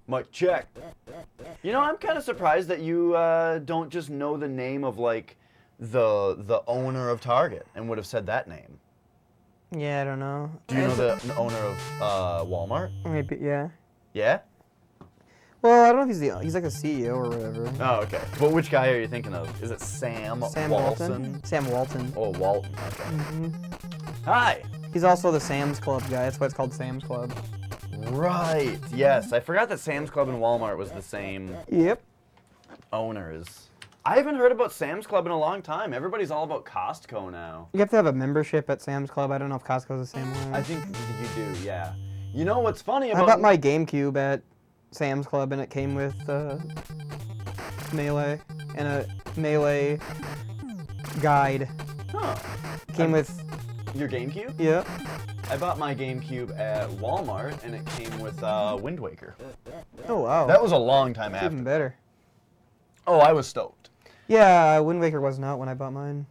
Mic check. You know, I'm kind of surprised that you don't just know the name of like the owner of Target and would have said that name. Yeah, I don't know. Do you know the owner of Walmart? Maybe, yeah. Yeah? Well, I don't know if he's like a CEO or whatever. Oh, okay. But which guy are you thinking of? Is it Sam Walton? Walton? Sam Walton. Oh, Walton. Okay. Mm-hmm. Hi. He's also the Sam's Club guy. That's why it's called Sam's Club. Right. Yes, I forgot that Sam's Club and Walmart was the same Yep. owners. I haven't heard about Sam's Club in a long time. Everybody's all about Costco now. You have to have a membership at Sam's Club. I don't know if Costco's the same way. I think you do, yeah. You know what's funny about... I bought my GameCube at Sam's Club, and it came with Melee and a Melee guide. Huh. Came with... Your GameCube? Yeah. I bought my GameCube at Walmart, and it came with Wind Waker. Oh, wow. That was a long time after. Even better. Oh, I was stoked. Yeah, Wind Waker wasn't out when I bought mine.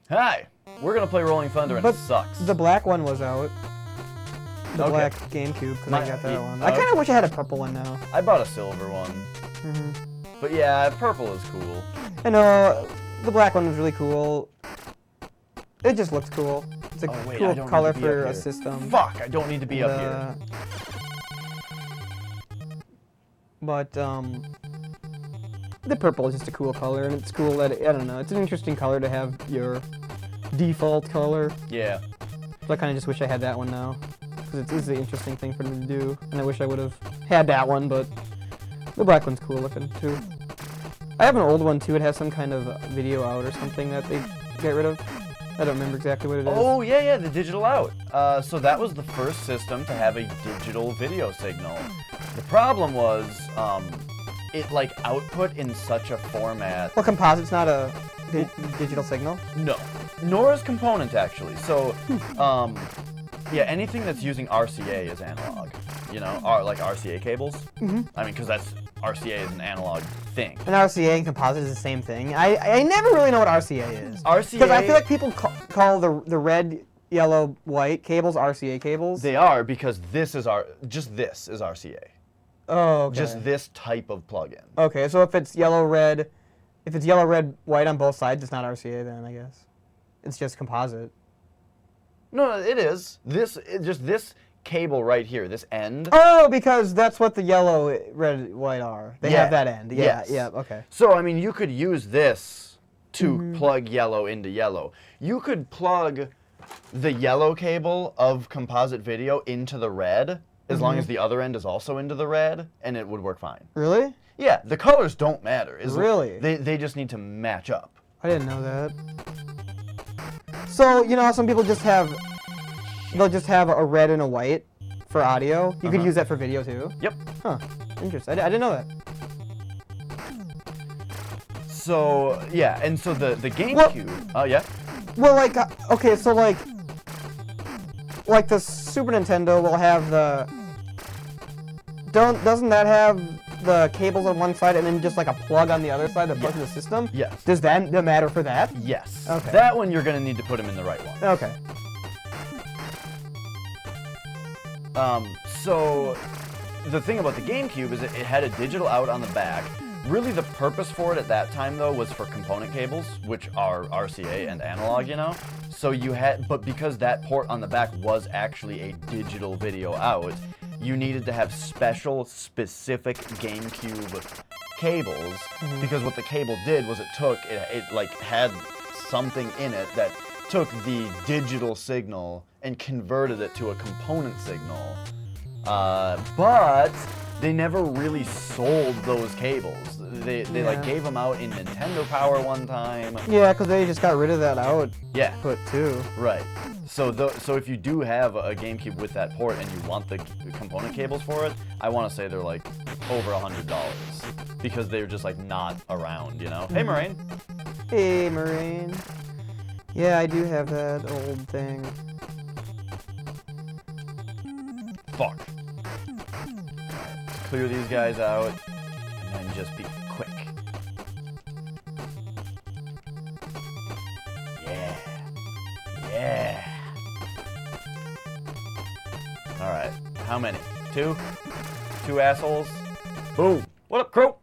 Hi. We're going to play Rolling Thunder, and But it sucks. The black one was out. The Okay. black GameCube, because I got that one. I okay. kind of wish I had a purple one now. I bought a silver one. Mm-hmm. But yeah, purple is cool. I know, the black one was really cool. It just looks cool. It's a Oh, wait, I cool don't color need to be up for a here. system. Fuck, I don't need to be up here. But, the purple is just a cool color, and it's cool that, I don't know, it's an interesting color to have your default color. Yeah. So I kind of just wish I had that one now. Because it is an interesting thing for me to do, and I wish I would have had that one, but the black one's cool looking, too. I have an old one, too. It has some kind of video out or something that they get rid of. I don't remember exactly what it is. Oh, yeah, the digital out. So that was the first system to have a digital video signal. The problem was, it like output in such a format. Well, composite's not a digital signal? No, nor is component actually. So, yeah, anything that's using RCA is analog. You know, like RCA cables. Mm-hmm. I mean, because RCA is an analog thing. And RCA and composite is the same thing. I never really know what RCA is. RCA. Because I feel like people call the red, yellow, white cables RCA cables. They are, because this is just this is RCA. Oh, okay. Just this type of plugin. Okay, so if it's yellow, red, white on both sides, it's not RCA then, I guess. It's just composite. No, it is. Just this cable right here, this end. Oh, because that's what the yellow, red, white are. They Yeah. have that end. Yeah, Yes. yeah, okay. So, I mean, you could use this to plug yellow into yellow. You could plug the yellow cable of composite video into the red, as long as the other end is also into the red, and it would work fine. Really? Yeah, the colors don't matter. Really? They just need to match up. I didn't know that. So, you know how some people they'll just have a red and a white for audio? You could use that for video too? Yep. Huh. Interesting. I didn't know that. So, yeah, and so the GameCube... Oh, yeah? Well, like, okay, so like the Super Nintendo will have doesn't that have the cables on one side and then just like a plug on the other side that plugs in the system? Yes. Does that matter for that? Yes. Okay. That one you're going to need to put them in the right one. Okay. So the thing about the GameCube is it had a digital out on the back. Really the purpose for it at that time though was for component cables, which are RCA and analog, you know? So but because that port on the back was actually a digital video out, you needed to have special, specific GameCube cables, because what the cable did was it like had something in it that took the digital signal and converted it to a component signal. But they never really sold those cables. They like gave them out in Nintendo Power one time. Yeah, because they just got rid of that output Yeah. too. Right. So if you do have a GameCube with that port and you want the component cables for it, I want to say they're like over $100 because they're just like not around, you know? Hey, Moraine. Hey, Moraine. Yeah, I do have that old thing. Fuck. Let's clear these guys out, and then just be quick. Yeah. Yeah. Alright, how many? Two? Two assholes? Boom. What up, Crow?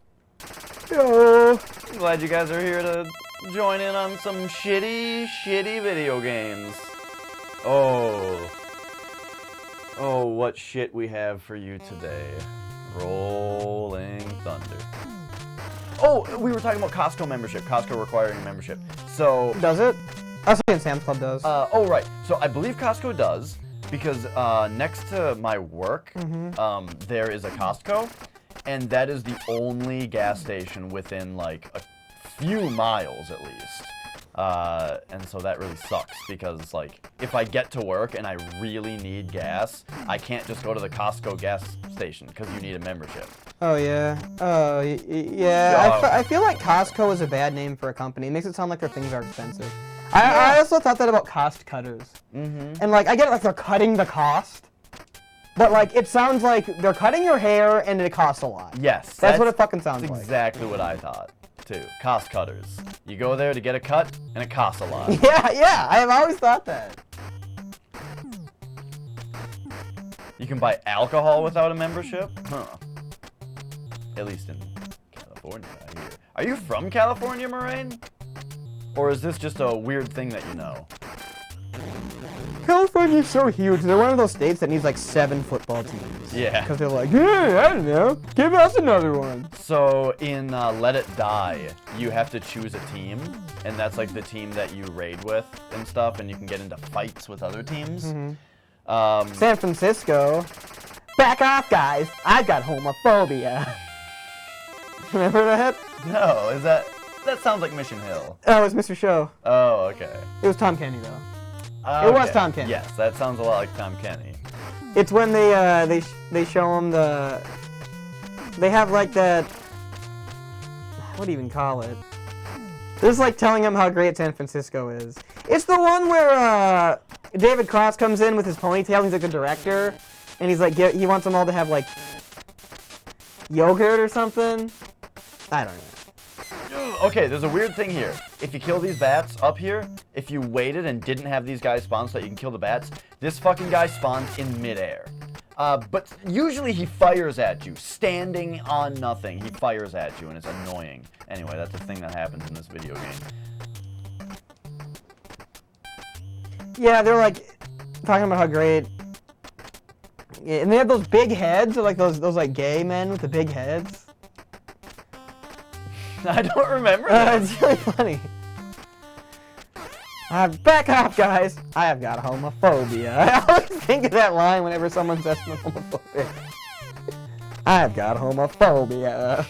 Yo. I'm glad you guys are here to join in on some shitty video games. Oh, what shit we have for you today. Rolling Thunder. Oh, we were talking about Costco membership. Costco requiring a membership. So... Does it? I was thinking Sam's Club does. Oh, right. So I believe Costco does, because next to my work, there is a Costco, and that is the only gas station within, like, a few miles, at least. And so that really sucks, because, like, if I get to work and I really need gas, I can't just go to the Costco gas station, because you need a membership. Oh, yeah. Oh, yeah. I feel like Costco is a bad name for a company. It makes it sound like their things are expensive. I also thought that about cost cutters. And, like, I get it, like, they're cutting the cost. But, like, it sounds like they're cutting your hair and it costs a lot. Yes. That's what it fucking sounds That's like. exactly what I thought, too. Cost cutters. You go there to get a cut, and it costs a lot. Yeah, I have always thought that. You can buy alcohol without a membership? Huh. At least in California, I hear. Are you from California, Moraine? Or is this just a weird thing that you know? California's so huge. They're one of those states that needs like 7 football teams. Yeah. Because they're like, hey, I don't know, give us another one. So in Let It Die, you have to choose a team, and that's like the team that you raid with and stuff, and you can get into fights with other teams. San Francisco. Back off, guys. I've got homophobia. Remember that? No, is that sounds like Mission Hill. Oh, it was Mr. Show. Oh, okay. It was Tom Kenny, though. Okay. It was Tom Kenny. Yes, that sounds a lot like Tom Kenny. It's when they show him the... They have like that... What do you even call it? They're just like telling him how great San Francisco is. It's the one where David Cross comes in with his ponytail. He's like the director. And he's like, he wants them all to have like yogurt or something. I don't know. Okay, there's a weird thing here. If you kill these bats up here, if you waited and didn't have these guys spawn so that you can kill the bats, this fucking guy spawns in midair. But usually he fires at you, standing on nothing. He fires at you, and it's annoying. Anyway, that's a thing that happens in this video game. Yeah, they're like talking about how great. Yeah, and they have those big heads, like those like gay men with the big heads. I don't remember that. It's really funny. Back off, guys. I have got homophobia. I always think of that line whenever someone says I'm homophobic. I've got homophobia.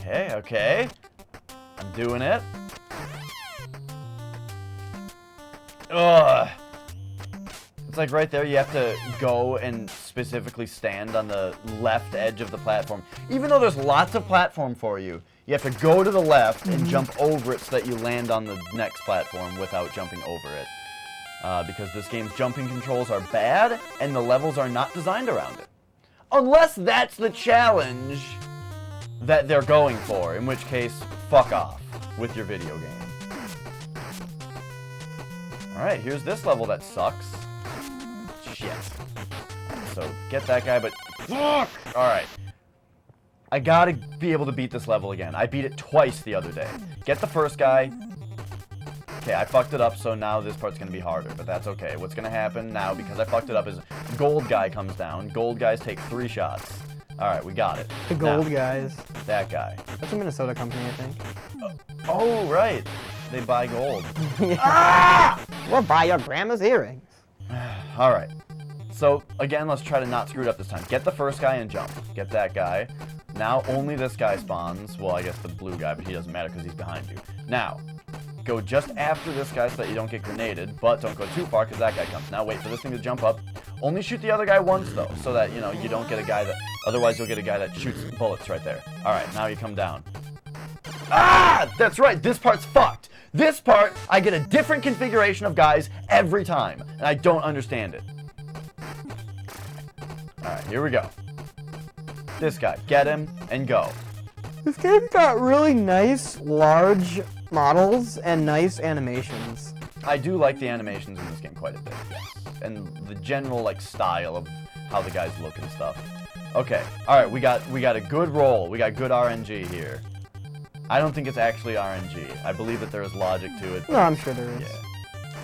Okay. I'm doing it. Ugh. It's like right there, you have to go and specifically stand on the left edge of the platform. Even though there's lots of platform for you, you have to go to the left and jump over it so that you land on the next platform without jumping over it. Because this game's jumping controls are bad, and the levels are not designed around it. Unless that's the challenge that they're going for, in which case, fuck off with your video game. Alright, here's this level that sucks. Shit. So, get that guy, but fuck! Alright. I gotta be able to beat this level again. I beat it twice the other day. Get the first guy. Okay, I fucked it up, so now this part's gonna be harder, but that's okay. What's gonna happen now, because I fucked it up, is gold guy comes down. Gold guys take 3 shots. Alright, we got it. The gold guys. That guy. That's a Minnesota company, I think. Oh, right. They buy gold. Yeah. Ah! We'll buy your grandma's earrings. Alright. So, again, let's try to not screw it up this time. Get the first guy and jump. Get that guy. Now, only this guy spawns. Well, I guess the blue guy, but he doesn't matter because he's behind you. Now, go just after this guy so that you don't get grenaded, but don't go too far because that guy comes. Now, wait for this thing to jump up. Only shoot the other guy once, though, so that, you know, you don't get a guy that... Otherwise, you'll get a guy that shoots bullets right there. Alright, now you come down. Ah! That's right, this part's fucked. This part, I get a different configuration of guys every time, and I don't understand it. Alright, here we go. This guy, get him, and go. This game's got really nice, large models and nice animations. I do like the animations in this game quite a bit, yes. And the general, like, style of how the guys look and stuff. Okay, alright, we got a good roll. We got good RNG here. I don't think it's actually RNG. I believe that there is logic to it. No, I'm sure there is. Yeah.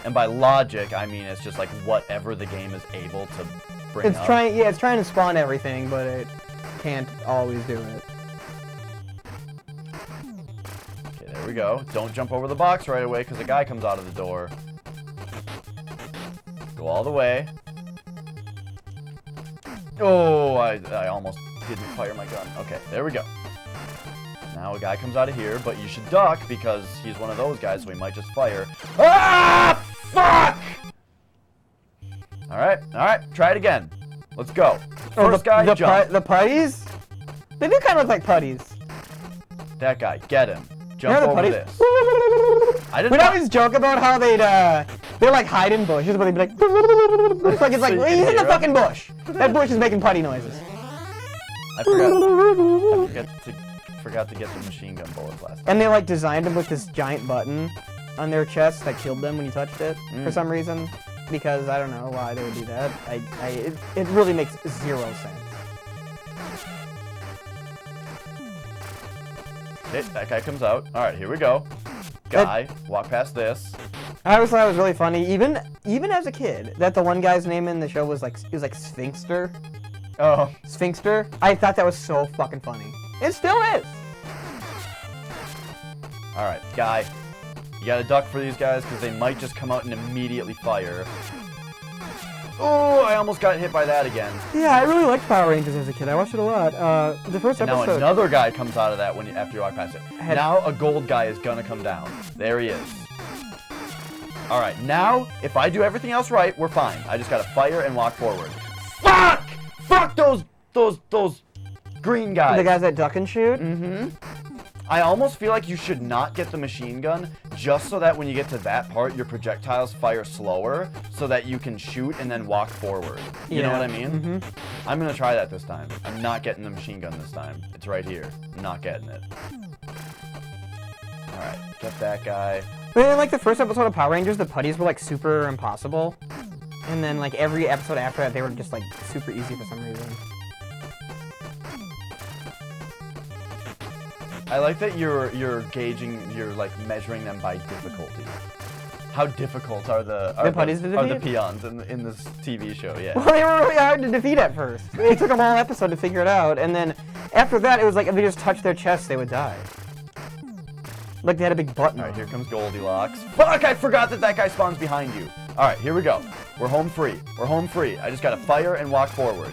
And by logic, I mean it's just like whatever the game is able to bring It's up. it's trying to spawn everything, but it can't always do it. Okay, there we go. Don't jump over the box right away because a guy comes out of the door. Go all the way. Oh, I almost didn't fire my gun. Okay, there we go. Now a guy comes out of here, but you should duck because he's one of those guys, so he might just fire. Ah! Fuck! Alright, try it again. Let's go. First guy, jump. The putties? They do kind of look like putties. That guy, get him. Jump You know the over putties? this. I didn't We'd know- always joke about how they like hide in bushes, but they'd be like, it's like, So you can he's in hear the 'em? fucking bush. That bush is making putty noises. I forgot to get the machine gun bullets last time. And they like designed them with this giant button on their chest that killed them when you touched it for some reason. Because I don't know why they would do that. It really makes zero sense. Okay, that guy comes out. Alright, here we go. Guy, walk past this. I always thought it was really funny, even as a kid, that the one guy's name in the show was like Sphinxter. Oh. Sphinxter. I thought that was so fucking funny. It still is. Alright, guy. You gotta duck for these guys because they might just come out and immediately fire. Oh, I almost got hit by that again. Yeah, I really liked Power Rangers as a kid. I watched it a lot. The first And now episode. another guy comes out of that after you walk past it. Now a gold guy is gonna come down. There he is. Alright, now, if I do everything else right, we're fine. I just gotta fire and walk forward. Fuck! Fuck those green guys. The guys that duck and shoot. Mm-hmm. I almost feel like you should not get the machine gun just so that when you get to that part, your projectiles fire slower so that you can shoot and then walk forward. You know what I mean? Mm-hmm. I'm going to try that this time. I'm not getting the machine gun this time. It's right here. I'm not getting it. Alright, get that guy. But in like the first episode of Power Rangers, the putties were like super impossible. And then like every episode after that, they were just like super easy for some reason. I like that you're gauging, you're like measuring them by difficulty. How difficult are the putties to are the defeat? peons in this TV show? Yeah. Well, they were really hard to defeat at first. It took them all episode to figure it out, and then after that, it was like if they just touched their chest, they would die. Like they had a big button. All right, here comes Goldilocks. Fuck! I forgot that guy spawns behind you. All right, here we go. We're home free. We're home free. I just gotta fire and walk forward.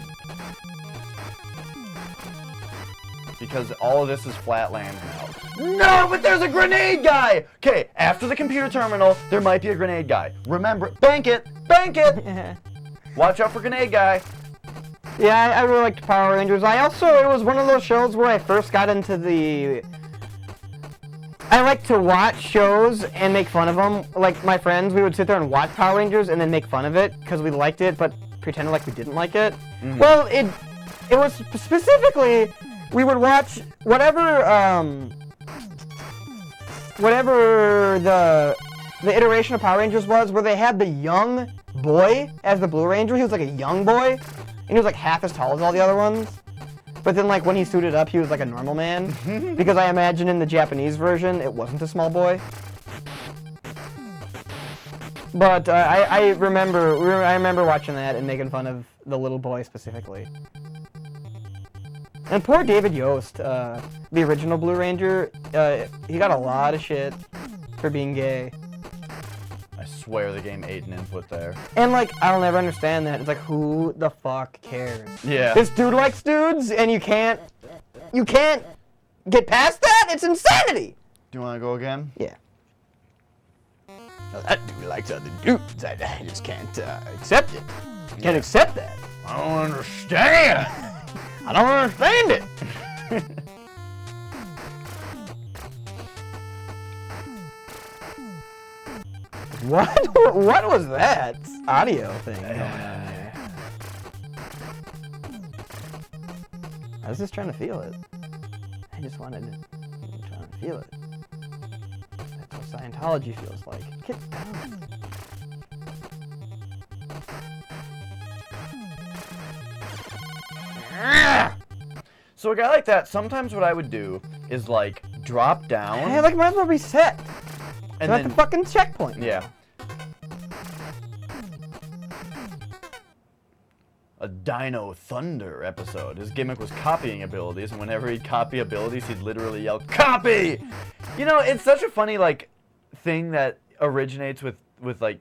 Because all of this is flat land now. No, but there's a grenade guy! Okay, after the computer terminal, there might be a grenade guy. Remember, bank it! Bank it! Watch out for grenade guy. Yeah, I really liked Power Rangers. It was one of those shows where I first got into the... I like to watch shows and make fun of them. Like, my friends, we would sit there and watch Power Rangers and then make fun of it because we liked it, but pretend like we didn't like it. Mm-hmm. Well, it was specifically... We would watch whatever the iteration of Power Rangers was, where they had the young boy as the Blue Ranger. He was like a young boy, and he was like half as tall as all the other ones. But then, like when he suited up, he was like a normal man. Because I imagine in the Japanese version, it wasn't a small boy. But I remember watching that and making fun of the little boy specifically. And poor David Yost, the original Blue Ranger, he got a lot of shit for being gay. I swear the game ate an input there. And like, I'll never understand that. It's like, who the fuck cares? Yeah. This dude likes dudes, and you can't get past that? It's insanity! Do you want to go again? Yeah. That dude likes other dudes. I just can't accept it. Can't accept that. I don't understand! I don't understand it. What? What was that audio thing going on there? I was just trying to feel it. I just wanted to try and feel it. That's what Scientology feels like. Get down. So a guy like that, sometimes what I would do is like drop down. Hey, like might as well reset. And Not then, the fucking checkpoint. yeah. A Dino Thunder episode. His gimmick was copying abilities, and whenever he'd copy abilities, he'd literally yell, "Copy!" You know, it's such a funny, like, thing that originates with like,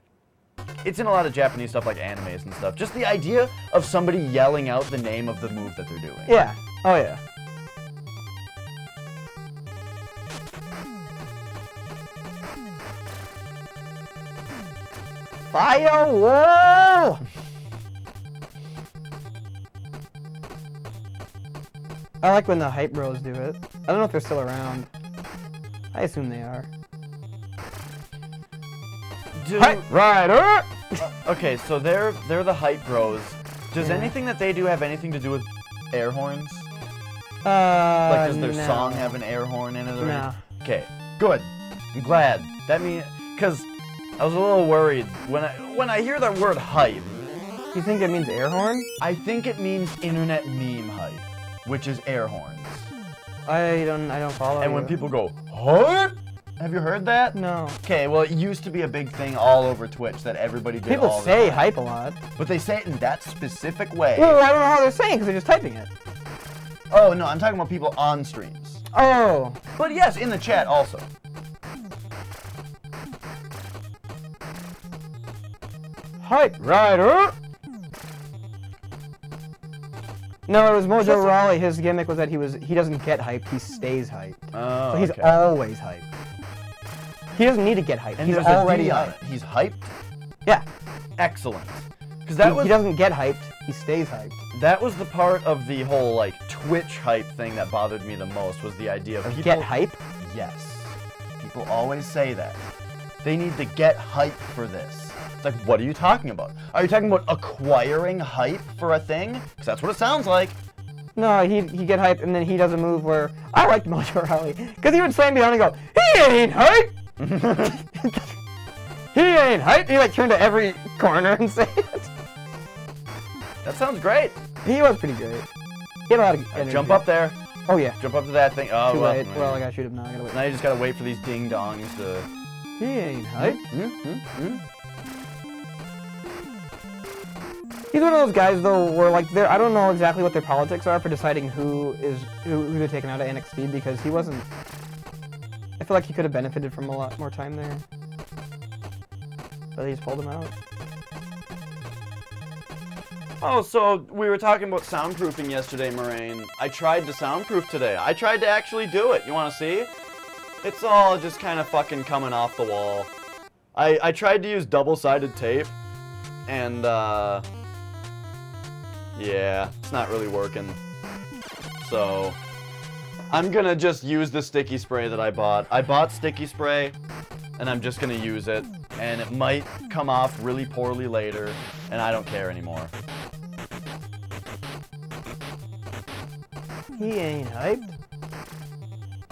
it's in a lot of Japanese stuff like animes and stuff. Just the idea of somebody yelling out the name of the move that they're doing. Yeah. Oh yeah. Firewall! I like when the hype bros do it. I don't know if they're still around. I assume they are. Dude, Hype Rider! okay, so they're the hype bros. Does Yeah. anything that they do have anything to do with air horns? Like, Like, does their no. song have an air horn in it or No. anything? Okay, good. I'm glad. That means, because I was a little worried when I hear that word hype. You think it means air horn? I think it means internet meme hype, which is air horns. I don't follow. And when you. people go, hype? Have you heard that? No. Okay, well, it used to be a big thing all over Twitch that everybody did People all the say time. hype a lot. But they say it in that specific way. Well, I don't know how they're saying because they're just typing it. Oh, no, I'm talking about people on streams. Oh. But yes, in the chat also. Hype Rider! No, it was Mojo Rawley. His gimmick was that he doesn't get hyped, he stays hyped. Oh, So he's okay. always hyped. He doesn't need to get hyped. And He's there's a already D on hyped. it. He's hyped? Yeah. Excellent. Because that He doesn't get hyped, he stays hyped. that was the part of the whole like Twitch hype thing that bothered me the most, was the idea of people Get hype? Yes. People always say that. They need to get hype for this. It's like, what are you talking about? Are you talking about acquiring hype for a thing? Because that's what it sounds like. No, he get hyped and then he does a move where I liked Mojo Rawley. Because he would slam behind and go, he ain't hype! He ain't hype! He like turned to every corner and say it. That sounds great. He was pretty great. He had a lot of energy. Jump up there. Oh yeah. Jump up to that thing. Oh, Too well. late. Well, I gotta shoot him now. I gotta wait. Now you just gotta wait for these ding dongs to. He ain't hype. He's one of those guys though where like I don't know exactly what their politics are for deciding who they're taking out of NXT because he wasn't. I feel like he could have benefited from a lot more time there. But they just pulled him out. Oh, so we were talking about soundproofing yesterday, Moraine. I tried to soundproof today. I tried to actually do it. You want to see? It's all just kind of fucking coming off the wall. I tried to use double-sided tape, and yeah, it's not really working. So I'm gonna just use the sticky spray that I bought. I bought sticky spray, and I'm just gonna use it, and it might come off really poorly later, and I don't care anymore. He ain't hyped.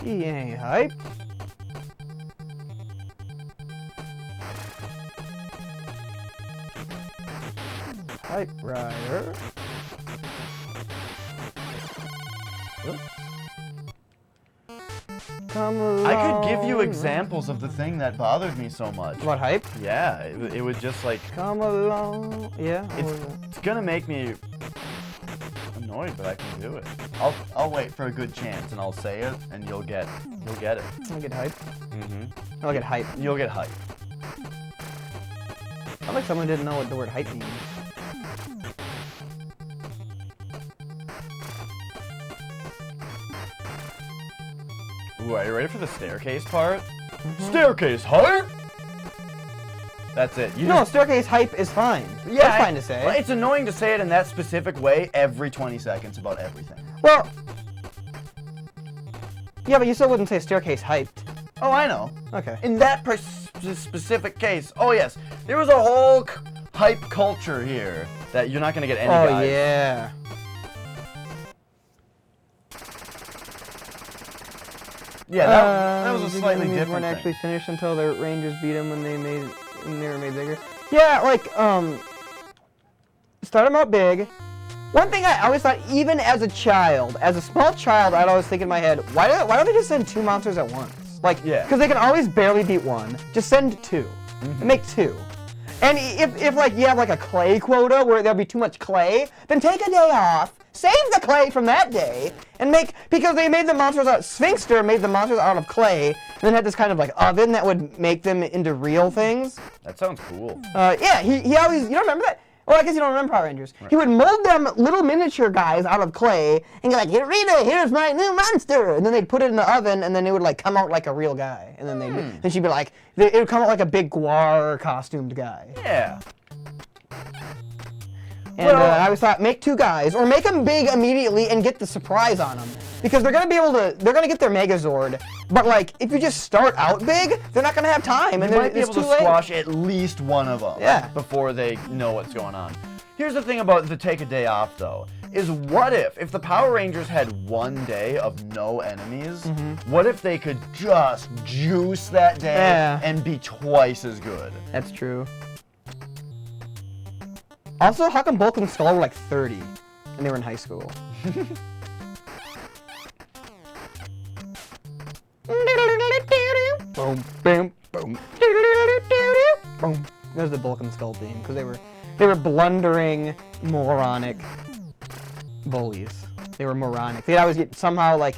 He ain't hyped. Hype Rider. Oops. Come along. I could give you examples of the thing that bothered me so much. About hype? Yeah, it would just like, Come along. Yeah. it's gonna make me annoyed, but I can do it. I'll wait for a good chance and I'll say it and you'll get it. I'll get hype. Mm-hmm. I'll get hype. You'll get hype. I like someone didn't know what the word hype means. Ooh, are you ready for the staircase part? Staircase hype? That's it. You No, just- staircase hype is fine. yeah, That's fine to say. Well, it's annoying to say it in that specific way every 20 seconds about everything. Well, yeah, but you still wouldn't say staircase hyped. Oh, I know. Okay. In that specific case, oh yes, there was a whole hype culture here that you're not gonna get any guys. Oh yeah. Yeah, that was a slightly enemies different weren't thing. actually finished until the Rangers beat them when they were made bigger. Yeah, like start them out big. One thing I always thought, even as a child, as a small child, I'd always think in my head, why don't they just send 2 monsters at once? Like, Yeah. because they can always barely beat one. Just send 2. And make 2. And if like you have like a clay quota where there'll be too much clay, then take a day off, save the clay from that day, and because they made the monsters out. Sphinxter made the monsters out of clay, and then had this kind of like oven that would make them into real things. That sounds cool. Yeah, he always, you don't remember that? Well, I guess you don't remember Power Rangers. Right. He would mold them little miniature guys out of clay and go like, "Here, Rita, here's my new monster," and then they'd put it in the oven, and then it would like come out like a real guy, and then then she'd be like, it would come out like a big Gwar costumed guy. Yeah. And I always thought, make 2 guys, or make them big immediately and get the surprise on them. Because they're going to get their Megazord, but like, if you just start out big, they're not going to have time, and You might be it's able too to late. squash at least one of them Yeah. before they know what's going on. Here's the thing about the take a day off, though, is what if the Power Rangers had one day of no enemies, what if they could just juice that day and be twice as good? That's true. Also, how come Bulk and Skull were like 30, and they were in high school? Boom, boom, boom. Boom. That was the Bulk and Skull theme, because they were blundering, moronic bullies. They were moronic. They'd always get somehow like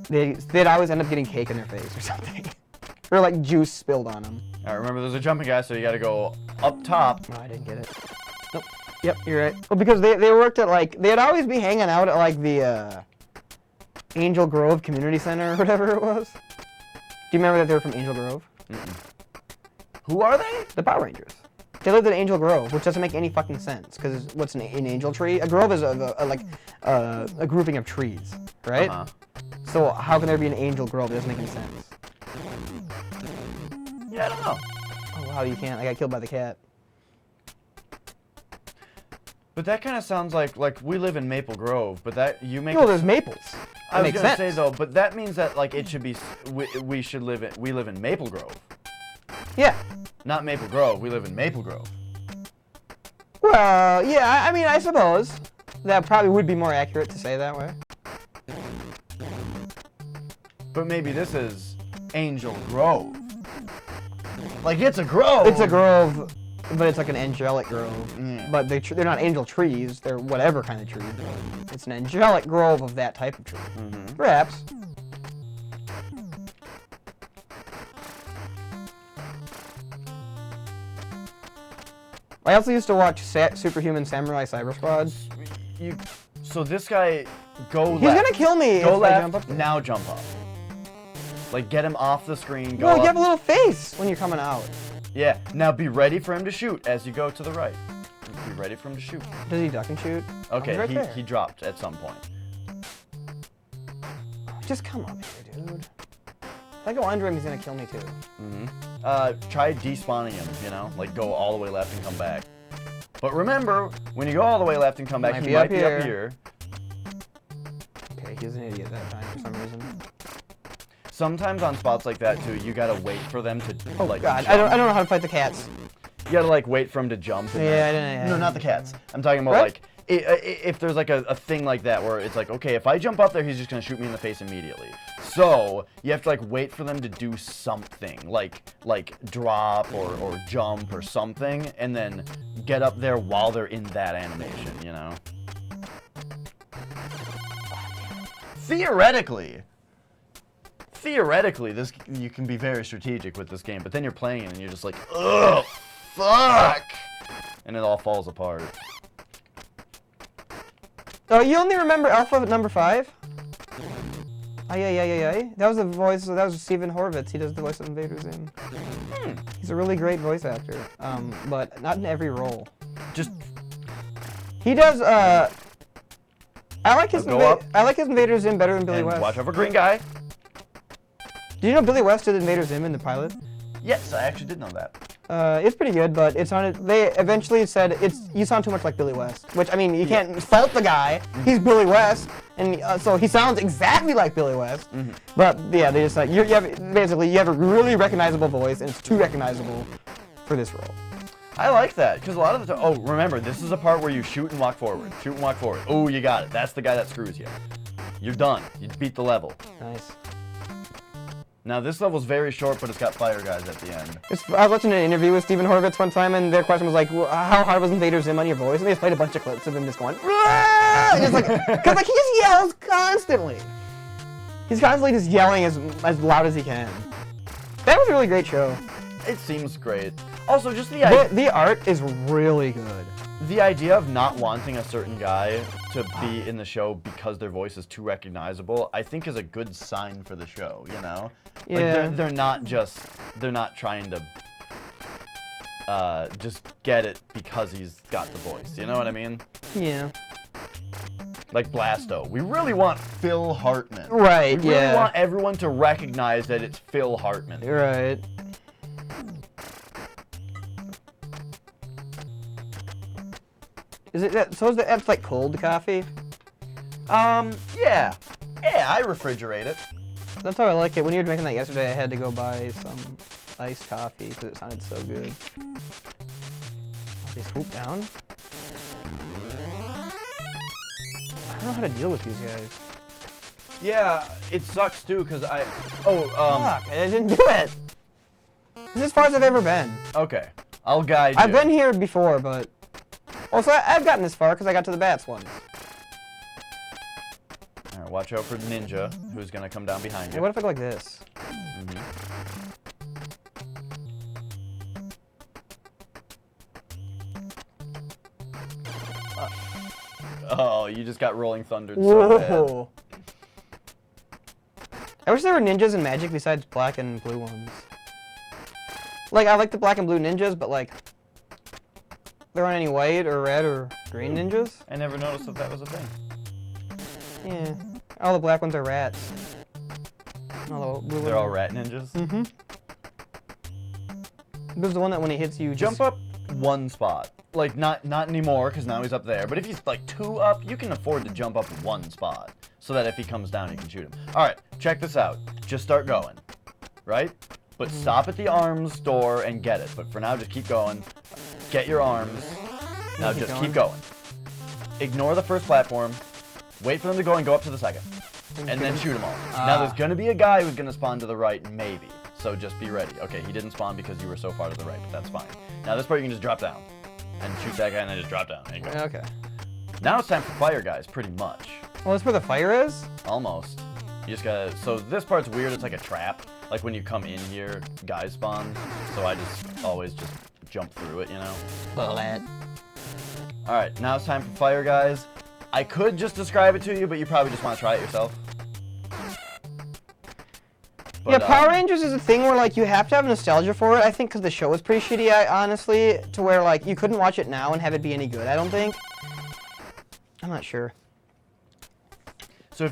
they'd always end up getting cake in their face or something, or like juice spilled on them. All right, remember there's a jumping guy, so you got to go up top. Oh, I didn't get it. Nope. Yep, you're right. Well, because they worked at like they'd always be hanging out at like the Angel Grove Community Center or whatever it was. Do you remember that they were from Angel Grove? Who are they? The Power Rangers. They lived in Angel Grove, which doesn't make any fucking sense. Because what's an angel tree? A grove is a grouping of trees, right? Uh-huh. So how can there be an Angel Grove? It doesn't make any sense. Yeah, I don't know. Oh wow, you can't. I got killed by the cat. But that kind of sounds like we live in Maple Grove, but that you make. Well, there's maples. I was makes gonna sense. say though, but that means that like it should be we live in Maple Grove, Yeah. not Maple Grove. We live in Maple Grove. Well, yeah. I mean, I suppose that probably would be more accurate to say that way. But maybe this is Angel Grove. Like it's a grove. It's a grove, but it's like an angelic grove. Yeah. But they're not angel trees. They're whatever kind of tree. It's an angelic grove of that type of tree. Perhaps. I also used to watch Superhuman Samurai Cyber Squad. So this guy, go He's left. gonna kill me Go if left. I jump up there. Now jump up. Like get him off the screen. Go No, up. you have a little face when you're coming out. Yeah. Now be ready for him to shoot as you go to the right. Be ready for him to shoot. Does he duck and shoot? Okay. He's right there. He dropped at some point. Just come up here, dude. If I go under him, he's gonna kill me too. Try despawning him, you know? Like go all the way left and come back. But remember, when you go all the way left and come back, he might be up here. Okay, he's an idiot that time for some reason. Sometimes on spots like that too, you gotta wait for them to like God, jump. I don't know how to fight the cats. You gotta like wait for them to jump. And Yeah, then- I don't know. No, not the cats. I'm talking about What? like if there's like a thing like that where it's like, okay, if I jump up there, he's just gonna shoot me in the face immediately. So you have to like wait for them to do something, like drop or jump or something, and then get up there while they're in that animation, you know? Theoretically, this you can be very strategic with this game, but then you're playing it and you're just like, ugh, fuck, and it all falls apart. Oh, you only remember Alpha number 5? Ay. That was the voice. That was Stephen Horvitz. He does the voice of Invader Zim. He's a really great voice actor, but not in every role. Just He does. I like his. Go up. I like his Invader Zim better than Billy and West. watch out for green guy. Did you know Billy West did Invader Zim in the pilot? Yes, I actually did know that. It's pretty good, but it sounded. They eventually said you sound too much like Billy West, which I mean you can't fault the guy. He's Billy West, and so he sounds exactly like Billy West. But yeah, they just like you have a really recognizable voice, and it's too recognizable for this role. I like that, because a lot of the time, oh, remember, this is a part where you shoot and walk forward. Shoot and walk forward. Oh, you got it. That's the guy that screws you. You're done. You beat the level. Nice. Now, this level's very short, but it's got fire guys at the end. I was watching an interview with Stephen Horvitz one time, and their question was like, well, how hard was Invader Zim on your voice? And they just played a bunch of clips of him just going, just like, because like, he just yells constantly. He's constantly just yelling as loud as he can. That was a really great show. It seems great. Also, just the idea... The art is really good. The idea of not wanting a certain guy to be in the show because their voice is too recognizable, I think is a good sign for the show, you know? Yeah. Like they're not trying to just get it because he's got the voice, you know what I mean? Yeah. Like Blasto. We really want Phil Hartman. Right, We really want everyone to recognize that it's Phil Hartman. Right. That's like cold coffee? Yeah. Yeah, I refrigerate it. That's how I like it. When you were drinking that yesterday, I had to go buy some iced coffee because it sounded so good. Oh, they swoop down? I don't know how to deal with these guys. Yeah, it sucks too, because Fuck, I didn't do it! This is as far as I've ever been. Okay. I'll guide you. I've been here before, but... Also, I've gotten this far because I got to the bats once. Alright, watch out for Ninja, who's gonna come down behind Hey, you. what if I go like this? Oh, you just got Rolling Thunder so bad. Whoa! I wish there were ninjas in Magic besides black and blue ones. Like, I like the black and blue ninjas, but like... There aren't any white or red or green ninjas? I never noticed that was a thing. Yeah. All the black ones are rats. All the blue They're all ones rat ninjas? Mm-hmm. There's the one that when he hits you, Jump up one spot. Like, not anymore, because now he's up there. But if he's, like, 2 up, you can afford to jump up one spot. So that if he comes down, you can shoot him. Alright, check this out. Just start going. Right? But stop at the arms door and get it. But for now, just keep going. Get your arms. Now just keep going. Ignore the first platform. Wait for them to go and go up to the second. And then shoot them all. Now there's going to be a guy who's going to spawn to the right, maybe. So just be ready. Okay, he didn't spawn because you were so far to the right, but that's fine. Now this part you can just drop down. And shoot that guy and then just drop down. There you go. Okay. Now it's time for fire guys, pretty much. Well, that's where the fire is? Almost. You just gotta... So this part's weird. It's like a trap. Like when you come in here, guys spawn. So I just always just jump through it, you know? Bullet. Alright, now it's time for fire guys. I could just describe it to you, but you probably just want to try it yourself. But, Yeah, Power Rangers is a thing where like you have to have nostalgia for it. I think because the show was pretty shitty, honestly, to where like you couldn't watch it now and have it be any good. I don't think. I'm not sure. So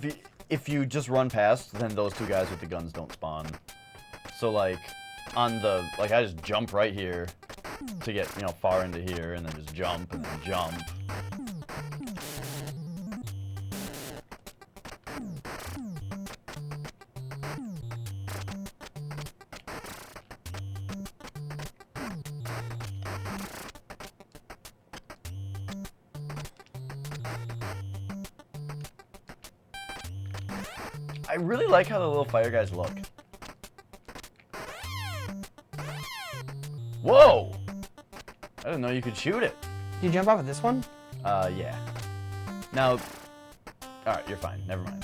if you just run past, then those 2 guys with the guns don't spawn. So like on the I just jump right here to get, you know, far into here, and then just jump and then jump. I really like how the little fire guys look. Whoa! I didn't know you could shoot it. Did you jump off of this one? Yeah. Now, alright, you're fine. Never mind.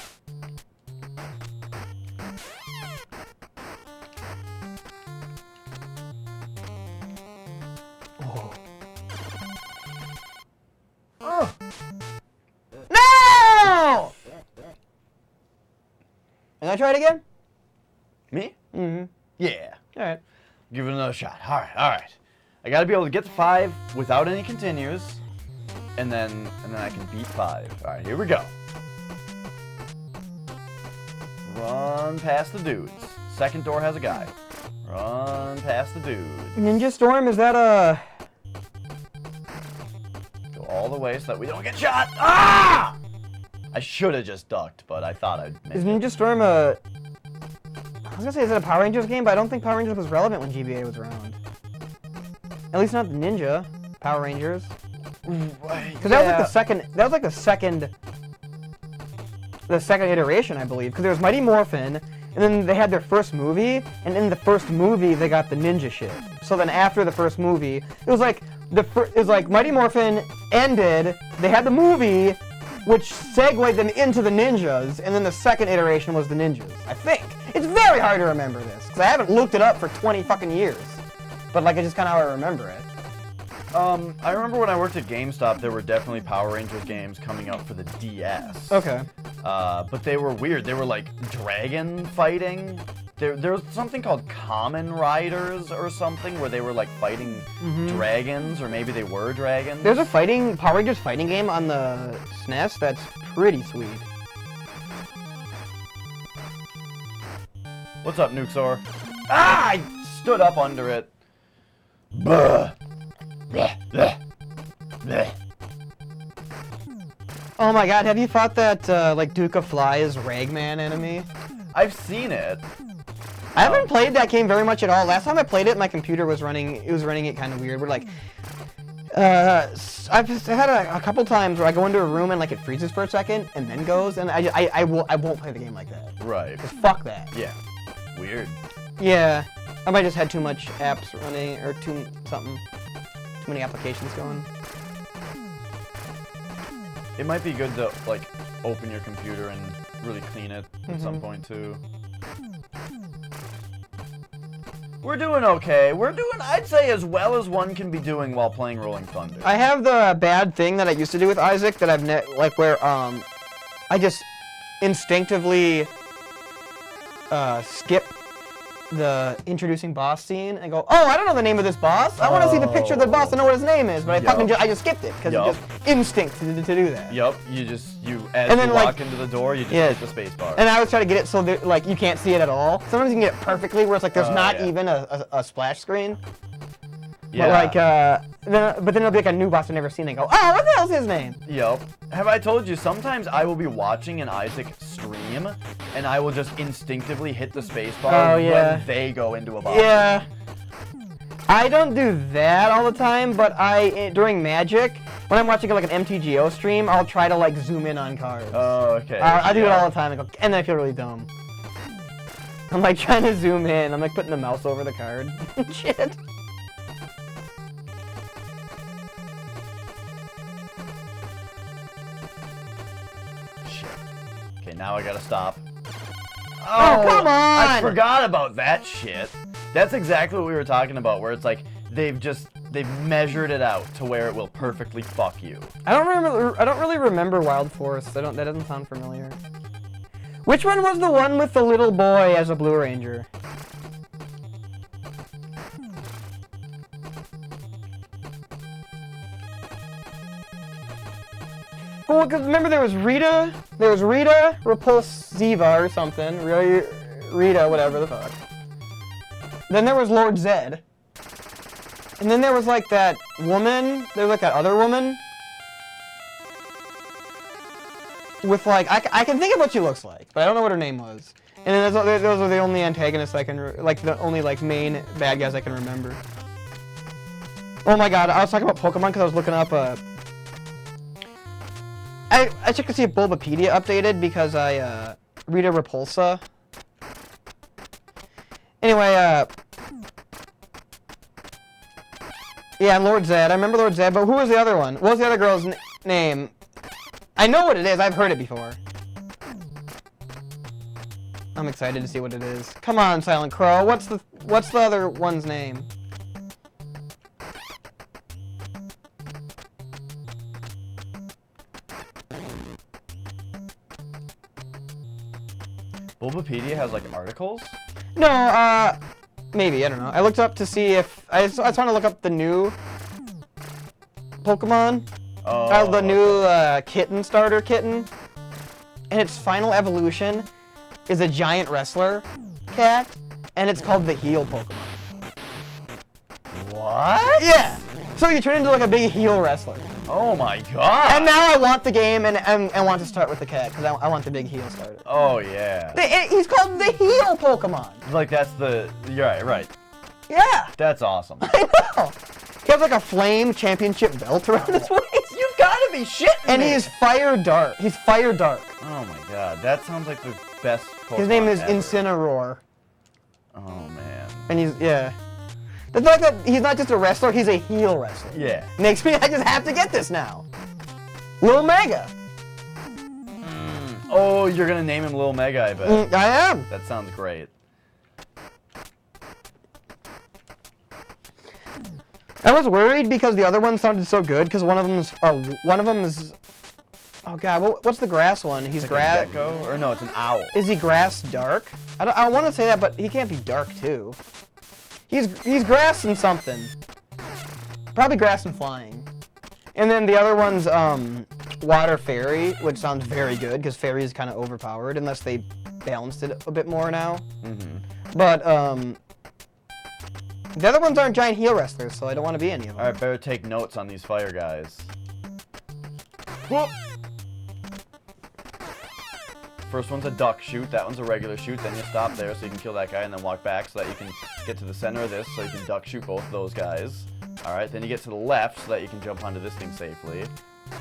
Oh. Oh. No! Can I try it again? Me? Mm-hmm. Yeah. Alright. Give it another shot. Alright, alright. I gotta be able to get to 5 without any continues. And then I can beat 5. Alright, here we go. Run past the dudes. Second door has a guy. Run past the dude. Ninja Storm, is that a... Go all the way so that we don't get shot. Ah! I should have just ducked, but I thought I'd make Is it. Ninja Storm a... I was gonna say, is it a Power Rangers game? But I don't think Power Rangers was relevant when GBA was around. At least not the Ninja Power Rangers. Because that was like the second. That was like the second iteration, I believe. Because there was Mighty Morphin, and then they had their first movie, and in the first movie they got the ninja shit. So then after the first movie, it was like Mighty Morphin ended. They had the movie, which segued them into the ninjas, and then the second iteration was the ninjas. I think it's very hard to remember this because I haven't looked it up for 20 fucking years. But like, it's just kind of how I remember it. I remember when I worked at GameStop, there were definitely Power Rangers games coming out for the DS. Okay. But they were weird. They were like dragon fighting. There was something called Kamen Riders or something where they were like fighting dragons, or maybe they were dragons. There's a Power Rangers fighting game on the SNES that's pretty sweet. What's up, Nuxor? Ah! I stood up under it. Buh. Bleh, bleh, bleh. Oh my god, have you fought that like Duke of Flies Ragman enemy? I've seen it. I haven't played that game very much at all. Last time I played it, my computer was running it kind of weird. We're like, I've had a couple times where I go into a room and like it freezes for a second and then goes, and I won't play the game like that. Right. 'Cause fuck that. Yeah. Weird. Yeah, I might just had too much apps running or too many applications going. It might be good to like open your computer and really clean it at some point too. We're doing okay. We're doing, I'd say, as well as one can be doing while playing Rolling Thunder. I have the bad thing that I used to do with Isaac that I've where I just instinctively skip the introducing boss scene and go, oh, I don't know the name of this boss. I want to see the picture of the boss and know what his name is, but I just skipped it because it's just instinct to do that. Yup. As you walk into the door, you just hit the space bar. And I always try to get it so that like you can't see it at all. Sometimes you can get it perfectly where it's like there's not even a splash screen. Yeah. But then it'll be like a new boss I've never seen and go, oh, what the hell's his name? Yup. Have I told you, sometimes I will be watching an Isaac stream, and I will just instinctively hit the spacebar when they go into a boss. Yeah. I don't do that all the time, but during Magic, when I'm watching like an MTGO stream, I'll try to like zoom in on cards. Oh, okay. I do it all the time, and then I feel really dumb. I'm like trying to zoom in, I'm like putting the mouse over the card. Shit. Okay, now I gotta stop. Oh, come on! I forgot about that shit. That's exactly what we were talking about, where it's like they've measured it out to where it will perfectly fuck you. I don't really remember Wild Forest. That doesn't sound familiar. Which one was the one with the little boy as a Blue Ranger? Well, because remember there was Rita Repulsiva or something. Rita, whatever the fuck. Then there was Lord Zed. And then there was like that woman, there was like that other woman. With like, I can think of what she looks like, but I don't know what her name was. And then those are the only antagonists I can, like the only like main bad guys I can remember. Oh my god, I was talking about Pokemon because I was looking up I checked to see if Bulbapedia updated because Rita Repulsa. Anyway, yeah, Lord Zed. I remember Lord Zed, but who was the other one? What was the other girl's name? I know what it is. I've heard it before. I'm excited to see what it is. Come on, Silent Crow. What's the other one's name? Bulbapedia has like articles? No, maybe, I don't know. I looked up to see if, I just want to look up the new Pokemon. Oh. The new kitten starter kitten. And its final evolution is a giant wrestler cat. and it's called the heel Pokemon. What? Yeah. So you turn into like a big heel wrestler. Oh my god. And now I want the game and want to start with the cat because I want the big heel started. Oh yeah. He's called the heel Pokemon. Like that's the. You're right. Yeah. That's awesome. I know. He has like a flame championship belt around his waist. You gotta be shitting And me. he is Fire Dark. He's Fire Dark. Oh my god, that sounds like the best Pokemon His name is ever. Incineroar. Oh man. And yeah. The fact that he's not just a wrestler, he's a heel wrestler. Yeah. Makes me, I just have to get this now. Lil Mega. Oh, you're gonna name him Lil Mega, I bet. I am. That sounds great. I was worried because the other one sounded so good because one of them is, oh god, what's the grass one? He's Like a grass. gecko? Or no, it's an owl. Is he grass dark? I want to say that, but he can't be dark too. He's grass and something. Probably grass and flying. And then the other one's water fairy, which sounds very good because fairy is kind of overpowered unless they balanced it a bit more now. Mm-hmm. But the other ones aren't giant heel wrestlers, so I don't want to be any of them. Alright, better take notes on these fire guys. Whoop. First one's a duck shoot, that one's a regular shoot, then you stop there so you can kill that guy and then walk back so that you can get to the center of this so you can duck shoot both of those guys. Alright, then you get to the left so that you can jump onto this thing safely.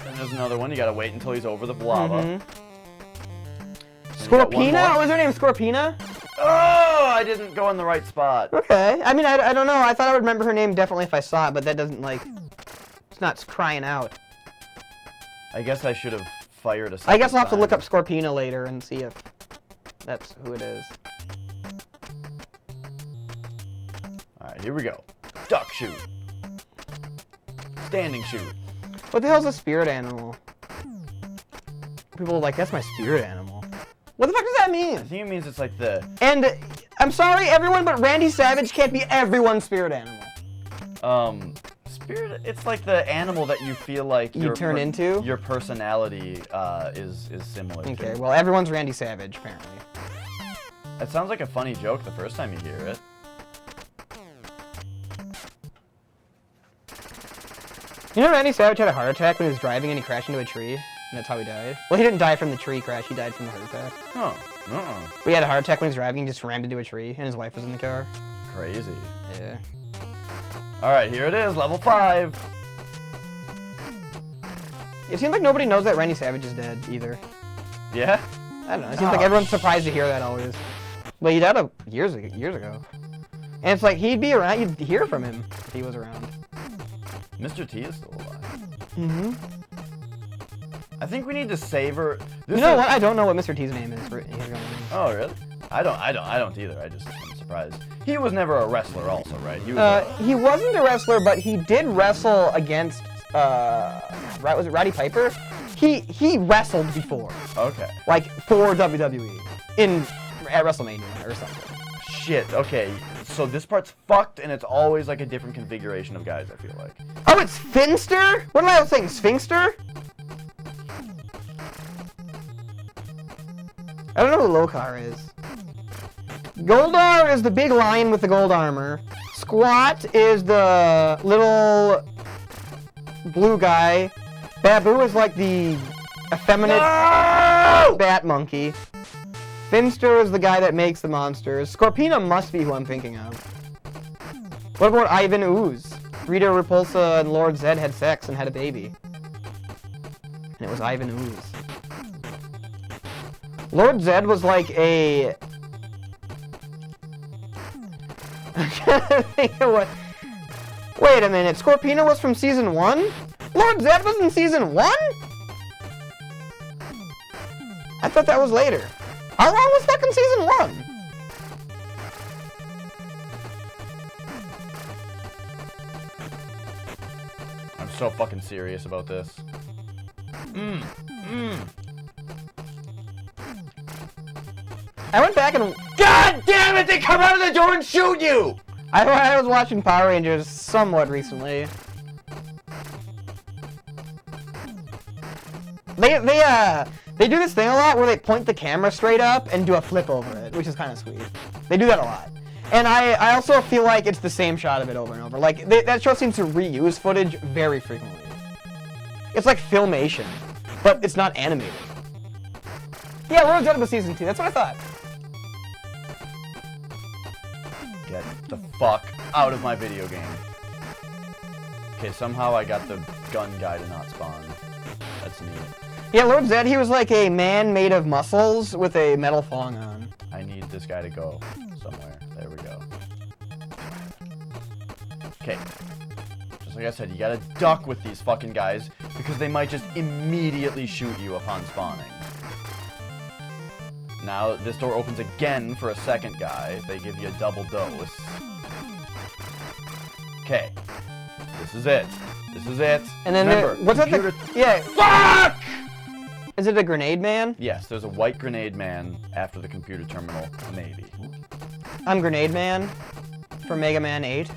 Then there's another one, you gotta wait until he's over the lava. Mhm. Then you got one Scorpina? more. Was her name Scorpina? Oh, I didn't go in the right spot. Okay. I mean, I don't know. I thought I would remember her name definitely if I saw it, but that doesn't, like, it's not crying out. I guess I should have fired a I guess I'll have to second look time. up Scorpina later and see if that's who it is. Alright, here we go. Duck shoot. Standing shoot. What the hell's a spirit animal? People are like, that's my spirit animal. What the fuck does that I mean? think it means it's like the And I'm sorry, everyone, but Randy Savage can't be everyone's spirit animal. spirit. It's like the animal that you feel like You turn into? Your personality is similar. Okay, to. well, everyone's Randy Savage, apparently. It sounds like a funny joke the first time you hear it. You know Randy Savage had a heart attack when he was driving and he crashed into a tree? And that's how he died? Well, he didn't die from the tree crash, he died from the heart attack. Huh. Uh-uh. But he had a heart attack when he was driving, he just rammed into a tree, and his wife was in the car. Crazy. Yeah. Alright, here it is, level 5. It seems like nobody knows that Randy Savage is dead, either. Yeah? I don't know, it seems like Oh, everyone's surprised to hear that always. But he died years ago. And it's like, he'd be around, you'd hear from him if he was around. Mr. T is still alive. Mm-hmm. I think we need to savor. You know what? I don't know what Mr. T's name is. His real name. Oh, really? I don't either. I just am surprised. He was never a wrestler, also, right? He was. He wasn't a wrestler, but he did wrestle against, was it Roddy Piper? He wrestled before, Okay. like for WWE at WrestleMania or something. Shit. Okay. So this part's fucked, and it's always like a different configuration of guys. I feel like. Oh, it's Finster? What am I saying? Sphinxter? I don't know who Lokar is. Goldar is the big lion with the gold armor. Squat is the little blue guy. Babu is like the effeminate bat monkey. Finster is the guy that makes the monsters. Scorpina must be who I'm thinking of. What about Ivan Ooze? Rita Repulsa and Lord Zed had sex and had a baby. And it was Ivan Ooze. Lord Zed was like a... I'm trying to think of what... Wait a minute, Scorpina was from Season 1? Lord Zed was in Season 1? I thought that was later. How long was fucking Season 1? I'm so fucking serious about this. I went back and... God damn it! They come out of the door and shoot you! I was watching Power Rangers somewhat recently. They do this thing a lot where they point the camera straight up and do a flip over it, which is kind of sweet. They do that a lot. And I also feel like it's the same shot of it over and over. Like, that show seems to reuse footage very frequently. It's like filmation, but it's not animated. Yeah, Lord of the Dead was season 2. That's what I thought. Get the fuck out of my video game. Okay, somehow I got the gun guy to not spawn. That's neat. Yeah, Lord Zed, he was like a man made of muscles with a metal thong on. I need this guy to go somewhere. There we go. Okay. Just like I said, you gotta duck with these fucking guys because they might just immediately shoot you upon spawning. Now, this door opens again for a second guy. They give you a double dose. Okay. This is it. This is it. And then remember, what's that? Yeah. Fuck! Is it a grenade man? Yes, there's a white grenade man after the computer terminal, maybe. I'm Grenade Man from Mega Man 8.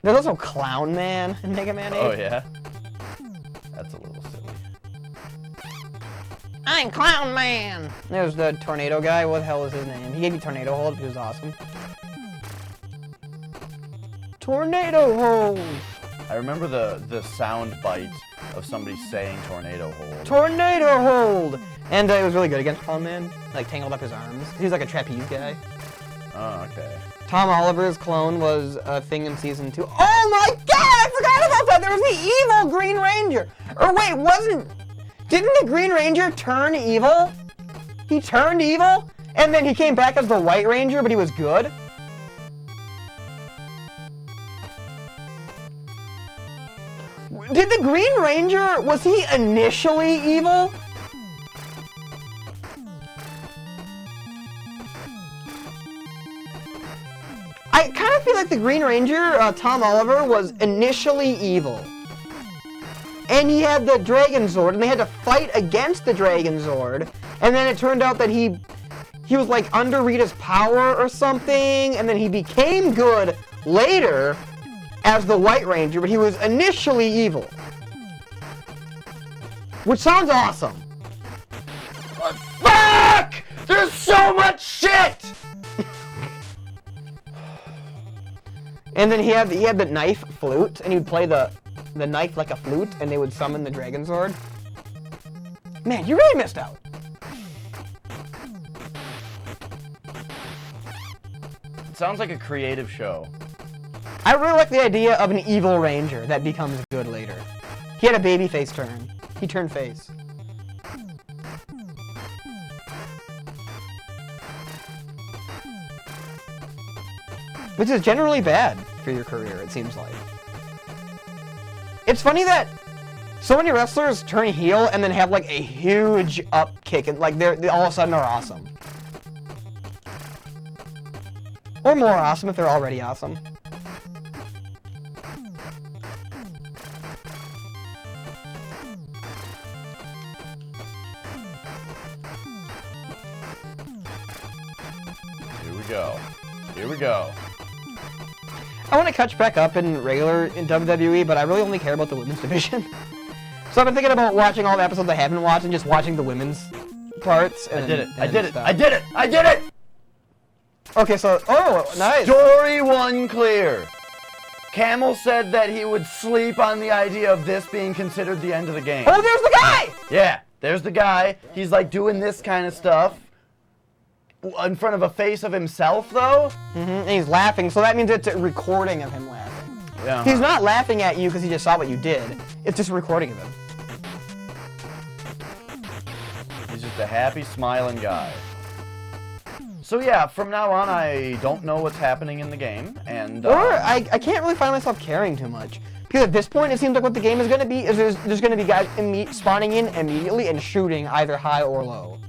There's also Clown Man in Mega Man 8. Oh, yeah? That's a little silly. I'm Clown Man! There's the Tornado guy. What the hell is his name? He gave me Tornado Hold. He was awesome. Tornado Hold! I remember the sound bite of somebody saying Tornado Hold. Tornado Hold! And it was really good against Clown Man. Like, tangled up his arms. He was like a trapeze guy. Oh, okay. Tom Oliver's clone was a thing in season 2. Oh my god! I forgot about that! There was the evil Green Ranger! Or wait, didn't the Green Ranger turn evil? He turned evil? And then he came back as the White Ranger, but he was good? Did the Green Ranger, was he initially evil? I kind of feel like the Green Ranger, Tom Oliver, was initially evil. And he had the Dragon Zord, and they had to fight against the Dragon Zord. And then it turned out that he was like under Rita's power or something, and then he became good later as the White Ranger, but he was initially evil. Which sounds awesome. But fuck! There's so much shit! And then he had the knife flute, and he would play the knife like a flute, and they would summon the Dragon Zord. Man, you really missed out. It sounds like a creative show. I really like the idea of an evil ranger that becomes good later. He had a baby face turn. He turned face. Which is generally bad for your career, it seems like. It's funny that so many wrestlers turn heel and then have like a huge upkick, and like they all of a sudden are awesome. Or more awesome if they're already awesome. Here we go. Here we go. I want to catch back up in WWE, but I really only care about the women's division. So I've been thinking about watching all the episodes I haven't watched and just watching the women's parts. And I did it! I did it! Okay, so, oh, nice. Story 1 clear. Camel said that he would sleep on the idea of this being considered the end of the game. Oh, there's the guy! Yeah, there's the guy. He's like doing this kind of stuff. In front of a face of himself, though? And he's laughing, so that means it's a recording of him laughing. Yeah. He's not laughing at you because he just saw what you did. It's just a recording of him. He's just a happy, smiling guy. So yeah, from now on, I don't know what's happening in the game, and... Or I can't really find myself caring too much. Because at this point, it seems like what the game is going to be is there's going to be guys spawning in immediately and shooting either high or low.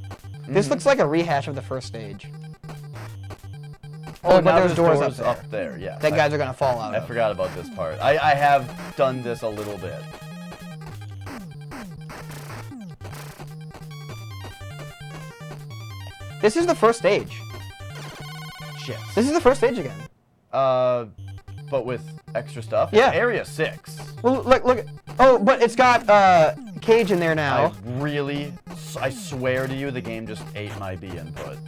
This looks like a rehash of the first stage. Oh, but now there's doors up there. Yeah. That guys are going to fall out I of. forgot about this part. I have done this a little bit. This is the first stage. Shit. This is the first stage again. But with extra stuff? Yeah. Area 6. Well, look. Oh, but it's got Cage in there now. I swear to you, the game just ate my B input.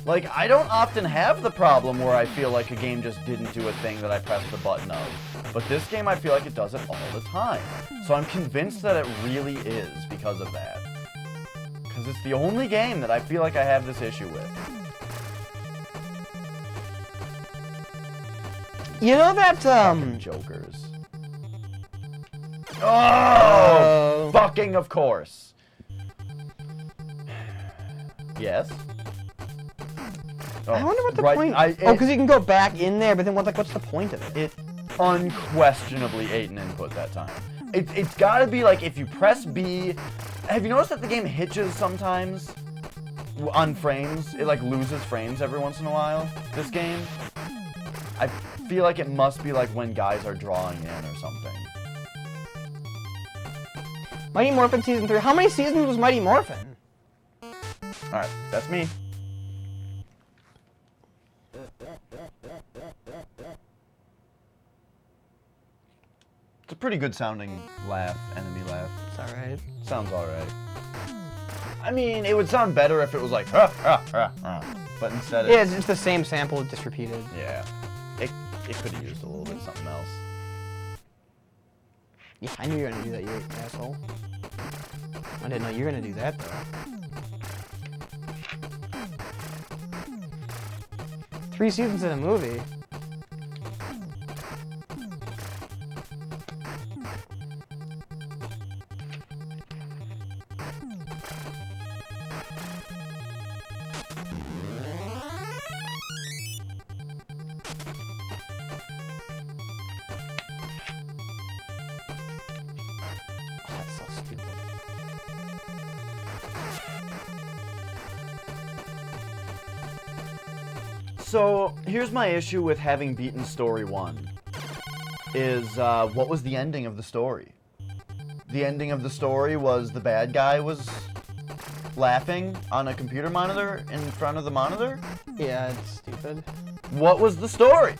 Like, I don't often have the problem where I feel like a game just didn't do a thing that I pressed the button of. But this game, I feel like it does it all the time. So I'm convinced that it really is because of that. Because it's the only game that I feel like I have this issue with. You know that, Fucking jokers. Oh! Fucking of course. Yes? Oh, I wonder what the right, point... oh, because you can go back in there, but then what's the point of it? It unquestionably ate an input that time. It's gotta be like if you press B... Have you noticed that the game hitches sometimes? On frames? It like loses frames every once in a while, this game? I feel like it must be like when guys are drawing in or something. Mighty Morphin Season 3. How many seasons was Mighty Morphin? Alright, that's me. It's a pretty good sounding laugh, enemy laugh. It's alright. Sounds alright. I mean, it would sound better if it was like, ha, ha, ha, ha. But instead Yeah, it's the same sample, just repeated. yeah. It could have used a little bit of something else. Yeah, I knew you were gonna do that, you asshole. I didn't know you were gonna do that, though. 3 seasons in a movie. Oh, that's so stupid. So, here's my issue with having beaten Story 1. Is, what was the ending of the story? The ending of the story was the bad guy was laughing on a computer monitor in front of the monitor? Yeah, it's stupid. What was the story?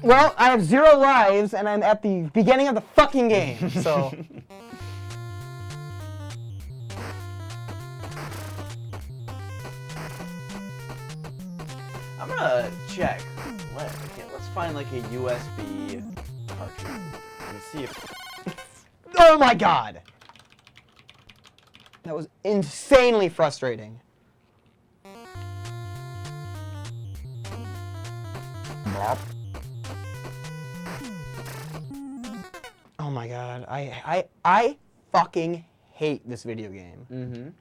Well, I have 0 lives, and I'm at the beginning of the fucking game, so... I'm gonna check. Let's find like a USB cartridge and see if. Oh my god! That was insanely frustrating. Oh my god, I fucking hate this video game.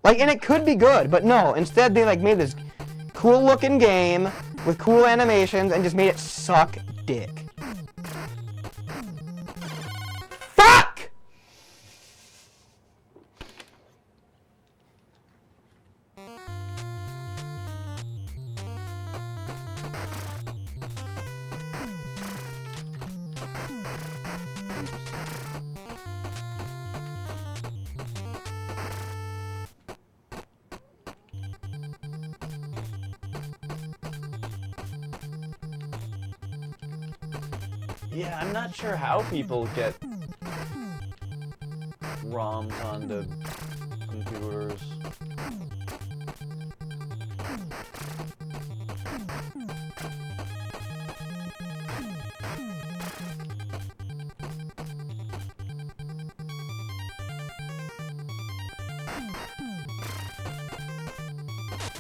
Like, and it could be good, but no, instead they like made this cool looking game with cool animations and just made it suck dick. Fuck! Yeah, I'm not sure how people get ROMs onto computers.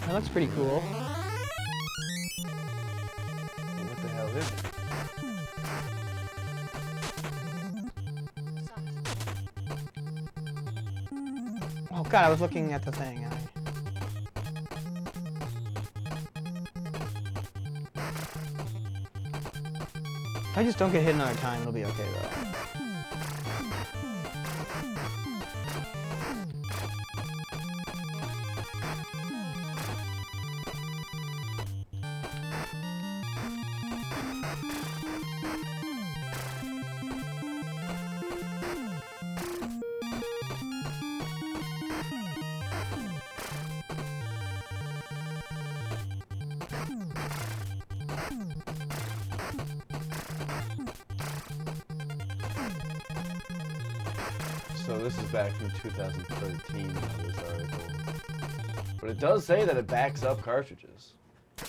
That looks pretty cool. What the hell is it? Oh god, I was looking at the thing. If I just don't get hit another time, it'll be okay though. So this is back from 2013, this article. But it does say that it backs up cartridges. I'll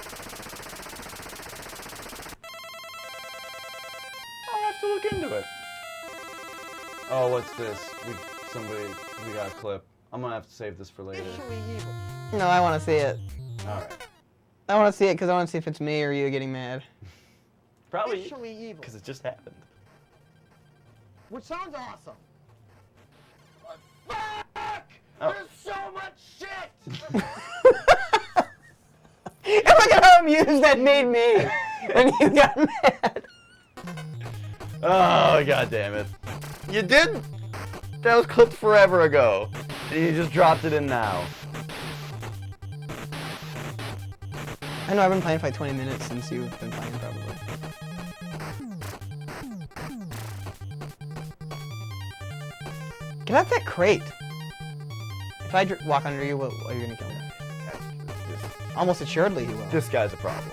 have to look into it. Oh, what's this? We got a clip. I'm gonna have to save this for later. No, I want to see it. Alright. I want to see it because I want to see if it's me or you getting mad. Probably Officially evil. because it just happened. Which sounds awesome. Oh. There's so much shit! And look at how amused that made me. And you got mad. Oh, god damn it. You did? That was clipped forever ago. And you just dropped it in now. I know I've been playing for like 20 minutes since you've been playing probably. Get out that crate. If I walk under you, what are you gonna kill me? Almost assuredly he will. This guy's a problem.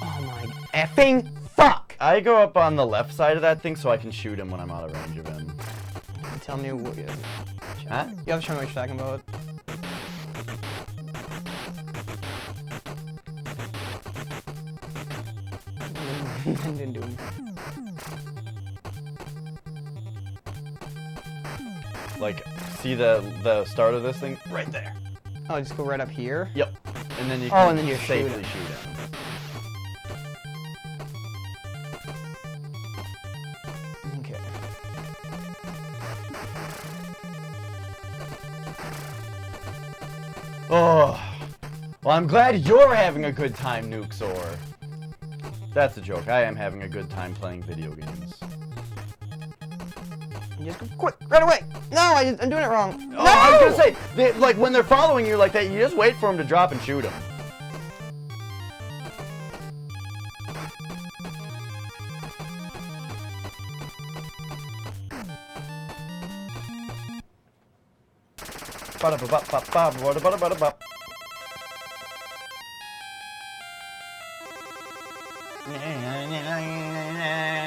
Oh my effing fuck! I go up on the left side of that thing so I can shoot him when I'm out of range of him. Tell me what Huh? you have to show me what you're talking about. Didn't do anything. Like, see the start of this thing? Right there. Oh, just go right up here? Yep. And then you Oh, can and then you shoot safely him. shoot him. Okay. Oh. Well, I'm glad you're having a good time, Nukesor. That's a joke. I am having a good time playing video games. You just go quick, right away! No, I'm doing it wrong. Oh, no! I was gonna say, like when they're following you like that, you just wait for them to drop and shoot them.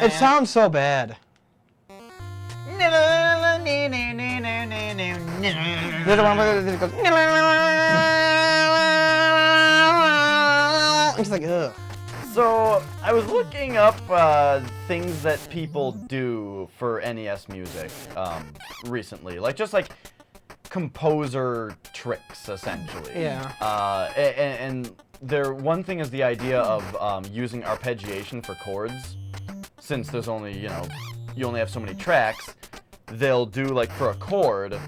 It sounds so bad. There's a one where it goes. It's like, ugh. So, I was looking up things that people do for NES music recently. Like, just like composer tricks, essentially. Yeah. And one thing is the idea of using arpeggiation for chords. Since there's only, you only have so many tracks, they'll do, like, for a chord,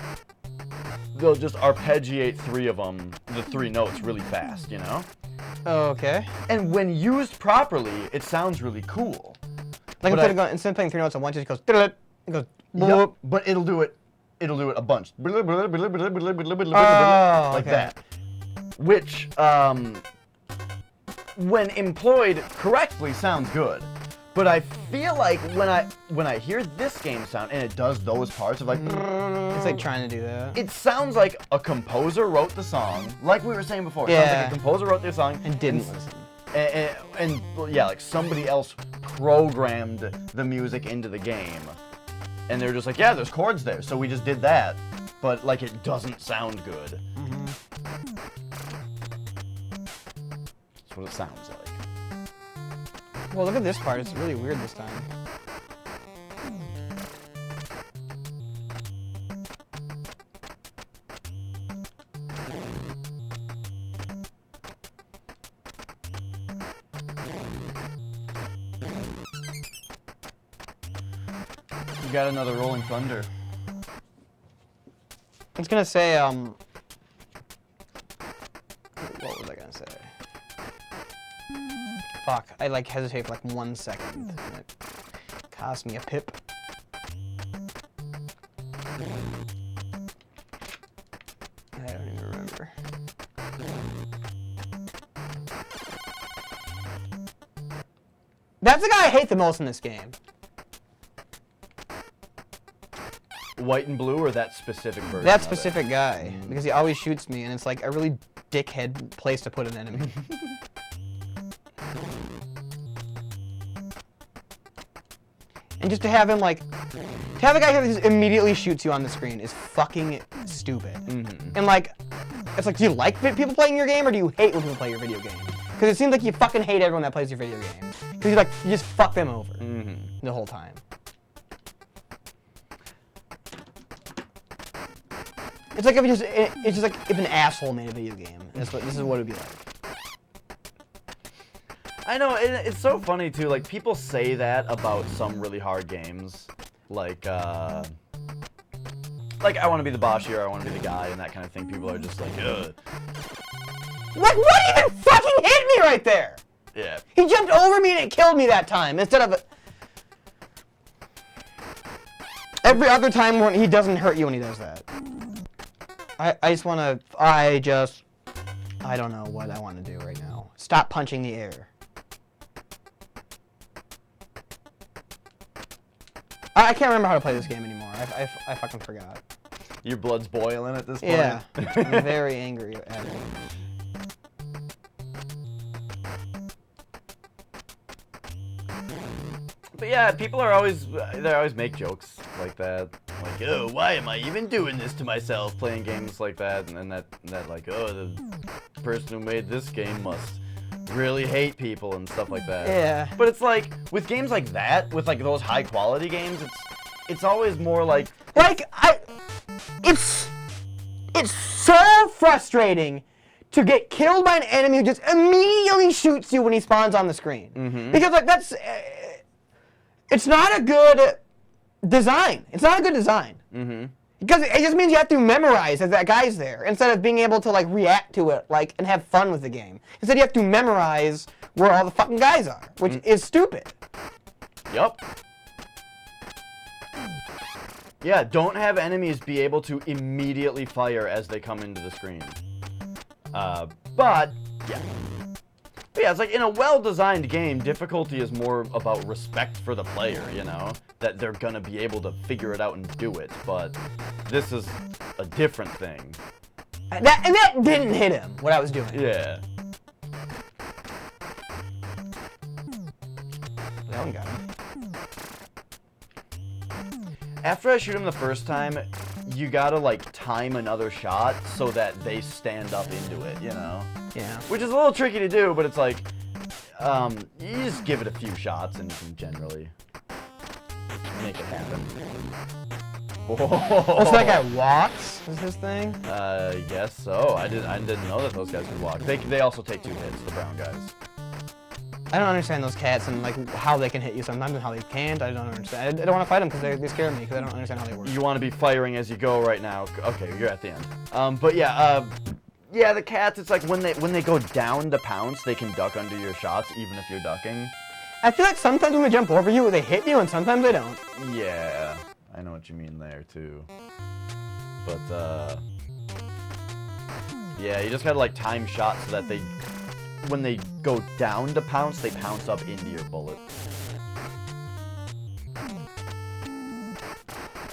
they'll just arpeggiate three of them, the three notes, really fast, you know? Okay. And when used properly, it sounds really cool. Like But instead of playing three notes at once, it just goes. It goes. Yep, but it'll do it a bunch. Like okay. that. Which, when employed correctly, sounds good. But I feel like when I hear this game sound, and it does those parts of like, It's like trying to do that. it sounds like a composer wrote the song, like we were saying before. It sounds Yeah. like a composer wrote the song And didn't listen. and well, yeah, like somebody else programmed the music into the game, and they're just like, yeah, there's chords there, so we just did that, but like it doesn't sound good. That's what it sounds like. Well, look at this part. It's really weird this time. You got another Rolling Thunder. It's gonna say, what was I gonna say? Fuck, I like hesitate for like 1 second. And it cost me a pip. I don't even remember. That's the guy I hate the most in this game. White and blue, or that specific version? That of it? specific guy. Because he always shoots me, and it's like a really dickhead place to put an enemy. And just to have him like, to have a guy who just immediately shoots you on the screen is fucking stupid. And like, it's like, do you like people playing your game or do you hate when people play your video game? Because it seems like you fucking hate everyone that plays your video game. Because you just fuck them over the whole time. It's like it's just like if an asshole made a video game. This is what it'd be like. I know, it's so funny too, like, people say that about some really hard games, like, I want to be the boss here, I want to be the guy, and that kind of thing. People are just like, ugh. What even fucking hit me right there? Yeah. He jumped over me and it killed me that time, instead of every other time when he doesn't hurt you when he does that. I don't know what I want to do right now. Stop punching the air. I can't remember how to play this game anymore. I fucking forgot. Your blood's boiling at this point? Yeah. I'm very angry at it. But yeah, people are always, they always make jokes like that. Like, oh, why am I even doing this to myself, playing games like that? And then that like, oh, the person who made this game must really hate people and stuff like that. Yeah. But it's like, with games like that, with like those high quality games, it's always more like... It's so frustrating to get killed by an enemy who just immediately shoots you when he spawns on the screen. Because like it's not a good design. It's not a good design. Because it just means you have to memorize that that guy's there instead of being able to like react to it like and have fun with the game. Instead you have to memorize where all the fucking guys are, which is stupid. Yup. Yeah, don't have enemies be able to immediately fire as they come into the screen. But yeah, it's like in a well-designed game, difficulty is more about respect for the player, you know? That they're gonna be able to figure it out and do it, but this is a different thing. And that didn't hit him, what I was doing. Yeah. That one got him. After I shoot him the first time, you gotta like time another shot so that they stand up into it, you know? Yeah. Which is a little tricky to do, but it's like, you just give it a few shots and you can generally make it happen. Oh, so that guy walks, is his thing? I guess so. I didn't know that those guys could walk. They also take 2 hits, the brown guys. I don't understand those cats and like how they can hit you sometimes and how they can't. I don't understand. I don't want to fight them because they scare me because I don't understand how they work. You want to be firing as you go right now. Okay, you're at the end. But yeah, yeah, the cats, it's like when they go down to pounce, they can duck under your shots even if you're ducking. I feel like sometimes when they jump over you, they hit you and sometimes they don't. Yeah, I know what you mean there too. But yeah, you just gotta like time shots so that when they go down to pounce, they pounce up into your bullet.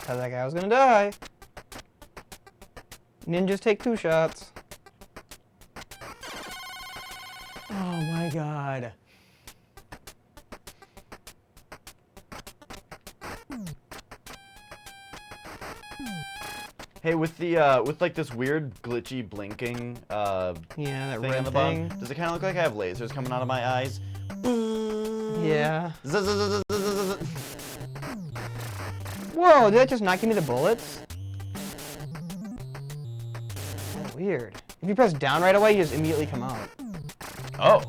Thought that guy was gonna die. Ninjas take 2 shots. Oh my god. Hey, with like this weird glitchy blinking Yeah, that thing on red the thing. bottom, does it kind of look like I have lasers coming out of my eyes? Yeah. Zzz. Whoa, did that just not give me the bullets? Oh, weird. If you press down right away, you just immediately come out. Oh,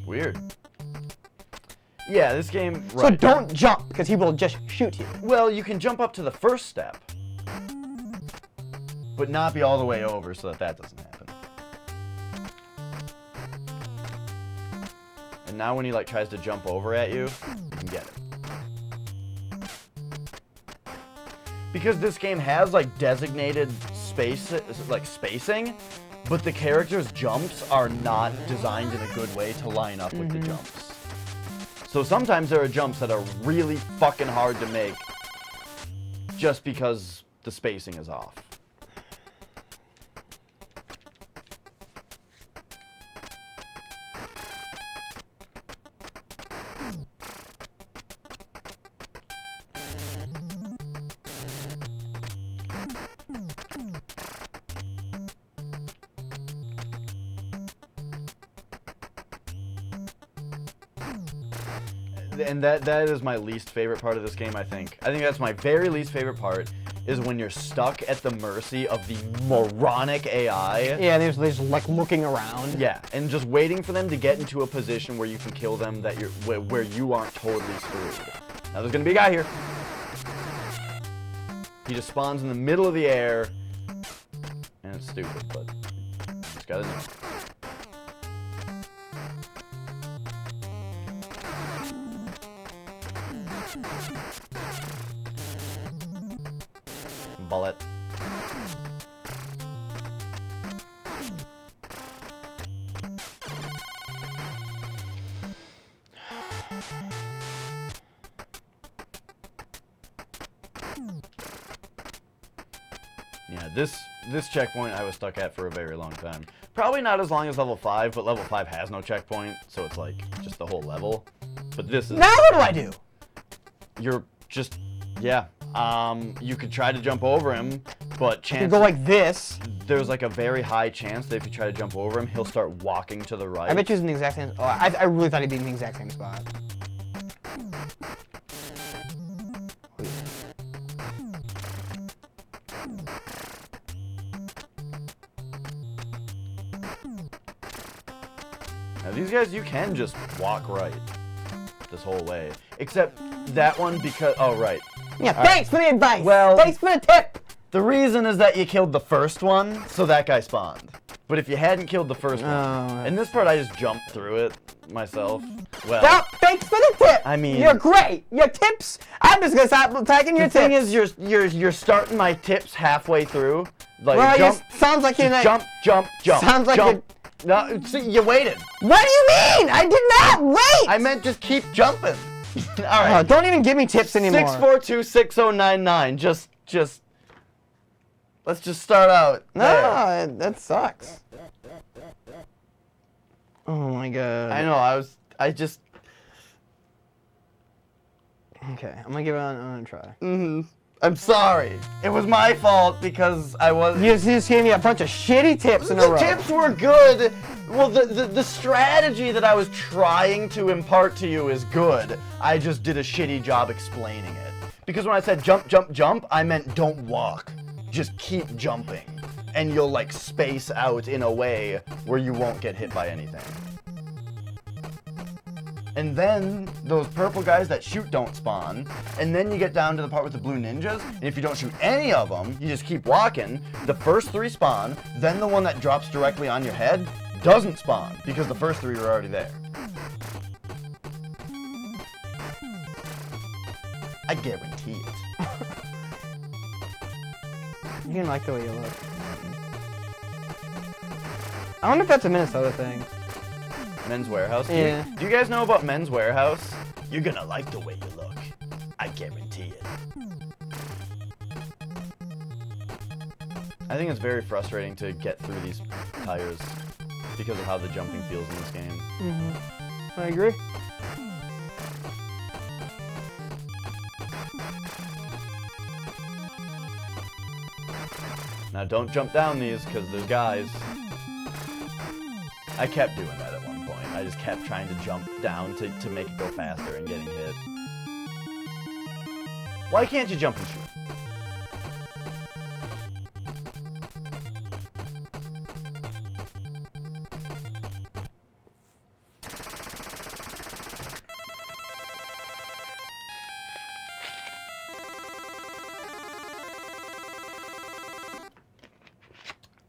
weird. Yeah, this game. So don't jump, because he will just shoot you. Well, you can jump up to the first step, but not be all the way over so that doesn't happen. And now when he like tries to jump over at you, you can get it. Because this game has like designated spacing, but the character's jumps are not designed in a good way to line up with the jumps. So sometimes there are jumps that are really fucking hard to make just because the spacing is off. and that is my least favorite part of this game, I think. I think that's my very least favorite part, is when you're stuck at the mercy of the moronic AI. Yeah, they're just like looking around. Yeah, and just waiting for them to get into a position where you can kill them, that where you aren't totally screwed. Now there's gonna be a guy here. He just spawns in the middle of the air, and it's stupid, but just gotta know. Bullet. Yeah, this checkpoint I was stuck at for a very long time. Probably not as long as level 5, but level 5 has no checkpoint, so it's like just the whole level. But this is... Now what do I do? You're just... Yeah. You could try to jump over him, but You chances... go like this. There's like a very high chance that if you try to jump over him, he'll start walking to the right. I bet you he's in the exact same. Oh, I really thought he'd be in the exact same spot. Now these guys, you can just walk right this whole way. Except that one because... Oh, right. Yeah, thanks for the advice. Well- Thanks for the tip. The reason is that you killed the first one, so that guy spawned. But if you hadn't killed the first one... Oh. In this part, I just jumped through it myself. Well... Well, thanks for the tip. I mean- You're great. Your tips. I'm just gonna stop attacking your The thing tips. is, you're starting my tips halfway through. Like, Well, jump, sounds like you're not. jump, jump, jump. Sounds like jump. No, see, you waited. What do you mean? I did not wait. I meant just keep jumping. All right. Oh, don't even give me tips anymore. 642-6099. Just. Let's just start out. No, there. that sucks. Oh my god. I know. I just. Okay, I'm gonna give it another try. I'm sorry. It was my fault because I was. You just gave me a bunch of shitty tips in a The row. tips were good. Well, the strategy that I was trying to impart to you is good. I just did a shitty job explaining it. Because when I said jump, jump, jump, I meant don't walk. Just keep jumping. And you'll like space out in a way where you won't get hit by anything. And then those purple guys that shoot don't spawn. And then you get down to the part with the blue ninjas. And if you don't shoot any of them, you just keep walking. The first 3 spawn. Then the one that drops directly on your head doesn't spawn because the first 3 are already there. I guarantee it. You didn't like the way you look. I wonder if that's a Minnesota thing. Men's Warehouse. Yeah. Do you guys know about Men's Warehouse? You're gonna like the way you look. I guarantee it. I think it's very frustrating to get through these tires because of how the jumping feels in this game. I agree. Now don't jump down these because there's guys. I kept doing that at one point. I just kept trying to jump down to make it go faster and getting hit. Why can't you jump and shoot?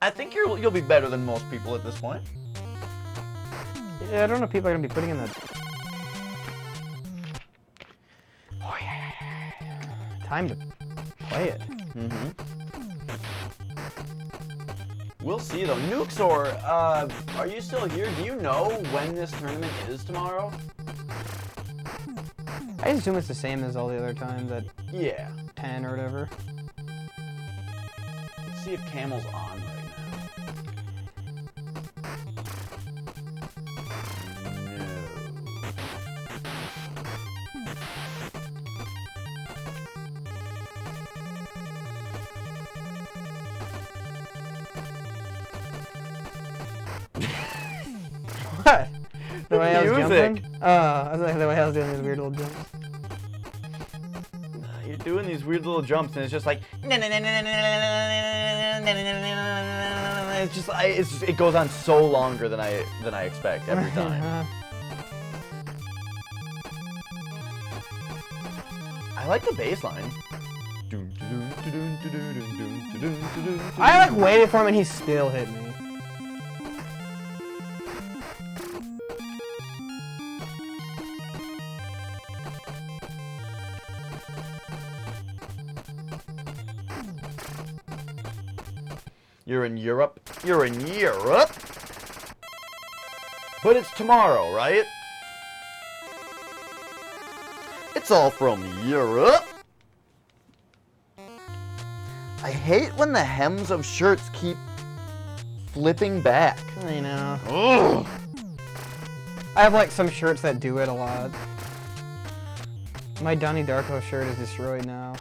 I think you'll be better than most people at this point. Yeah, I don't know if people are gonna be putting in the. Oh yeah. Time to play it. We'll see though. Nuxor, are you still here? Do you know when this tournament is tomorrow? I assume it's the same as all the other times at Yeah. 10 or whatever. Let's see if Camel's on right now. What? Nobody else Music. jumping? I was like, the way I was doing these weird little jumps. You're doing these weird little jumps, and it's just like it's just it goes on so longer than I expect every time. I like the bass line. I like waited for him and he still hit me. You're in Europe. You're in Europe. But it's tomorrow, right? It's all from Europe. I hate when the hems of shirts keep flipping back. I know. Ugh. I have like some shirts that do it a lot. My Donnie Darko shirt is destroyed now.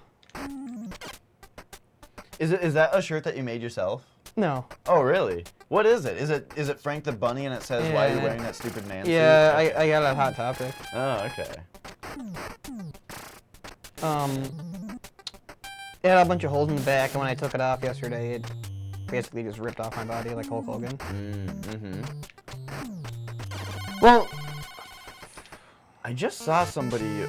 Is that a shirt that you made yourself? No. Oh, really? What is it? Is it Frank the Bunny and it says why are you Yeah. wearing that stupid man suit? Yeah, I got a Hot Topic. Oh, okay. It had a bunch of holes in the back, and when I took it off yesterday, it basically just ripped off my body like Hulk Hogan. Mm-hmm. Well, I just saw somebody,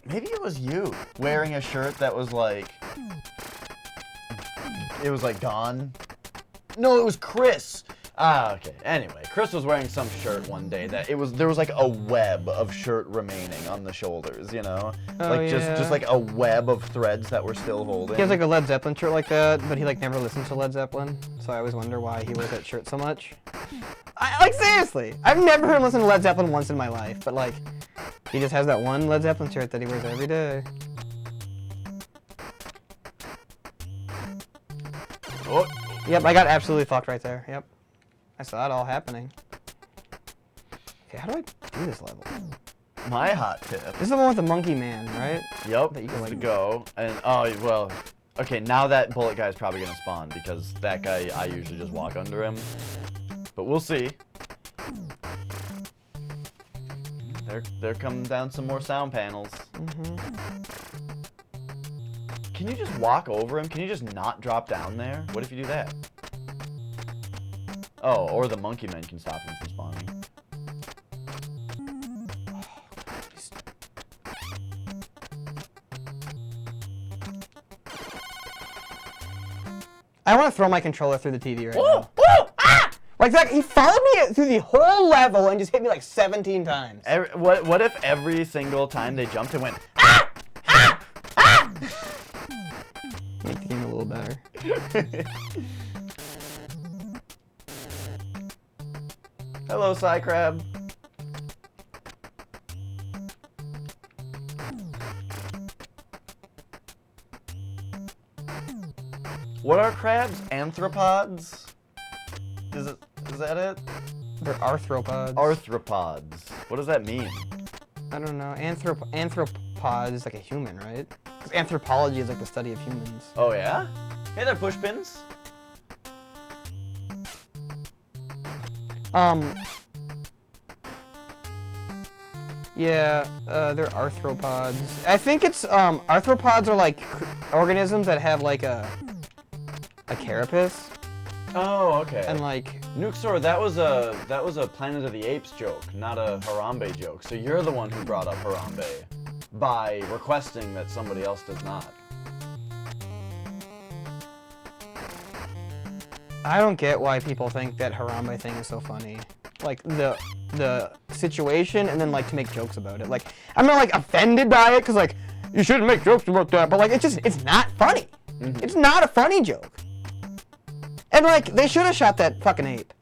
maybe it was you, wearing a shirt that was like, it was like gone. No, it was Chris. Ah, okay. Anyway, Chris was wearing some shirt one day that there was like a web of shirt remaining on the shoulders, you know? Oh, like just yeah. like a web of threads that were still holding. he has like a Led Zeppelin shirt like that, but he like never listens to Led Zeppelin, so I always wonder why he wears that shirt so much. Like seriously, I've never heard him listen to Led Zeppelin once in my life, but like, he just has that one Led Zeppelin shirt that he wears every day. Oh, Yep, I got absolutely fucked right there. Yep, I saw it all happening. Okay, how do I do this level? my hot tip. This is the one with the monkey man, right? Yep, That you it's can, the like- go. And, oh, well, okay, now that bullet guy's probably gonna spawn because that guy, I usually just walk under him. But we'll see. There come down some more sound panels. Can you just walk over him? Can you just not drop down there? What if you do that? Oh, or the monkey men can stop him from spawning. I want to throw my controller through the TV right now. Like that, he followed me through the whole level and just hit me like 17 times. What if every single time they jumped it went, Make the game a little better. hello, Psycrab. What are crabs? Anthropods? Is that it? They're arthropods. Arthropods. What does that mean? I don't know. Anthropod is like a human, right? Because anthropology is like the study of humans. Oh yeah? Hey there, pushpins. Yeah, they're arthropods. I think it's, arthropods are like organisms that have like a carapace Oh, okay. and like, Nuxor, that was a Planet of the Apes joke, not a Harambe joke. So you're the one who brought up Harambe by requesting that somebody else does not. I don't get why people think that Harambe thing is so funny. Like the situation and then like to make jokes about it. Like I'm not like offended by it because like you shouldn't make jokes about that, but like it's not funny. It's not a funny joke. And like they should have shot that fucking ape.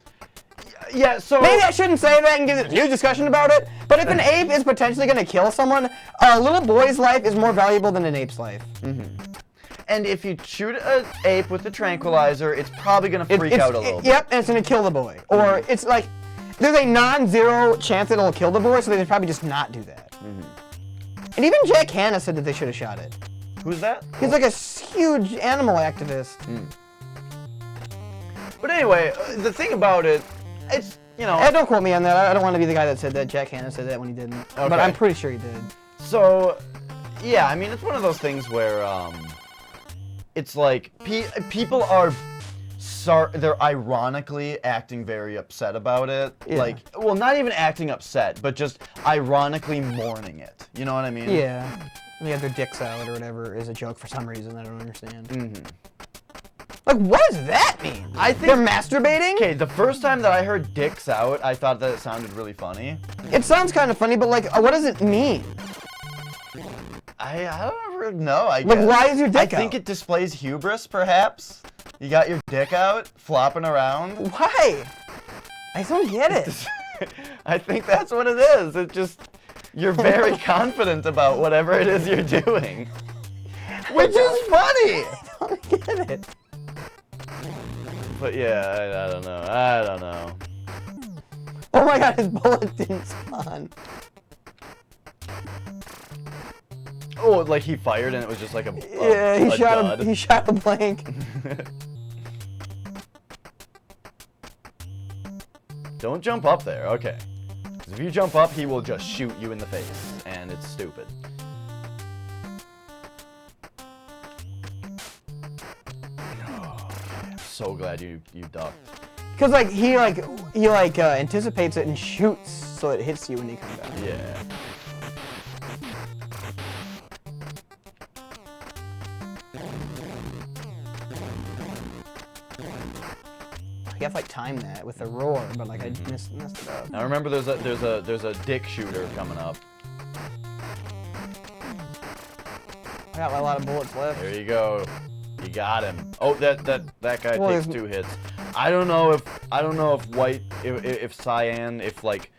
Yeah, so Maybe I shouldn't say that and get a huge discussion about it. But if an ape is potentially gonna kill someone, a little boy's life is more valuable than an ape's life. and if you shoot an ape with a tranquilizer, it's probably gonna freak out a little bit. Yep, and it's gonna kill the boy. Or it's like there's a non-zero chance that it'll kill the boy, so they should probably just not do that. And even Jack Hanna said that they should have shot it. Who's that? He's like a huge animal activist. But anyway, the thing about it, you know. Don't quote me on that. I don't want to be the guy that said that. Jack Hanna said that when he didn't. But Okay. I'm pretty sure he did. So, yeah, I mean, it's one of those things where it's like people are they're ironically acting very upset about it. Yeah. Like, well, not even acting upset, but just ironically mourning it. You know what I mean? Yeah. They have their dicks out or whatever is a joke for some reason. I don't understand. Mm-hmm. Like, what does that mean? I think They're masturbating? Okay, the first time that I heard "dicks out," I thought that it sounded really funny. It sounds kind of funny, but like, what does it mean? I don't really know. I Like, guess. why is your dick I think out? it displays hubris, perhaps. You got your dick out, flopping around. Why? I don't get it. I think that's what it is. It just you're very confident about whatever it is you're doing, which is funny. I don't get it. But yeah, I don't know. I don't know. Oh my god, his bullet didn't spawn. Oh, like he fired and it was just like a Yeah, a he dud. shot a blank. Don't jump up there. Okay. 'Cause if you jump up, he will just shoot you in the face, and it's stupid. I'm so glad you ducked. Cause like he anticipates it and shoots, so it hits you when you come down. Yeah. You have to like time that with a roar, but like I messed it up. Now remember, there's a dick shooter coming up. I got a lot of bullets left. There you go. You got him. Oh, that guy Well, takes there's- 2 hits. I don't know if white, if cyan, if like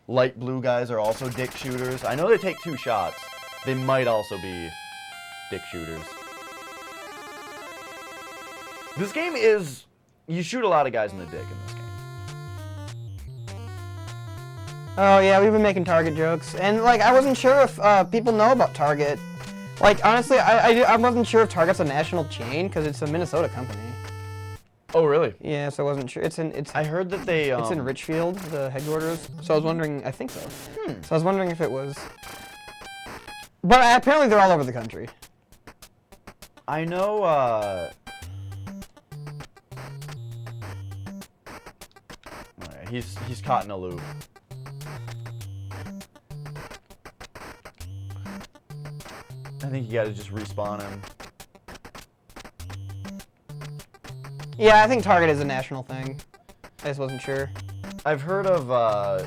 light blue guys are also dick shooters. I know they take 2 shots. They might also be dick shooters. This game is, you shoot a lot of guys in the dick in this game. Oh yeah, we've been making Target jokes, and like I wasn't sure if people know about Target. Like honestly, I wasn't sure if Target's a national chain because it's a Minnesota company. Oh really? Yeah, so I wasn't sure. I heard that they It's in Richfield, the headquarters. So I was wondering. I think so. So I was wondering if it was. But apparently they're all over the country. I know, alright, he's caught in a loop. I think you gotta just respawn him. Yeah, I think Target is a national thing. I just wasn't sure. I've heard of,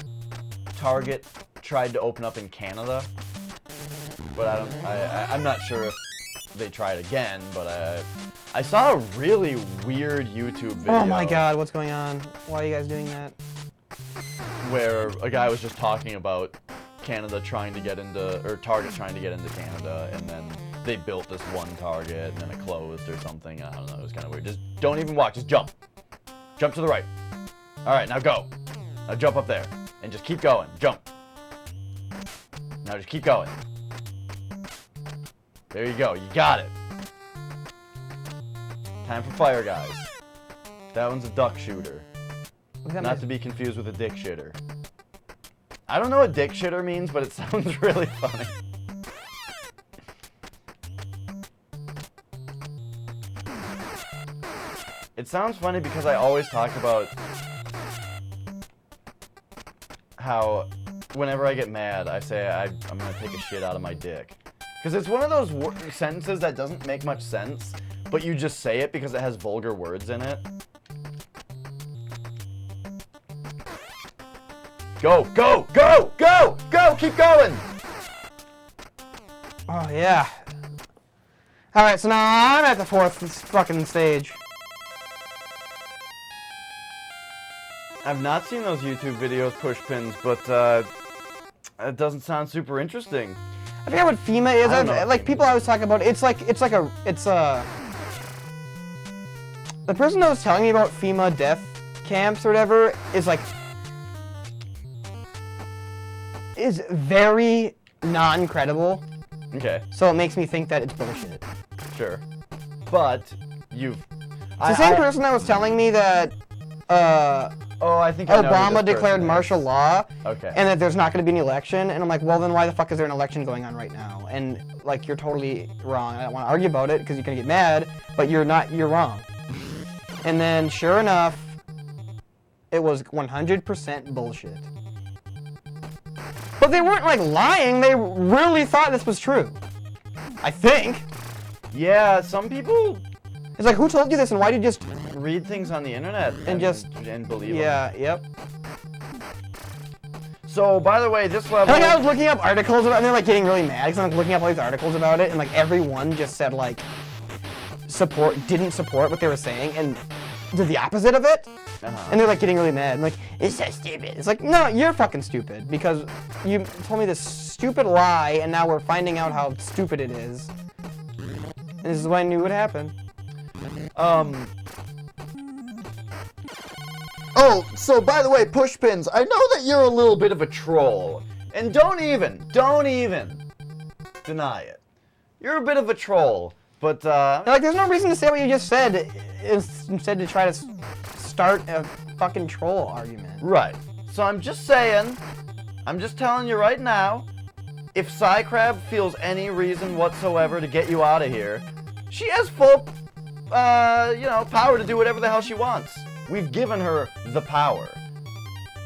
Target tried to open up in Canada, but I'm not sure if they tried again, but I saw a really weird YouTube video. Oh my god, what's going on? Why are you guys doing that? Where a guy was just talking about Canada trying to get into, or Target trying to get into Canada, and then they built this one Target, and then it closed or something. I don't know, it was kind of weird. Just don't even walk, just jump. Jump to the right. All right, now go. Now jump up there, and just keep going, jump. Now just keep going. There you go, you got it. Time for fire, guys. That one's a duck shooter. What's that Not mean? to be confused with a dick shitter. I don't know what dick shitter means, but it sounds really funny. It sounds funny because I always talk about how whenever I get mad, I say I'm gonna take a shit out of my dick. Because it's one of those sentences that doesn't make much sense, but you just say it because it has vulgar words in it. Go, go, go, go, go, keep going! Oh yeah. All right, so now I'm at the 4th fucking stage. I've not seen those YouTube videos, push pins, but it doesn't sound super interesting. I forget what FEMA is. I don't know what Like FEMA people always talk about. It's a. The person that was telling me about FEMA death camps or whatever is very non-credible. Okay, So it makes me think that it's bullshit. sure. But you've... It's the same person that was telling me that Oh, I think I know who Obama this declared person is. martial law, Okay. and that there's not going to be an election. And I'm like, well, then why the fuck is there an election going on right now? And like, you're totally wrong. I don't want to argue about it because you're going to get mad, but you're wrong. And then, sure enough, it was 100% bullshit. But they weren't like lying. They really thought this was true. I think. Yeah, some people It's like, who told you this, and why did you just? read things on the internet and believe them. Yeah, yep. So, by the way, this level. Like I was looking up articles about, and they're like getting really mad because I'm like, looking up all these articles about it, and like everyone just said like didn't support what they were saying and did the opposite of it. And they're like getting really mad and like, it's so stupid. It's like, no, you're fucking stupid because you told me this stupid lie and now we're finding out how stupid it is. And this is when I knew what happened. Oh, so by the way, Pushpins, I know that you're a little bit of a troll. And don't even deny it. You're a bit of a troll, but Like, there's no reason to say what you just said instead to try to start a fucking troll argument. right. So I'm just saying, I'm just telling you right now, if Psycrab feels any reason whatsoever to get you out of here, she has full, power to do whatever the hell she wants. We've given her the power.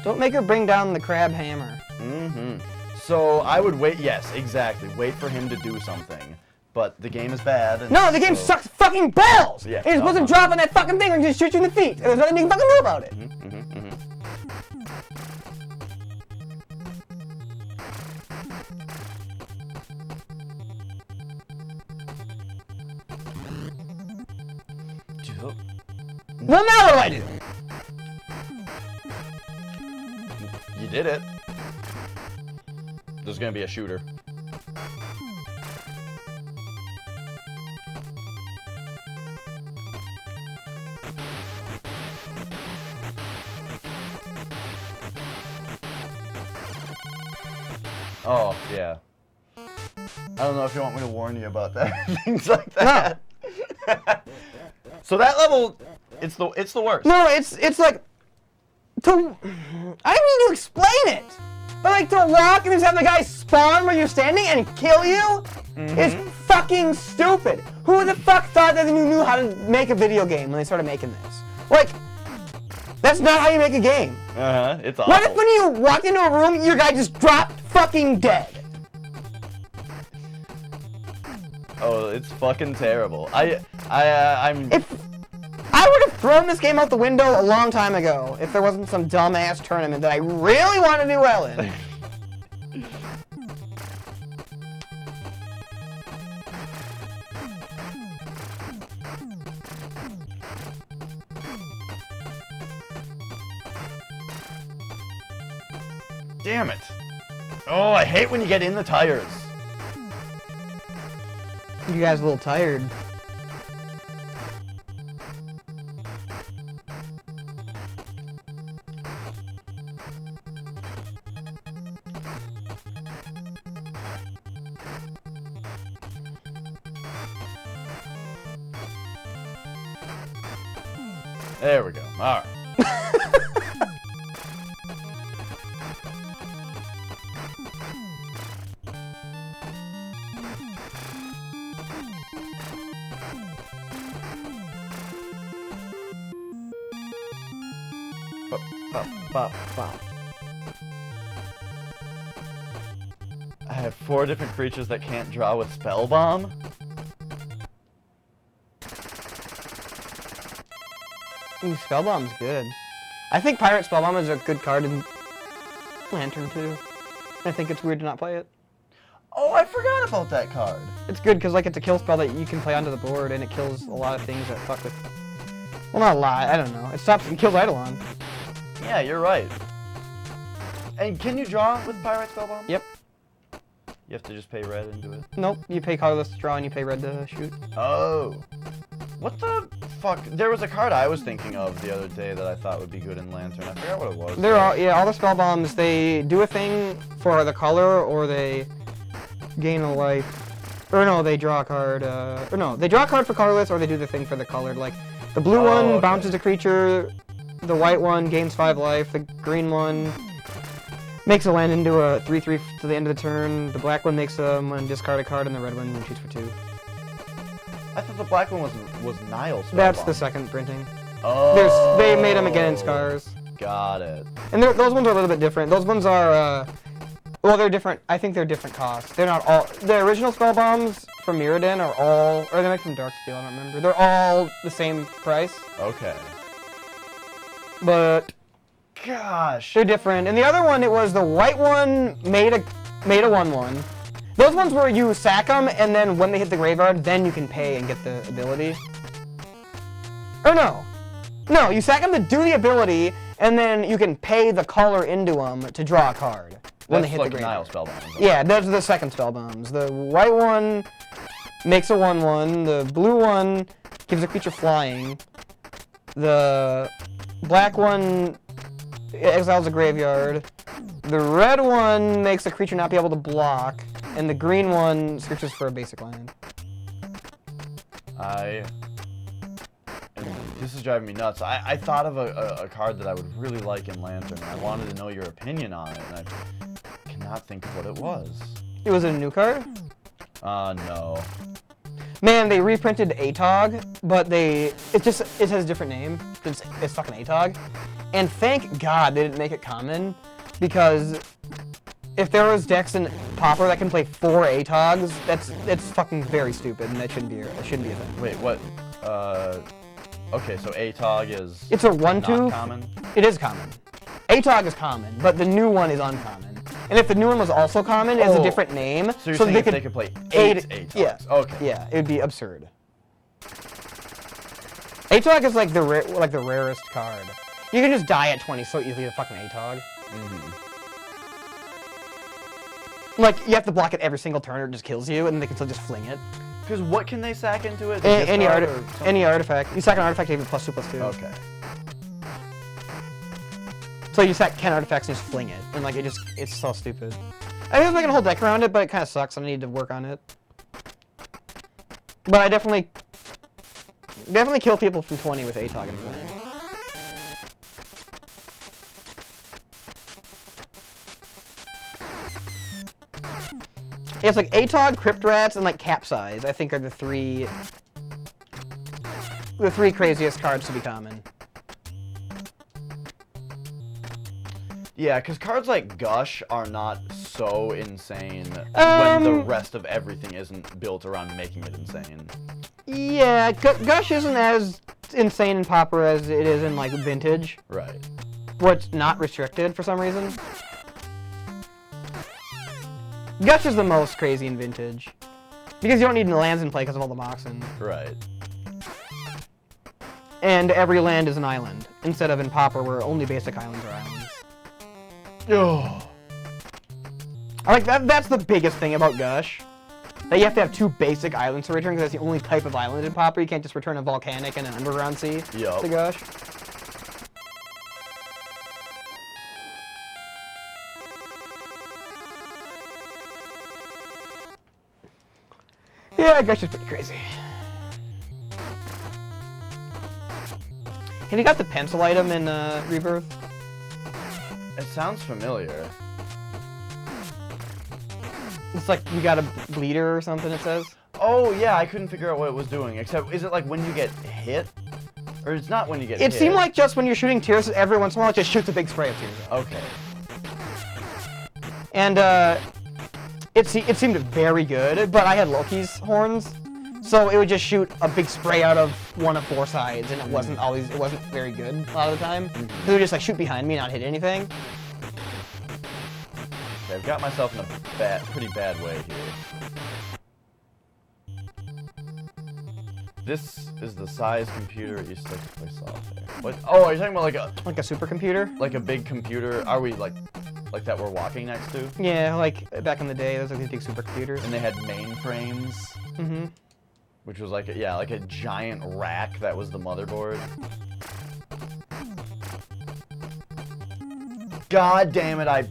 Don't make her bring down the crab hammer. Mm-hmm. So I would wait, yes, exactly. Wait for him to do something. But the game is bad. And No, the game so- sucks fucking balls! Yeah, You're supposed to drop on that fucking thing or just shoot you in the feet. And there's nothing you can fucking do about it. Well, now what do I do? You did it. There's gonna be a shooter. Oh, yeah. I don't know if you want me to warn you about that. Things like that. So that level, it's the worst. No, it's like I don't need to explain it. But like to walk and just have the guy spawn where you're standing and kill you is fucking stupid. Who the fuck thought that they knew how to make a video game when they started making this? Like, that's not how you make a game. It's awful. What if when you walked into a room, your guy just dropped fucking dead? Oh, it's fucking terrible. I'm. If I would have thrown this game out the window a long time ago if there wasn't some dumbass tournament that I really want to do well in. Damn it. Oh, I hate when you get in the tires. You guys a little tired. There we go. All right. I have 4 different creatures that can't draw with Spell Bomb. Ooh, Spellbomb's good. I think Pirate Spellbomb is a good card in Lantern too. I think it's weird to not play it. Oh, I forgot about that card. It's good because like it's a kill spell that you can play onto the board and it kills a lot of things that fuck with. Well, not a lot. I don't know. It stops and kills Eidolon. Yeah, you're right. And can you draw with Pirate Spellbomb? Yep. You have to just pay red and do it. Nope. You pay colorless to draw and you pay red to shoot. Oh. What the fuck? There was a card I was thinking of the other day that I thought would be good in Lantern. I forgot what it was. They're all all the spell bombs. They do a thing for the color or they gain a life. Or no, they draw a card. Or no, they draw a card for colorless or they do the thing for the colored. Like the blue one okay. bounces a creature The white one gains 5 life. The green one makes a land into a 3/3 to the end of the turn. The black one makes one discard a card, and the red one shoots for 2. I thought the black one was Nile Spellbomb. That's the second printing. Oh. They made them again in Scars. Got it. And those ones are a little bit different. Those ones are, well, they're different. I think they're different costs. They're not all. The original spell bombs from Mirrodin are all, or they're from Darksteel. I don't remember. They're all the same price, Okay. but Gosh. they're different. And the other one, it was the white one made a 1/1. Those ones where you sack them, and then when they hit the graveyard, then you can pay and get the ability. Or no, you sack them to do the ability, and then you can pay the color into them to draw a card when they That's hit like the Nile graveyard. Spellbomb. Yeah, those are the second spell bombs. The white one makes a 1/1. The blue one gives a creature flying. The black one exiles a graveyard. The red one makes a creature not be able to block. And the green one searches for a basic land. This is driving me nuts. I thought of a card that I would really like in Lantern, and I wanted to know your opinion on it, and I cannot think of what it was. It was a new card? No. Man, they reprinted ATOG, but it has a different name. It's fucking ATOG. And thank God they didn't make it common, because if there was decks in Pauper that can play 4 ATOGs, that's fucking very stupid, and that shouldn't be a thing. Wait, what? Okay, so ATOG is It's a 1/2. not common? It is common. ATOG is common, but the new one is uncommon. And if the new one was also common, it's a different name. So you're saying if they could play 8 ATOGs? Yeah. Okay. Yeah, it would be absurd. ATOG is like the rarest card. You can just die at 20 so easily to fucking ATOG. Like, you have to block it every single turn or it just kills you, and they can still just fling it. Because what can they sack into it? Any Any artifact. You sack an artifact, you have a +2/+2. Okay. So you sack 10 artifacts and just fling it. And like, it's so stupid. I think I'm making a whole deck around it, but it kind of sucks. I need to work on it. But I definitely kill people from 20 with ATOG and everything. Yeah, it's like ATOG, Crypt Rats, and like Capsize, I think are the three craziest cards to be common. Yeah, because cards like Gush are not so insane when the rest of everything isn't built around making it insane. Yeah, Gush isn't as insane in Pauper as it is in like Vintage, Right. where it's not restricted for some reason. Gush is the most crazy in Vintage, because you don't need lands in play because of all the Moxen. Right. And every land is an island, instead of in Pauper where only basic islands are islands. Oh. I like that. That's the biggest thing about Gush. That you have to have 2 basic islands to return, because that's the only type of island in Pauper. You can't just return a volcanic and an underground sea Yup. to Gush. Yeah, Gush is pretty crazy. Have you got the pencil item in Rebirth? It sounds familiar. It's like you got a bleeder or something, it says. Oh, yeah, I couldn't figure out what it was doing. Except, is it like when you get hit? Or it's not when you get hit? It seemed like just when you're shooting tears, every once in a while it just shoots a big spray of tears out. Okay. And it seemed very good, but I had Loki's horns, so it would just shoot a big spray out of one of 4 sides, and it wasn't very good a lot of the time. It would just like shoot behind me and not hit anything. Okay, I've got myself in a pretty bad way here. This is the size computer it used to play solitaire. What? Oh, are you talking about like a Like a big computer? Are we like that we're walking next to? Yeah, like back in the day, there was like these big supercomputers. And they had mainframes, Mm-hmm. which was like a giant rack that was the motherboard. God damn it! I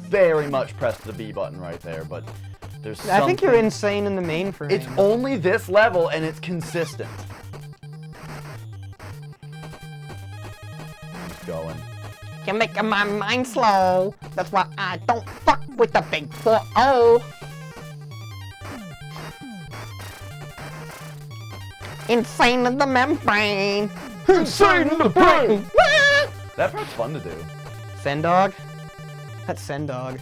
very much pressed the B button right there, but there's something. I think you're insane in the mainframe. It's only this level and it's consistent. You're making my mind slow. That's why I don't fuck with the big 4-0. Insane in the membrane. Insane in the brain. That part's fun to do. Sendog? That's Sendog.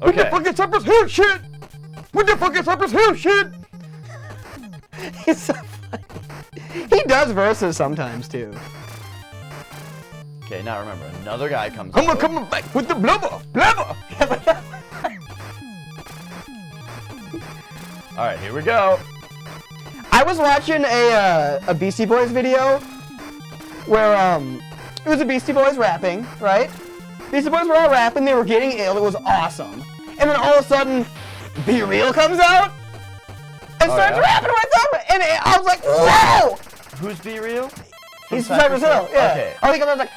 Okay. What the fuck is Cypress Hill shit? What the fuck is Cypress Hill shit? He's so funny. He does verses sometimes too. Okay, now remember, another guy comes I'm out. coming back with the blubber, blubber. All right, here we go. I was watching a Beastie Boys video where it was a Beastie Boys rapping, right? Beastie Boys were all rapping, they were getting ill, it was awesome. And then all of a sudden, Be Real comes out and starts yeah? rapping with them, and I was like, whoa! Who's Be Real? He's from Cypress Hill, yeah. Okay. Oh, he comes out like,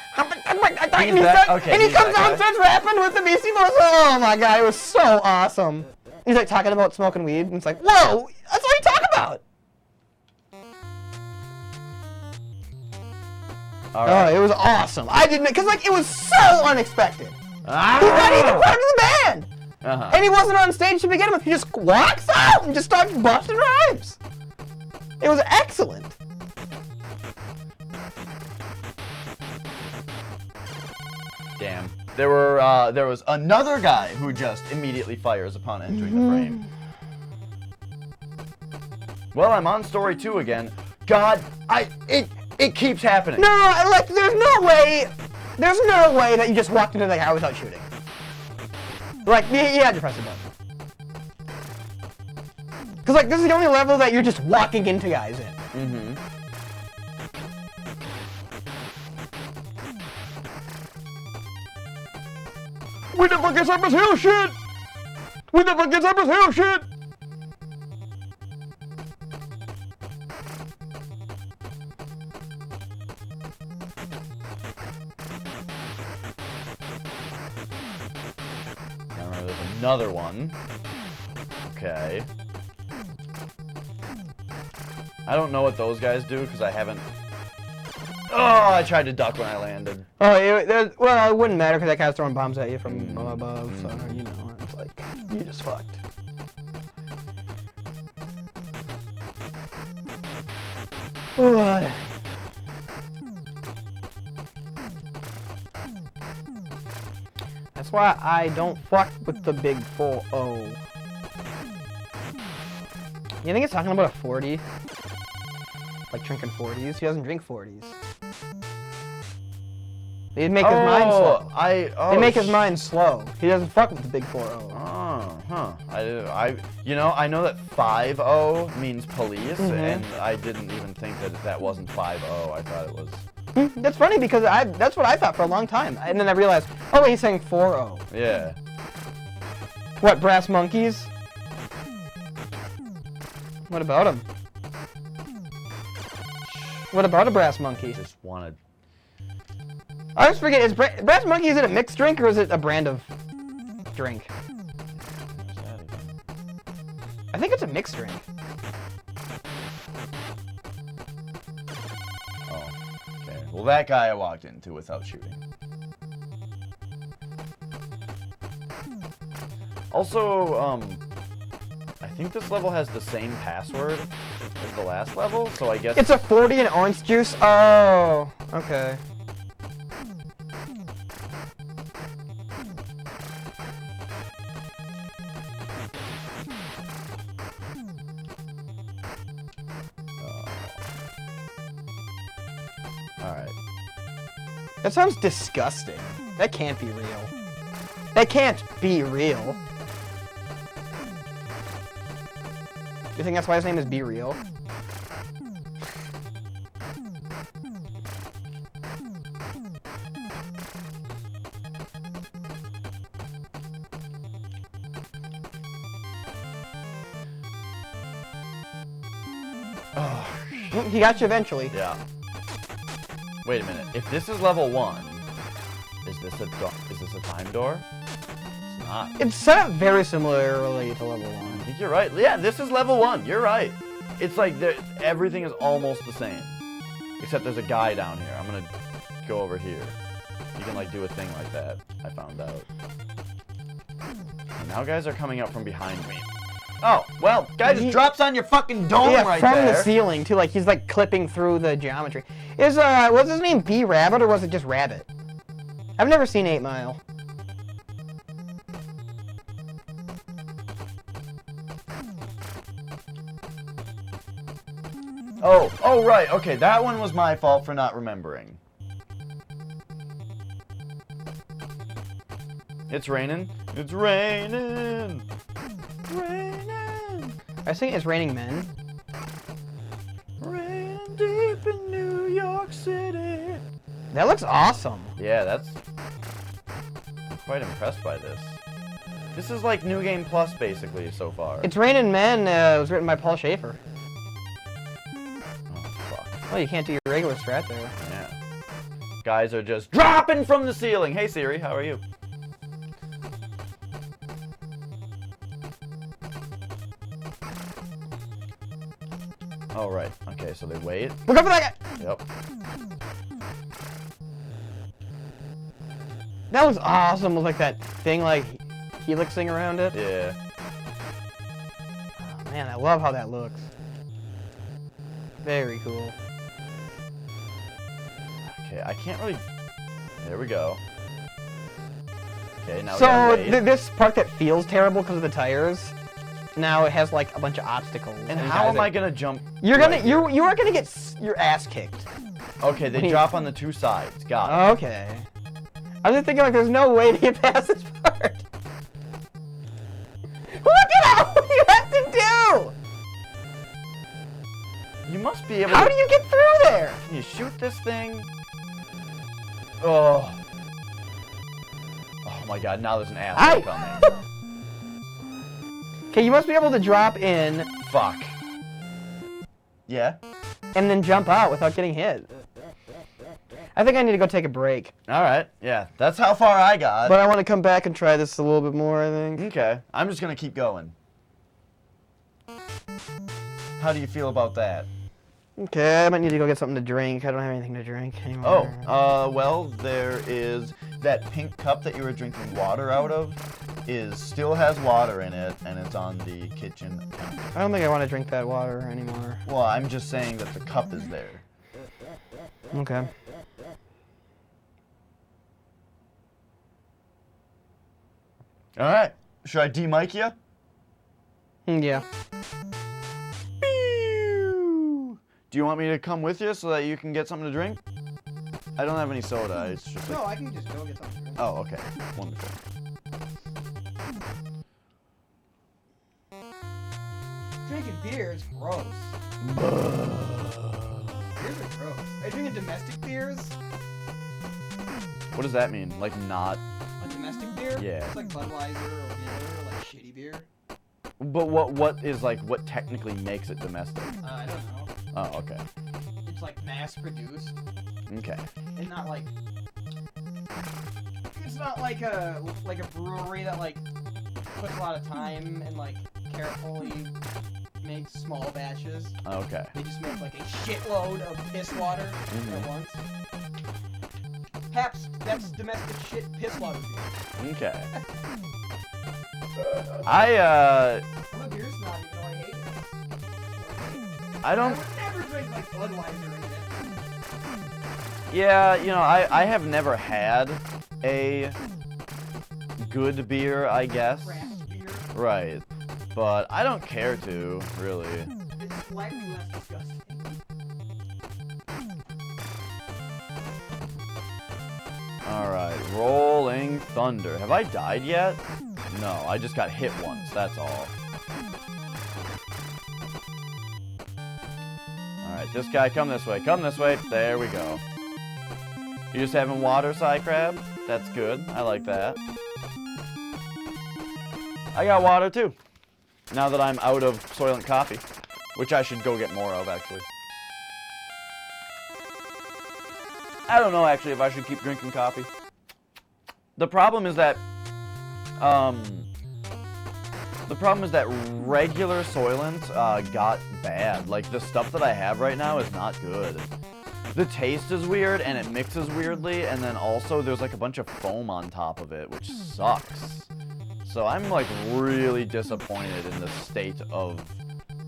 and he, that- okay, and he he's comes that out and guy? starts rapping with the Beastie Boys. Oh my god, it was so awesome. He's like talking about smoking weed, and it's like, whoa, that's what you talk about. All right. Oh, it was awesome. I didn't, because like it was so unexpected. He's not even part of the band. Uh-huh. And he wasn't on stage to begin with. He just walks out and just starts busting rhymes. It was excellent. Damn. There was another guy who just immediately fires upon entering the frame. Well, I'm on story 2 again. God, it keeps happening. No, like there's no way that you just walked into the guy without shooting. Like you had to press a button. Cause like this is the only level that you're just walking into guys in. Mm-hmm. What the fuck is Cypress Hill shit? What the fuck is Cypress Hill shit? Now remember, there's another one. Okay. I don't know what those guys do because I haven't. Oh, I tried to duck when I landed. Oh, well, it wouldn't matter because that guy's throwing bombs at you from above, so you know, it's like you just fucked. Ugh. That's why I don't fuck with the big 4-0. You think he's talking about a 40? Like drinking 40s? He doesn't drink 40s. They'd make his mind slow. They make his mind slow. He doesn't fuck with the big 4-0. Oh, huh. I know that 5-0 means police, and I didn't even think that that wasn't 5-0. I thought it was. That's funny because that's what I thought for a long time. And then I realized, oh wait, he's saying 4-0. Yeah. What, Brass Monkeys? What about him? What about a Brass Monkey? Just wanted. I always forget, is Brass Monkey, is it a mixed drink or is it a brand of drink? I think it's a mixed drink. Oh, okay. Well, that guy I walked into without shooting. Also, I think this level has the same password as the last level, so I guess... It's a 40 and orange juice? Oh, okay. Alright. That sounds disgusting. That can't be real. That can't be real. You think that's why his name is Be Real? Oh, He got you eventually. yeah. Wait a minute. If this is level 1, is this a time door? It's not. It's set up very similarly to level 1. I think you're right. Yeah, this is level 1. You're right. It's like everything is almost the same. Except there's a guy down here. I'm gonna go over here. You can like do a thing like that. I found out. And now guys are coming up from behind me. Oh, well, guy just drops on your fucking dome right from there. the ceiling too. Like he's like clipping through the geometry. Was his name B Rabbit or was it just Rabbit? I've never seen 8 Mile. Oh, right. Okay, that one was my fault for not remembering. It's raining. It's raining. Raining. I think it's Raining Men. Raining deep in New York City. That looks awesome. Yeah, I'm quite impressed by this. This is like New Game Plus, basically, so far. It's Raining Men. It was written by Paul Schaefer. Oh, fuck. Oh, you can't do your regular strat there. Yeah. Guys are just dropping from the ceiling. Hey, Siri, how are you? Oh, right. Okay, so they wait. Look out for that guy! Yep. That was awesome with like that thing like helixing around it. Yeah. Oh, man, I love how that looks. Very cool. Okay, I can't really... There we go. Okay, now we So gotta wait. this part that feels terrible because of the tires, now it has like a bunch of obstacles. And guys how am that- I gonna jump? You're gonna right here? you are gonna get your ass kicked. Okay, they Wait. drop on the two sides. Got it. Okay. I was just thinking like there's no way to get past this part. Look at what you have to do! You must be able How to... do you get through there? Can you shoot this thing? Oh. Oh my god, now there's an asshole coming. Okay, you must be able to drop in Fuck. Yeah? and then jump out without getting hit. I think I need to go take a break. Alright, yeah. That's how far I got. But I want to come back and try this a little bit more, I think. Okay, I'm just gonna keep going. How do you feel about that? Okay, I might need to go get something to drink. I don't have anything to drink anymore. Oh, well, there is that pink cup that you were drinking water out of still has water in it, and it's on the kitchen counter. I don't think I want to drink that water anymore. Well, I'm just saying that the cup is there. Okay. Alright, should I de-mic you? Yeah. Do you want me to come with you so that you can get something to drink? I don't have any soda. It's just like... I can just go get something to drink. Oh, okay. Wonderful. Drinking beer is gross. Beers are gross. Are you drinking domestic beers? What does that mean? Like not... A domestic beer? Yeah. It's like Budweiser or Miller, or like shitty beer. But what is like, what technically makes it domestic? I don't know. Oh, okay. It's like mass produced Okay. and not like... It's not like a brewery that like puts a lot of time and like carefully makes small batches. Okay. They just make like a shitload of piss water at once. Pabst, that's domestic shit piss water beer. Okay. I'm a beer snob, even though I hate it. I don't... I would never drink like Budweiser or anything. Yeah, you know, I have never had a good beer, I guess. Craft beer. Right. But I don't care to, really. It's slightly less disgusting. Alright, Rolling Thunder. Have I died yet? No, I just got hit once, that's all. Alright, this guy, come this way, come this way. There we go. You just having water, Psycrab? That's good, I like that. I got water too. Now that I'm out of Soylent Coffee. Which I should go get more of, actually. I don't know, actually, if I should keep drinking coffee. The problem is that, regular Soylent, got bad. Like, the stuff that I have right now is not good. The taste is weird, and it mixes weirdly, and then also there's like a bunch of foam on top of it, which sucks. So I'm like really disappointed in the state of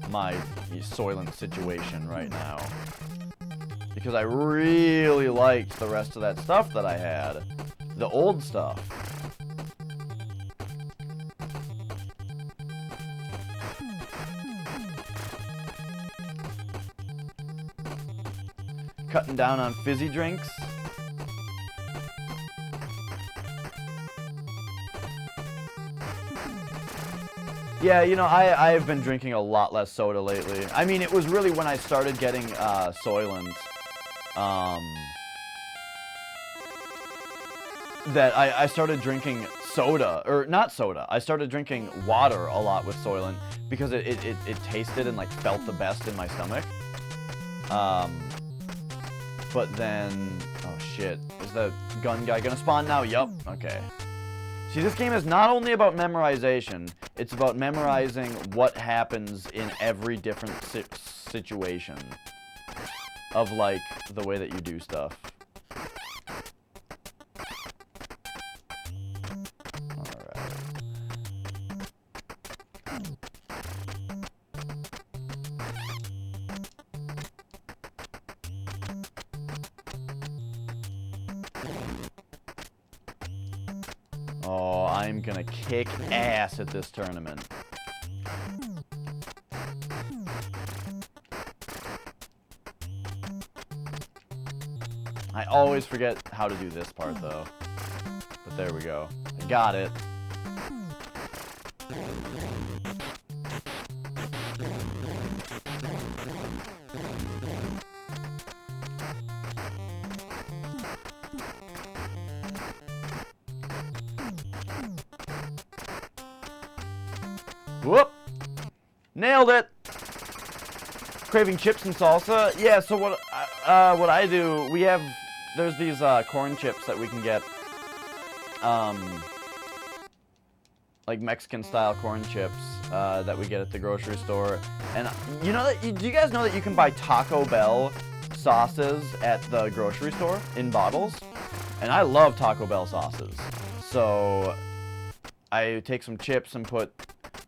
my Soylent situation right now. Because I really liked the rest of that stuff that I had. The old stuff. Cutting down on fizzy drinks. Yeah, you know, I've been drinking a lot less soda lately. I mean, it was really when I started getting Soylent that I started drinking soda, or not soda. I started drinking water a lot with Soylent because it tasted and like felt the best in my stomach. But then, oh shit, is the gun guy gonna spawn now? Yup, okay. See, this game is not only about memorization, it's about memorizing what happens in every different situation of, like, the way that you do stuff. Alright. Oh, I'm gonna kick ass at this tournament. I always forget how to do this part, though. But there we go. I got it. Whoop! Nailed it! Craving chips and salsa? Yeah, so what I do, there's these corn chips that we can get, like Mexican style corn chips that we get at the grocery store. And you know that, do you guys know that you can buy Taco Bell sauces at the grocery store in bottles? And I love Taco Bell sauces. So I take some chips and put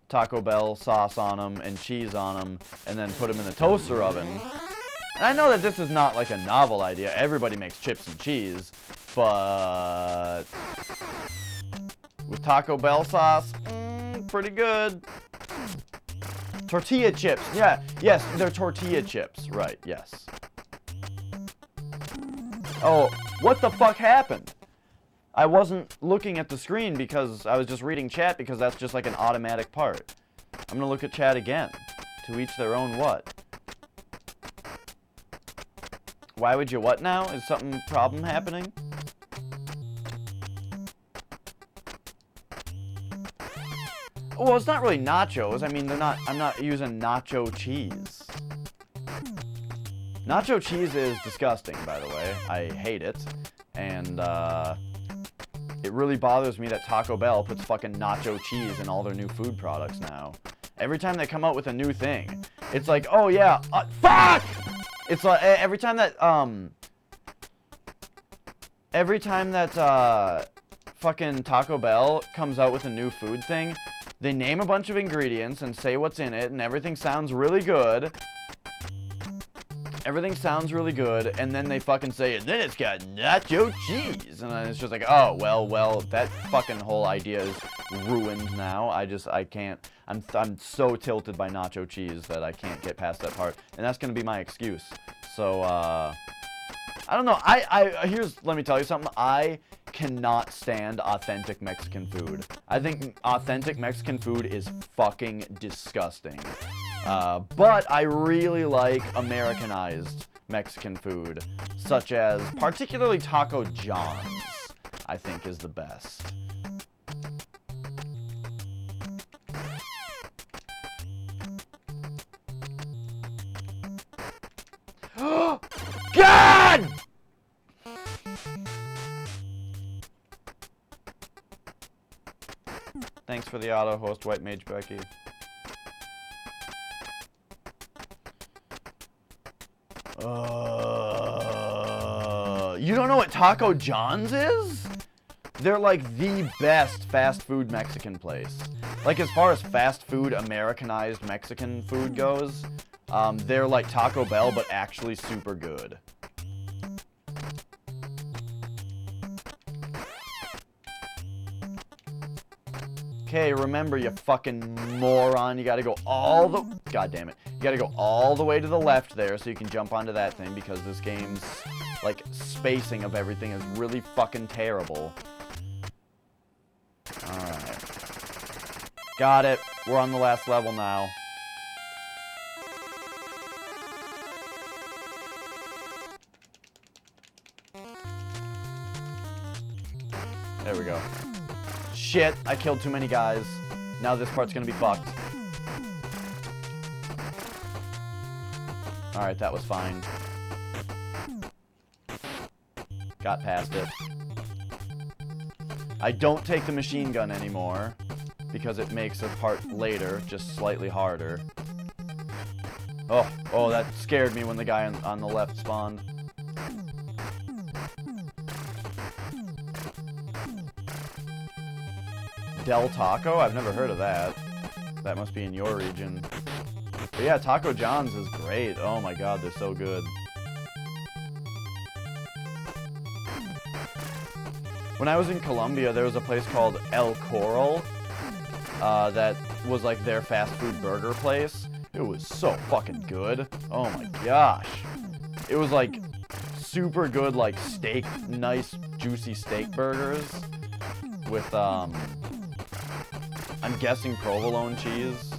Taco Bell sauce on them and cheese on them, and then put them in the toaster oven. And I know that this is not like a novel idea. Everybody makes chips and cheese, but with Taco Bell sauce, pretty good. Tortilla chips. Yeah, yes, they're tortilla chips. Right, yes. Oh, what the fuck happened? I wasn't looking at the screen because I was just reading chat, because that's just like an automatic part. I'm gonna look at chat again. To each their own what? Why would you what now? Is something problem happening? Well, it's not really nachos. I mean, I'm not using nacho cheese. Nacho cheese is disgusting, by the way. I hate it. And, it really bothers me that Taco Bell puts fucking nacho cheese in all their new food products now. Every time they come out with a new thing, it's like, oh yeah, fuck! It's like, every time that fucking Taco Bell comes out with a new food thing, they name a bunch of ingredients and say what's in it, and everything sounds really good. Everything sounds really good, and then they fucking say, and then it's got nacho cheese. And then it's just like, oh, well, that fucking whole idea is ruined now. I can't, I'm so tilted by nacho cheese that I can't get past that part. And that's gonna be my excuse. So, I don't know, let me tell you something. I cannot stand authentic Mexican food. I think authentic Mexican food is fucking disgusting. But I really like Americanized Mexican food, such as particularly Taco John's, I think is the best. God! Thanks for the auto host, White Mage Becky. You don't know what Taco John's is? They're like the best fast food Mexican place. Like as far as fast food, Americanized Mexican food goes, they're like Taco Bell, but actually super good. Okay, remember, you fucking moron, you gotta go all the... God damn it. You gotta go all the way to the left there so you can jump onto that thing, because this game's, like, spacing of everything is really fucking terrible. Alright. Got it. We're on the last level now. There we go. Shit, I killed too many guys. Now this part's gonna be fucked. Alright, that was fine. Got past it. I don't take the machine gun anymore, because it makes a part later just slightly harder. Oh, that scared me when the guy on the left spawned. Del Taco? I've never heard of that. That must be in your region. But yeah, Taco John's is great. Oh my god, they're so good. When I was in Colombia, there was a place called El Coral that was like their fast food burger place. It was so fucking good. Oh my gosh. It was like super good, like steak, nice juicy steak burgers with I'm guessing provolone cheese.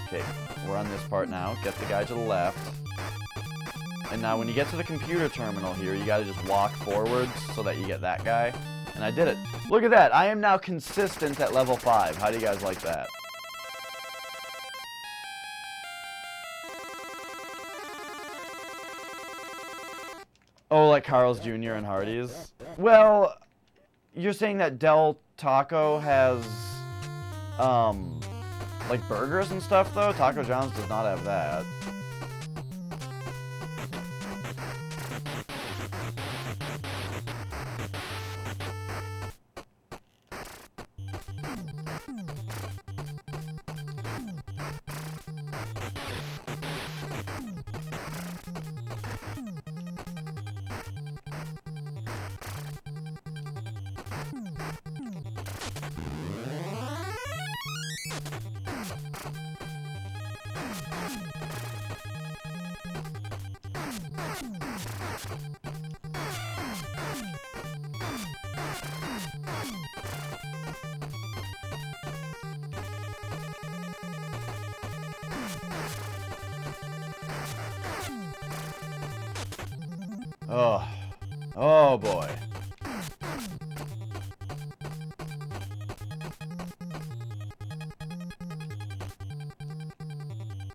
Okay, we're on this part now. Get the guy to the left. And now when you get to the computer terminal here, you gotta just walk forwards so that you get that guy. And I did it. Look at that. I am now consistent at level 5. How do you guys like that? Oh, like Carl's Jr. and Hardee's? Well, you're saying that Del Taco has, like burgers and stuff, though? Taco John's does not have that. Oh boy.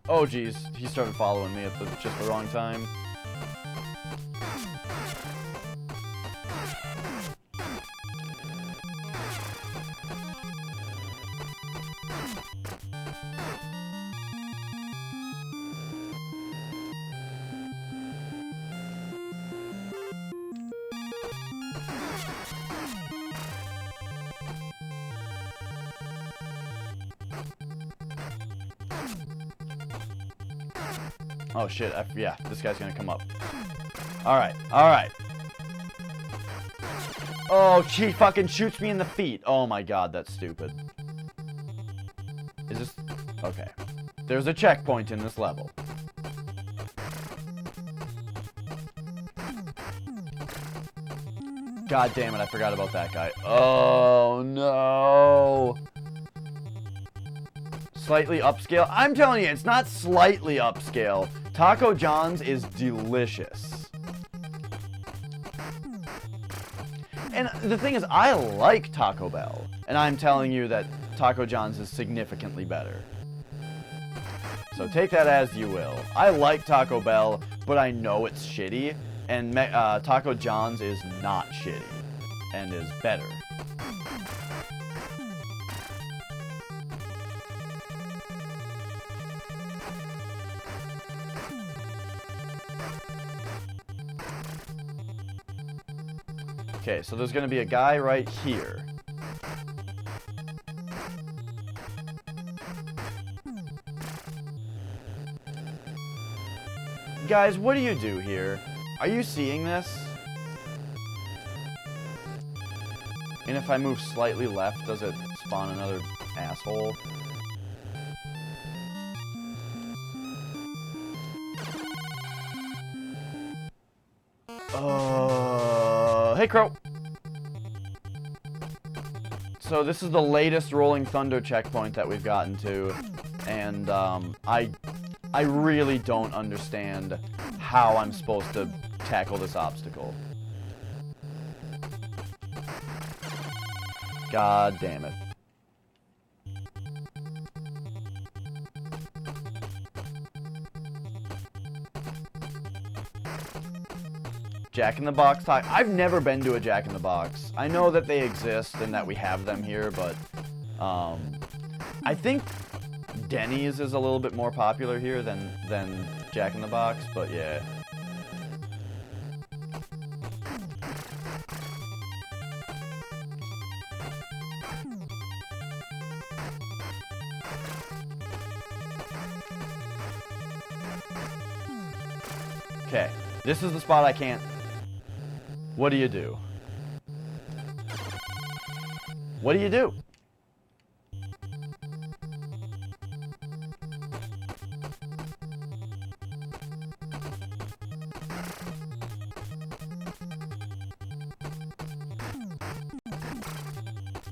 Oh geez, he started following me at just the wrong time. Oh shit, yeah, this guy's gonna come up. Alright, alright. Oh, she fucking shoots me in the feet. Oh my god, that's stupid. Is this... Okay. There's a checkpoint in this level. God damn it, I forgot about that guy. Oh no. Slightly upscale? I'm telling you, it's not slightly upscale. Taco John's is delicious. And the thing is, I like Taco Bell. And I'm telling you that Taco John's is significantly better. So take that as you will. I like Taco Bell, but I know it's shitty. And Taco John's is not shitty. And is better. Okay, so there's gonna be a guy right here. Guys, what do you do here? Are you seeing this? And if I move slightly left, does it spawn another asshole? Hey, Crow. So this is the latest Rolling Thunder checkpoint that we've gotten to, and I really don't understand how I'm supposed to tackle this obstacle. God damn it. Jack in the Box talk. I've never been to a Jack in the Box. I know that they exist and that we have them here, but I think Denny's is a little bit more popular here than Jack in the Box, but yeah. Okay, this is the spot I can't. What do you do? What do you do?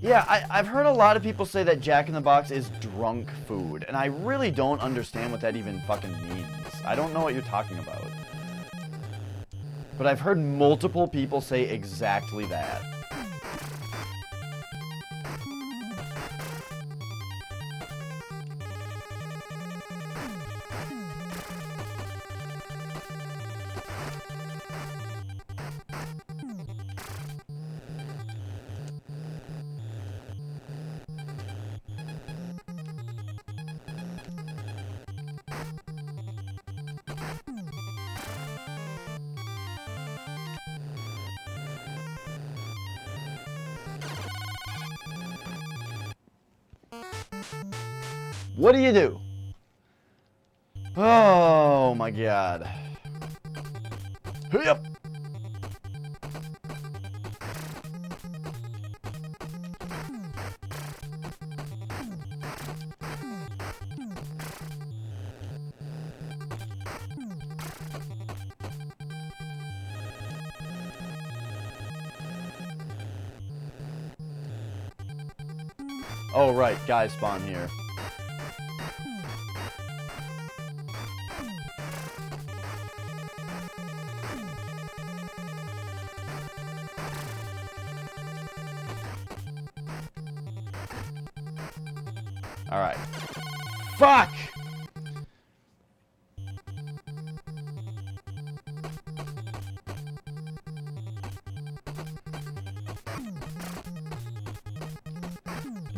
Yeah, I've heard a lot of people say that Jack in the Box is drunk food, and I really don't understand what that even fucking means. I don't know what you're talking about. But I've heard multiple people say exactly that. What do you do? Oh my god. Yep. Oh right, guys spawn here. Alright. Fuck!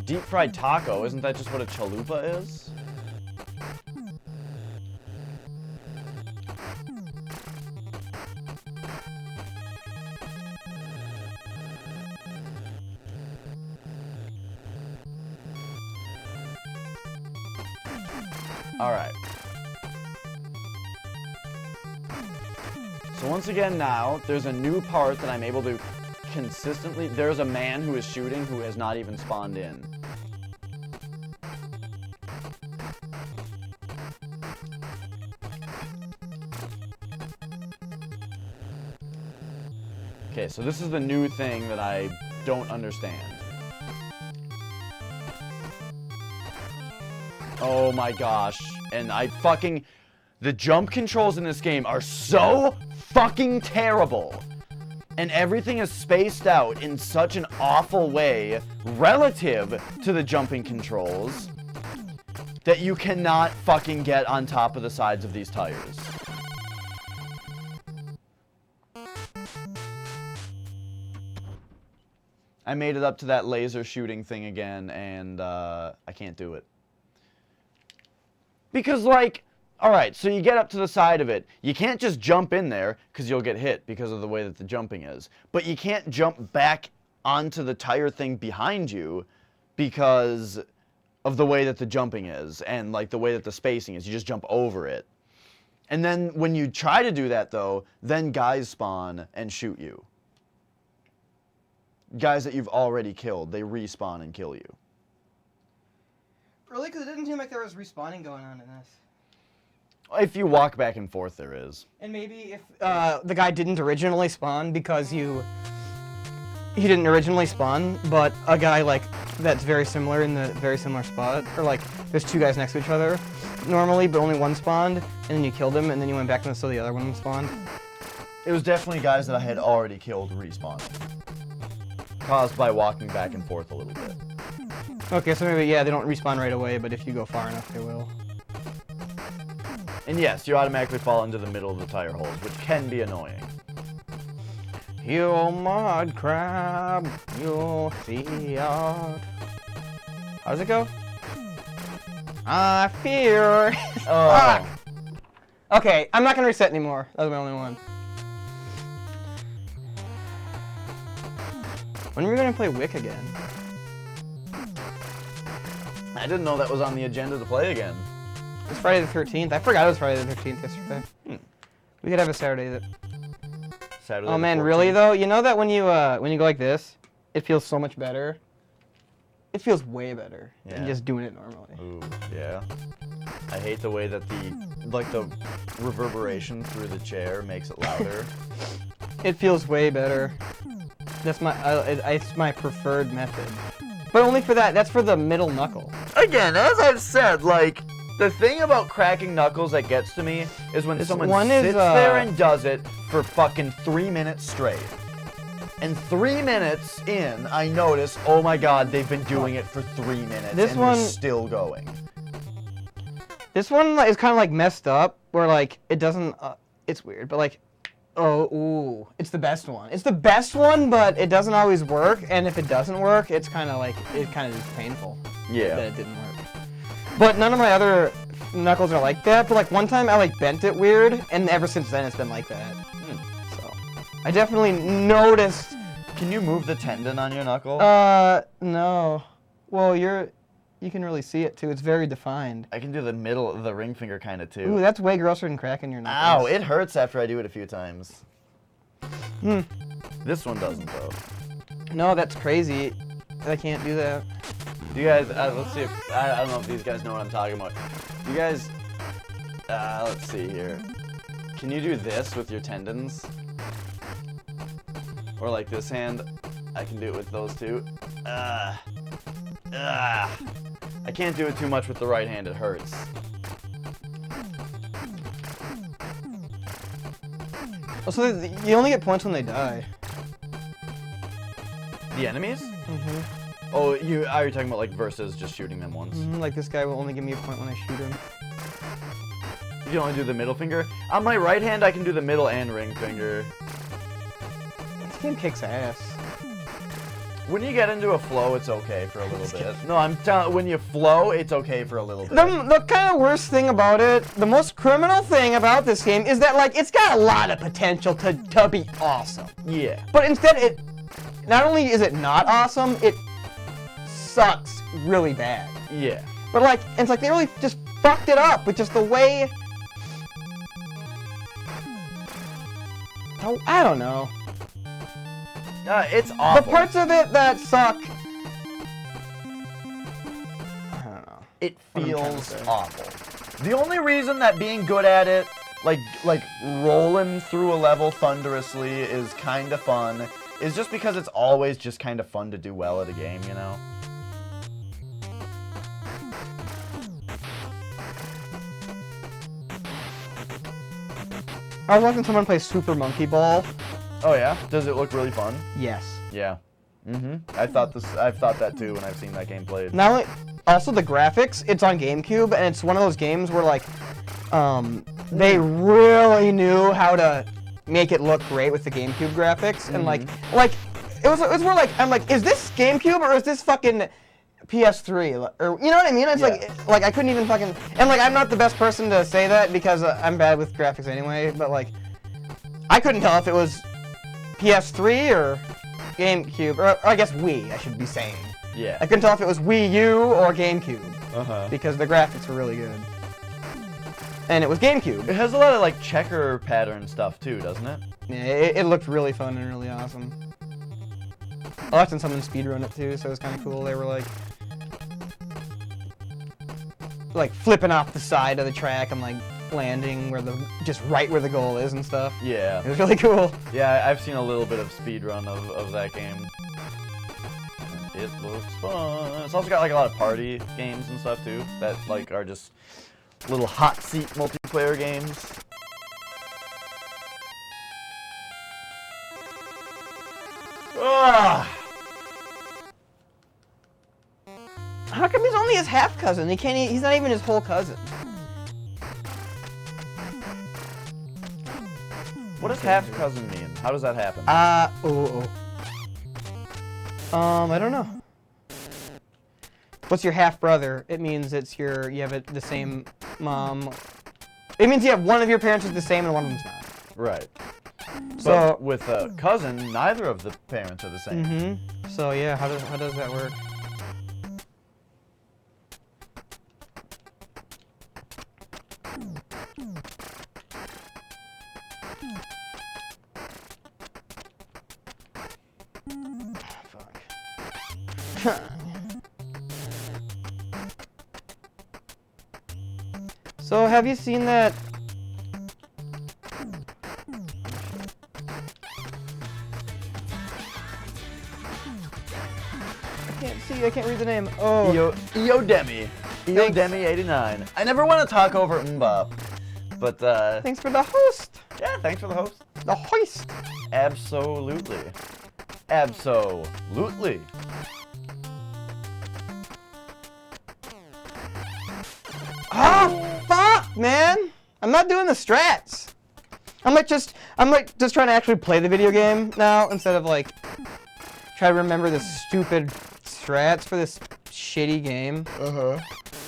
Deep fried taco, isn't that just what a chalupa is? Alright. So once again now, there's a new part that I'm able to consistently... There's a man who is shooting who has not even spawned in. Okay, so this is the new thing that I don't understand. Oh my gosh. And I fucking... The jump controls in this game are so fucking terrible. And everything is spaced out in such an awful way relative to the jumping controls that you cannot fucking get on top of the sides of these tires. I made it up to that laser shooting thing again, and I can't do it. Because, like, All right, so you get up to the side of it. You can't just jump in there because you'll get hit because of the way that the jumping is. But you can't jump back onto the tire thing behind you because of the way that the jumping is and like the way that the spacing is. You just jump over it. And then when you try to do that though, then guys spawn and shoot you. Guys that you've already killed, they respawn and kill you. Really? Because it didn't seem like there was respawning going on in this. If you walk back and forth, there is. And maybe if the guy didn't originally spawn because he didn't originally spawn, but a guy like that's very similar in the very similar spot, or like there's two guys next to each other normally, but only one spawned, and then you killed him, and then you went back and so the other one spawned. It was definitely guys that I had already killed respawning, caused by walking back and forth a little bit. Okay, so maybe yeah, they don't respawn right away, but if you go far enough, they will. And yes, you automatically fall into the middle of the tire holes, which can be annoying. You mud crab, you see out. How does it go? I fear. Oh. Okay, I'm not gonna reset anymore. That was my only one. When are we gonna play Wick again? I didn't know that was on the agenda to play again. It's Friday the 13th. I forgot it was Friday the 13th yesterday. We could have a Saturday that. Saturday Oh the man, 14th. really though? You know that when you go like this, it feels so much better. It feels way better than Yeah. just doing it normally. Ooh, yeah. I hate the way that the reverberation through the chair makes it louder. It feels way better. That's it's my preferred method. But only for that. That's for the middle knuckle. Again, as I've said, like, the thing about cracking knuckles that gets to me is when someone one is, sits there and does it for fucking 3 minutes straight. And 3 minutes in, I notice, oh my god, they've been doing it for 3 minutes This and one- they're still going. This one is kind of like messed up, where like it doesn't. It's weird, but like, ooh, it's the best one. It's the best one, but it doesn't always work. And if it doesn't work, it's kind of like it kind of is painful that Yeah. it didn't work. But none of my other knuckles are like that. But like one time I like bent it weird, and ever since then it's been like that. So I definitely noticed. Can you move the tendon on your knuckle? No. Well, you can really see it too. It's very defined. I can do the middle of the ring finger kind of too. Ooh, that's way grosser than cracking your Ow, knuckles. it hurts after I do it a few times. This one doesn't though. No, that's crazy. I can't do that. Do you guys, let's see if, I don't know if these guys know what I'm talking about. Do you guys, let's see here. Can you do this with your tendons? Or like this hand? I can do it with those two. I can't do it too much with the right hand, it hurts. Oh, so you only get points when they die. The enemies? Mm-hmm. Oh, are you talking about like versus just shooting them once? Like this guy will only give me a point when I shoot him. You can only do the middle finger? On my right hand, I can do the middle and ring finger. This game kicks ass. When you get into a flow, it's okay for a little bit. No, I'm telling when you flow, it's okay for a little bit. The kind of worst thing about it, the most criminal thing about this game is that like it's got a lot of potential to be awesome. Yeah. But instead not only is it not awesome, it sucks really bad. Yeah. But like, it's like they really just fucked it up with just the way. Oh, I don't know. It's awful. The parts of it that suck. I don't know. It I'm trying to feels say. awful. The only reason that being good at it, like rolling through a level thunderously is kind of fun, is just because it's always just kind of fun to do well at a game, you know? I was watching someone play Super Monkey Ball. Oh yeah? Does it look really fun? Yes. Yeah. I've thought that too when I've seen that game played. Not only, also the graphics. It's on GameCube, and it's one of those games where like, they really knew how to make it look great with the GameCube graphics, and like it was where like I'm like, is this GameCube or is this fucking PS3, or you know what I mean? It's like I couldn't even fucking, and like I'm not the best person to say that because I'm bad with graphics anyway, but like I couldn't tell if it was PS3 or GameCube, or I guess Wii, I should be saying. Yeah. I couldn't tell if it was Wii U or GameCube Uh-huh. because the graphics were really good. And it was GameCube. It has a lot of like checker pattern stuff too, doesn't it? Yeah, it looked really fun and really awesome. I watched someone speedrun it too, so it was kind of cool. They were like flipping off the side of the track and like landing just right where the goal is and stuff. Yeah. It was really cool. Yeah, I've seen a little bit of speedrun of that game. And it looks fun. It's also got like a lot of party games and stuff too that like are just little hot seat multiplayer games. Ah! How come he's only his half cousin? He's not even his whole cousin. What does half cousin mean? How does that happen? I don't know. What's your half brother? It means you have the same mom. It means you have one of your parents is the same and one of them's not. Right. So But with a cousin, neither of the parents are the same. Mm-hmm. So yeah, how does that work? Fuck. So have you seen that? I can't read the name. Oh. Eodemi. Eodemi89. I never want to talk over Mbop. But, Thanks for the host. yeah, thanks for the host. The hoist. Absolutely. Absolutely. Oh, fuck, man. I'm not doing the strats. I'm just trying to actually play the video game now instead of like try to remember the stupid strats for this shitty game. Uh-huh.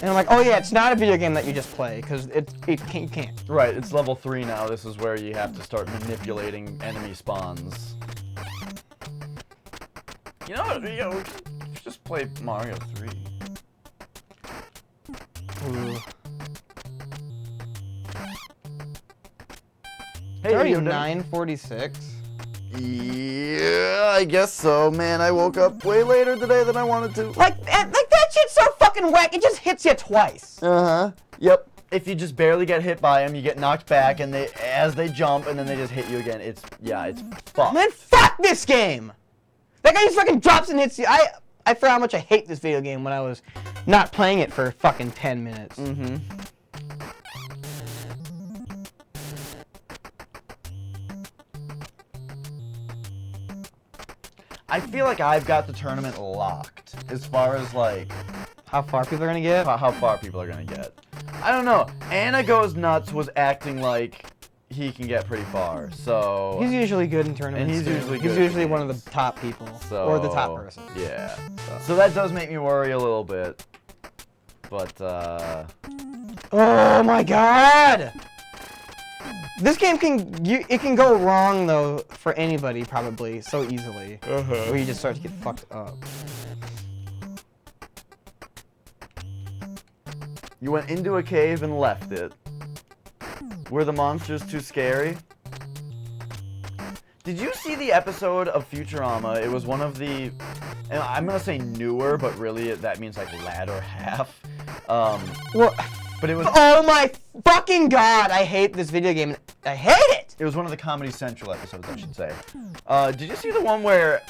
And I'm like, oh yeah, it's not a video game that you just play because you can't. Right, it's level 3 now. This is where you have to start manipulating enemy spawns. You know what? We should just play Mario 3. Ooh. Hey, It's already Eodemi. 9:46. Yeah, I guess so, man. I woke up way later today than I wanted to. Like that shit's so fucking whack. It just hits you twice. Uh-huh. Yep. If you just barely get hit by them, you get knocked back, and as they jump, and then they just hit you again. It's fucked. Man, fuck this game. That guy just fucking drops and hits you. I forgot how much I hate this video game when I was not playing it for fucking 10 minutes. Mm-hmm. I feel like I've got the tournament locked as far as like How far people are gonna get? how far people are gonna get. I don't know. Anna Goes Nuts was acting like he can get pretty far, so He's usually good in tournaments. And he's too. usually He's good at usually the one of games. the top people, so or the top person. Yeah. So that does make me worry a little bit. But Oh my god! This game can go wrong though for anybody probably so easily, where you just start to get fucked up. you went into a cave and left it. Were the monsters too scary? Did you see the episode of Futurama? It was one of the, and I'm gonna say newer, but really that means like latter half. Well, But it was oh my fucking god! I hate this video game. I hate it. it was one of the Comedy Central episodes, I should say. Did you see the one where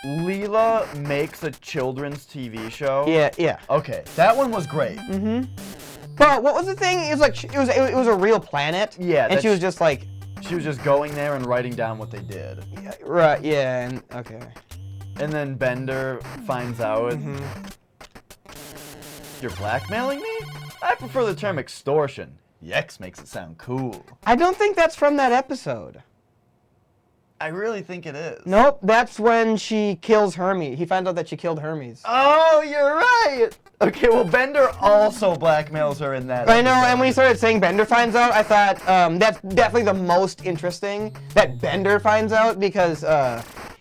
Leela makes a children's TV show? Yeah. Okay, that one was great. But what was the thing? It was like it was a real planet. Yeah, And that's- she was just like, She was just going there and writing down what they did. yeah, right, yeah, and okay. And then Bender finds out. You're blackmailing me? I prefer the term extortion. Yex makes it sound cool. I don't think that's from that episode. I really think it is. Nope, that's when she kills Hermes. He finds out that she killed Hermes. Oh, you're right. Okay, well, Bender also blackmails her in that. I know, and episode. when he started saying Bender finds out, I thought that's definitely the most interesting that Bender finds out because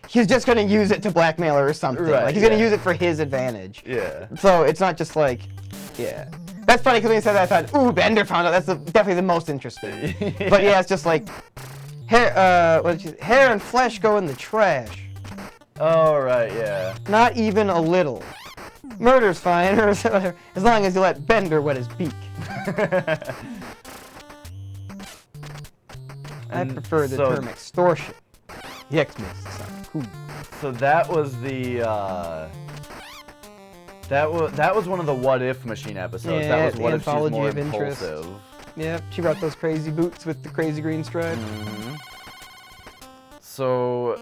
he's just gonna use it to blackmail her or something. Right, Like he's gonna yeah. use it for his advantage. Yeah. So it's not just like, yeah. That's funny because when he said that, I thought, ooh, Bender found out. That's definitely the most interesting. But yeah, it's just like hair. Hair and flesh go in the trash. Oh, right, yeah. Not even a little. Murder's fine, or as long as you let Bender wet his beak. I And prefer the so- term extortion. The X makes it sound cool. So that was the that was one of the What If Machine episodes. Yeah, that was the what if she's anthology more of interest. impulsive. Yep, she brought those crazy boots with the crazy green stripe. So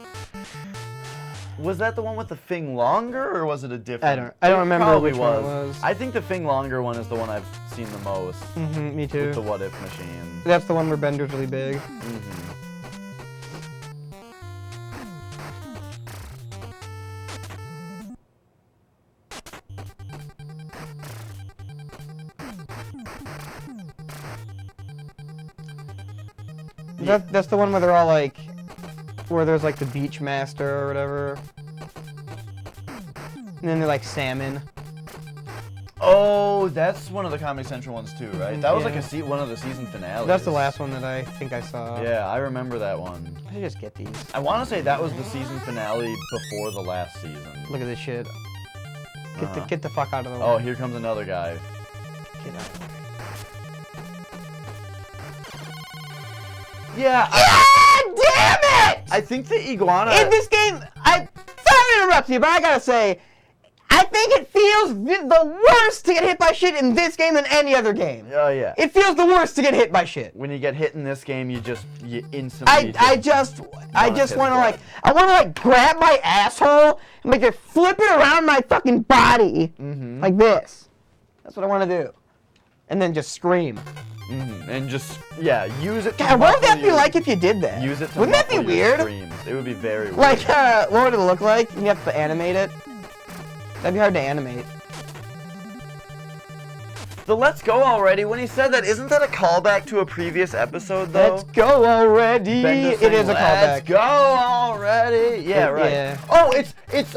was that the one with the Fing Longer, or was it a different? I don't It remember probably which one it was. I think the Fing Longer one is the one I've seen the most. Me With the too. What If Machine. That's the one where Bender's really big. That's the one where they're all like, where there's like the beach master or whatever. And then they're like salmon. Oh, that's one of the Comic Central ones too, right? That was like Yeah. one of the season finales. That's the last one that I think I saw. Yeah, I remember that one. I should just get these. I want to say that was the season finale before the last season. Look at this shit. Uh-huh. Get the fuck out of the way. Oh, here comes another guy. Get out of the way. Yeah, God damn it! I think the iguana. In this game, sorry to interrupt you, but I gotta say, I think it feels the worst to get hit by shit in this game than any other game. Oh yeah. It feels the worst to get hit by shit. When you get hit in this game, you instantly. I just hit want to the like, I want to like grab my asshole and make it flip it around my fucking body like this. That's what I want to do, and then just scream. And just use it. To God, what would that muffle be your- like if you did that? Use it. To Wouldn't that be muffle your weird? Screams. It would be very weird. Like, what would it look like? You have to animate it. That'd be hard to animate. The "Let's Go Already" when he said that, isn't that a callback to a previous episode though? Let's go already. Bender It saying, is a Let's callback. go already. Yeah, right. Yeah. Oh, it's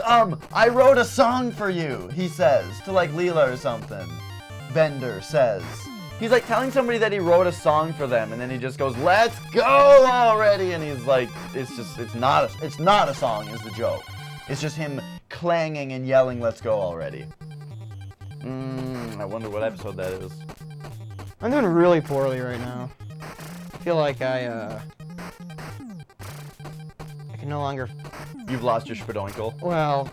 I wrote a song for you. He says to like Leela or something. Bender says. He's like telling somebody that he wrote a song for them, and then he just goes, "Let's go already," and he's like, it's not a song, is the joke. It's just him clanging and yelling, "Let's go already." I wonder what episode that is. I'm doing really poorly right now. I feel like I can no longer. You've lost your spadoinkle. Well,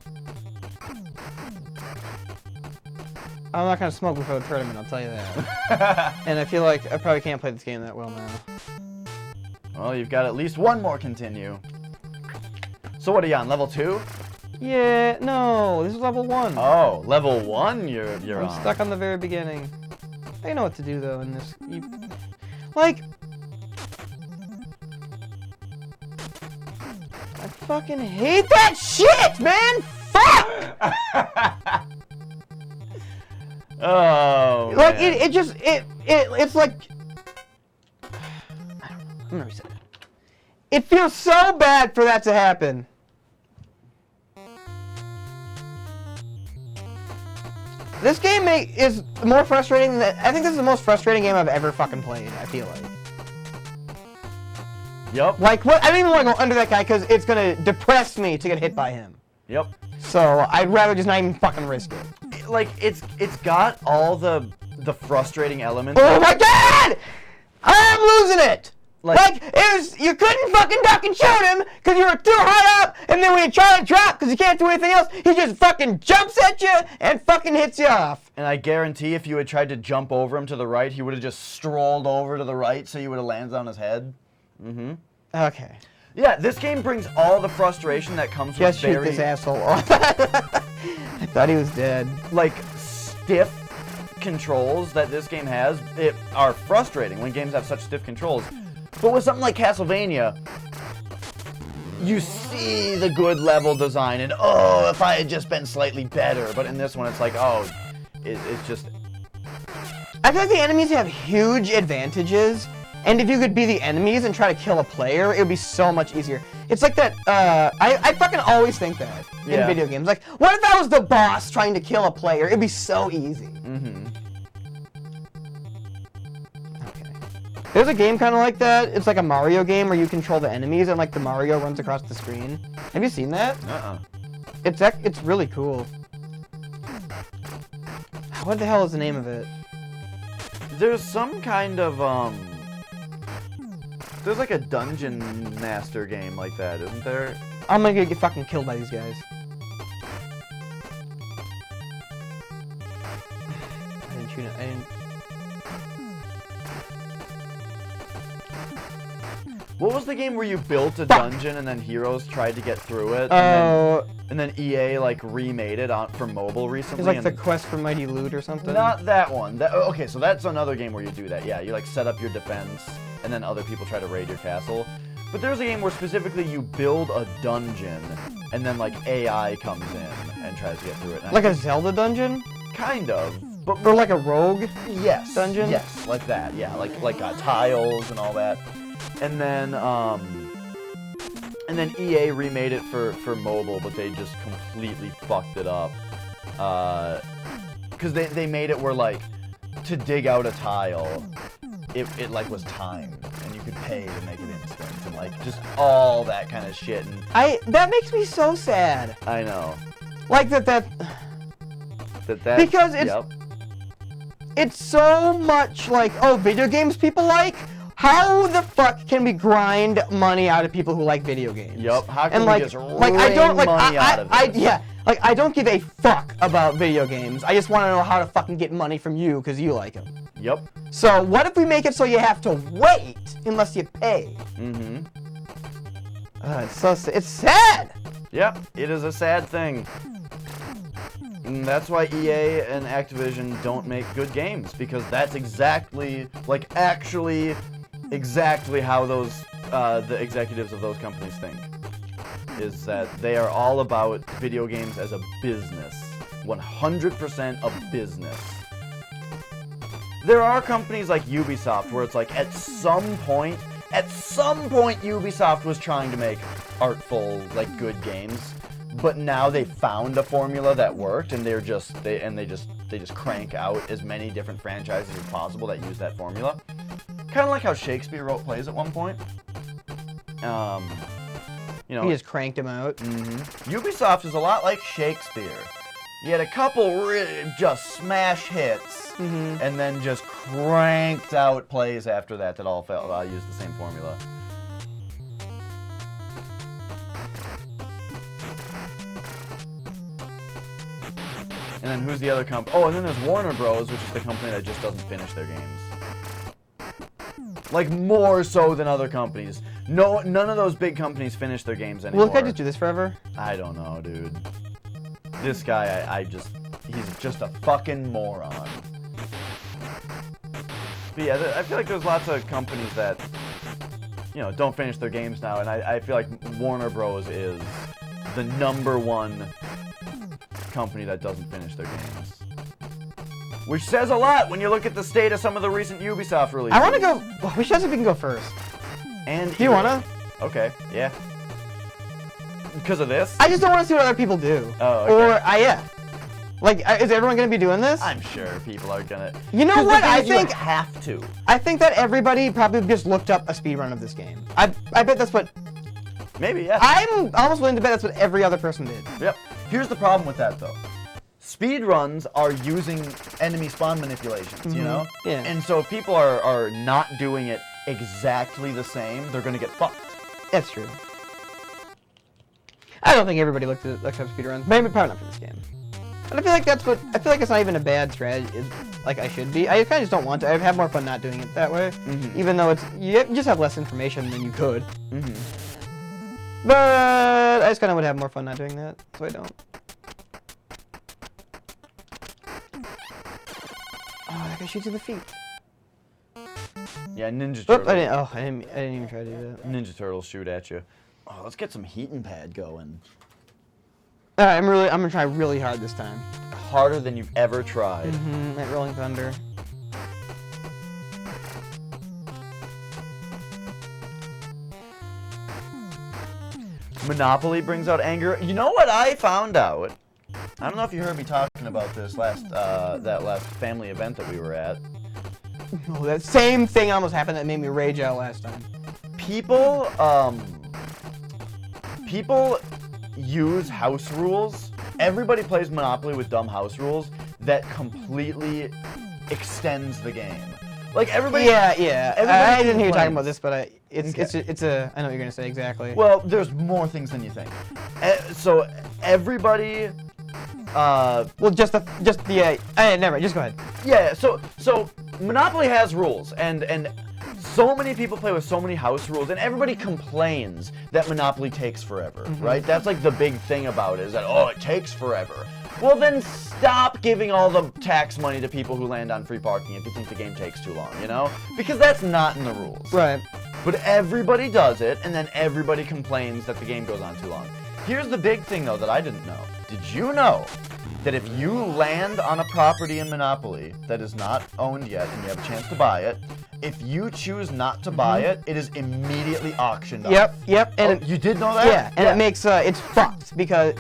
I'm not gonna smoke before the tournament. I'll tell you that. And I feel like I probably can't play this game that well now. Well, you've got at least one more continue. So what are you on, level 2? Yeah, no, this is level 1. Oh, level 1 you're I'm on. stuck on the very beginning. I know what to do though in this. Like, I fucking hate that shit, man. Fuck. Oh, Like man. it's like I don't know. I'm gonna reset it. It feels so bad for that to happen. This game is more frustrating than I think this is the most frustrating game I've ever fucking played. I feel like. Yep. Like what? I don't even want to go under that guy because it's gonna depress me to get hit by him. Yep. So I'd rather just not even fucking risk it. Like it's got all the frustrating elements. Oh my god! I'm losing it! Like- You couldn't fucking duck and shoot him because you were too high up, and then when you try to drop because you can't do anything else, he just fucking jumps at you and fucking hits you off. And I guarantee if you had tried to jump over him to the right, he would have just strolled over to the right, so you would have landed on his head. Okay. Yeah, this game brings all the frustration that comes Just with shoot very this asshole off. I thought he was dead. like stiff controls that this game has. It are frustrating when games have such stiff controls. But with something like Castlevania, you see the good level design, and oh, if I had just been slightly better. But in this one, it's like, oh, it's just. I feel like the enemies have huge advantages, and if you could be the enemies and try to kill a player, it would be so much easier. It's like that, I fucking always think that in Yeah. video games. Like, what if I was the boss trying to kill a player? It'd be so easy. Mm-hmm. Okay. There's a game kind of like that. It's like a Mario game where you control the enemies and like the Mario runs across the screen. Have you seen that? It's really cool. What the hell is the name of it? There's some kind of there's like a Dungeon Master game like that, isn't there? I'm gonna get fucking killed by these guys. I didn't shoot it. I didn't. What was the game where you built a Fuck. dungeon and then heroes tried to get through it? Oh, And then EA like remade it for mobile recently. it's like and the Quest for Mighty Loot or something. Not that one. Okay, so that's another game where you do that. Yeah, you like set up your defense, and then other people try to raid your castle. But there's a game where specifically you build a dungeon, and then like AI comes in and tries to get through it. And I Like a think- Zelda dungeon? kind of, but Or like a rogue? yes, dungeon? Yes, like that. Yeah, like tiles and all that. And then EA remade it for mobile, but they just completely fucked it up. Because they made it where like to dig out a tile, it like was timed, and you could pay to make it instant, and like just all that kind of shit. And That makes me so sad. I know Like that that Because it's- yep. it's so much like, oh, video games people like? How the fuck can we grind money out of people who like video games? Yup, how can And we like, just I don't wring like money out of this? yeah, like I don't give a fuck about video games. I just want to know how to fucking get money from you because you like them. Yep. So what if we make it so you have to wait unless you pay? Mm-hmm. It's sad. Yep, it is a sad thing. And that's why EA and Activision don't make good games, because that's exactly, like, actually exactly how those, the executives of those companies think. Is that they are all about video games as a business. 100% a business. There are companies like Ubisoft where it's like, at some point Ubisoft was trying to make artful, like, good games. But now they found a formula that worked, and they just crank out as many different franchises as possible that use that formula. Kind of like how Shakespeare wrote plays at one point. You know, He just cranked him out. Ubisoft is a lot like Shakespeare. You had a couple just smash hits, and then just cranked out plays after that that all used the same formula. And then who's the other company? Oh, and then there's Warner Bros., which is the company that just doesn't finish their games. Like, more so than other companies. No, none of those big companies finish their games anymore. Will this guy just do this forever? I don't know, dude. This guy, he's just a fucking moron. But yeah, I feel like there's lots of companies that, you know, don't finish their games now, and I feel like Warner Bros. Is the #1 company that doesn't finish their games. Which says a lot when you look at the state of some of the recent Ubisoft releases. I want to go. Well, we should see if we can go first. And Do you wanna? Okay, yeah. Because of this? I just don't want to see what other people do. Oh, okay. Or yeah. Like, is everyone gonna be doing this? I'm sure people are gonna. You know 'Cause the what? thing I is, you think have to. I think that everybody probably just looked up a speedrun of this game. I bet that's what. Maybe, yeah. I'm almost willing to bet that's what every other person did. Yep. Here's the problem with that, though. Speedruns are using enemy spawn manipulations, you know? Yeah. And so if people are not doing it exactly the same, they're gonna get fucked. That's true. I don't think everybody looked up speedruns. Maybe probably not for this game. But I feel like I feel like it's not even a bad strategy. Like I should be. I kind of just don't want to. I have more fun not doing it that way. Even though you just have less information than you could. But I just kind of would have more fun not doing that, so I don't. Oh, that guy shoots in the feet. Yeah, Ninja Oop, Turtles. I didn't even try to do that. Ninja Turtles shoot at you. Oh, let's get some heating pad going. All right, I'm gonna try really hard this time. Harder than you've ever tried. At Rolling Thunder. Monopoly brings out anger. You know what I found out? I don't know if you heard me talking about this that last family event that we were at. Oh, that same thing almost happened that made me rage out last time. People use house rules. Everybody plays Monopoly with dumb house rules that completely extends the game. Like everybody. Yeah. Everybody I didn't hear you talking complains. about this, but it's a. I know what you're gonna say exactly. Well, there's more things than you think. So everybody. Well, just the. Never mind. Just go ahead. Yeah. So Monopoly has rules, and so many people play with so many house rules, and everybody complains that Monopoly takes forever, right? That's like the big thing about it, is that, oh, it takes forever. Well, then stop giving all the tax money to people who land on free parking if you think the game takes too long, you know? Because that's not in the rules. Right. But everybody does it, and then everybody complains that the game goes on too long. Here's the big thing, though, that I didn't know. Did you know that if you land on a property in Monopoly that is not owned yet and you have a chance to buy it, if you choose not to buy it, it is immediately auctioned off? Yep. And You did know that? yeah, and it makes it's fucked because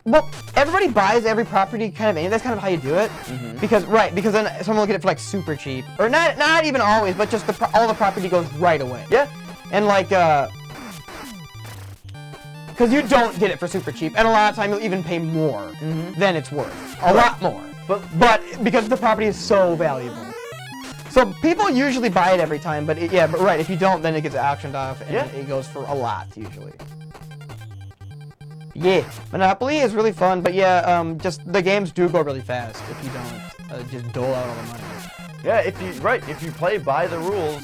well, everybody buys every property kind of anyway. That's kind of how you do it. Because then someone will get it for like super cheap, or not even always, but just all the property goes right away. Yeah. And like because you don't get it for super cheap, and a lot of time you'll even pay more than it's worth. A lot more. But because the property is so valuable. So people usually buy it every time, but if you don't, then it gets auctioned off, and it goes for a lot usually. Yeah, Monopoly is really fun, but just the games do go really fast if you don't just dole out all the money. Yeah, if you play by the rules.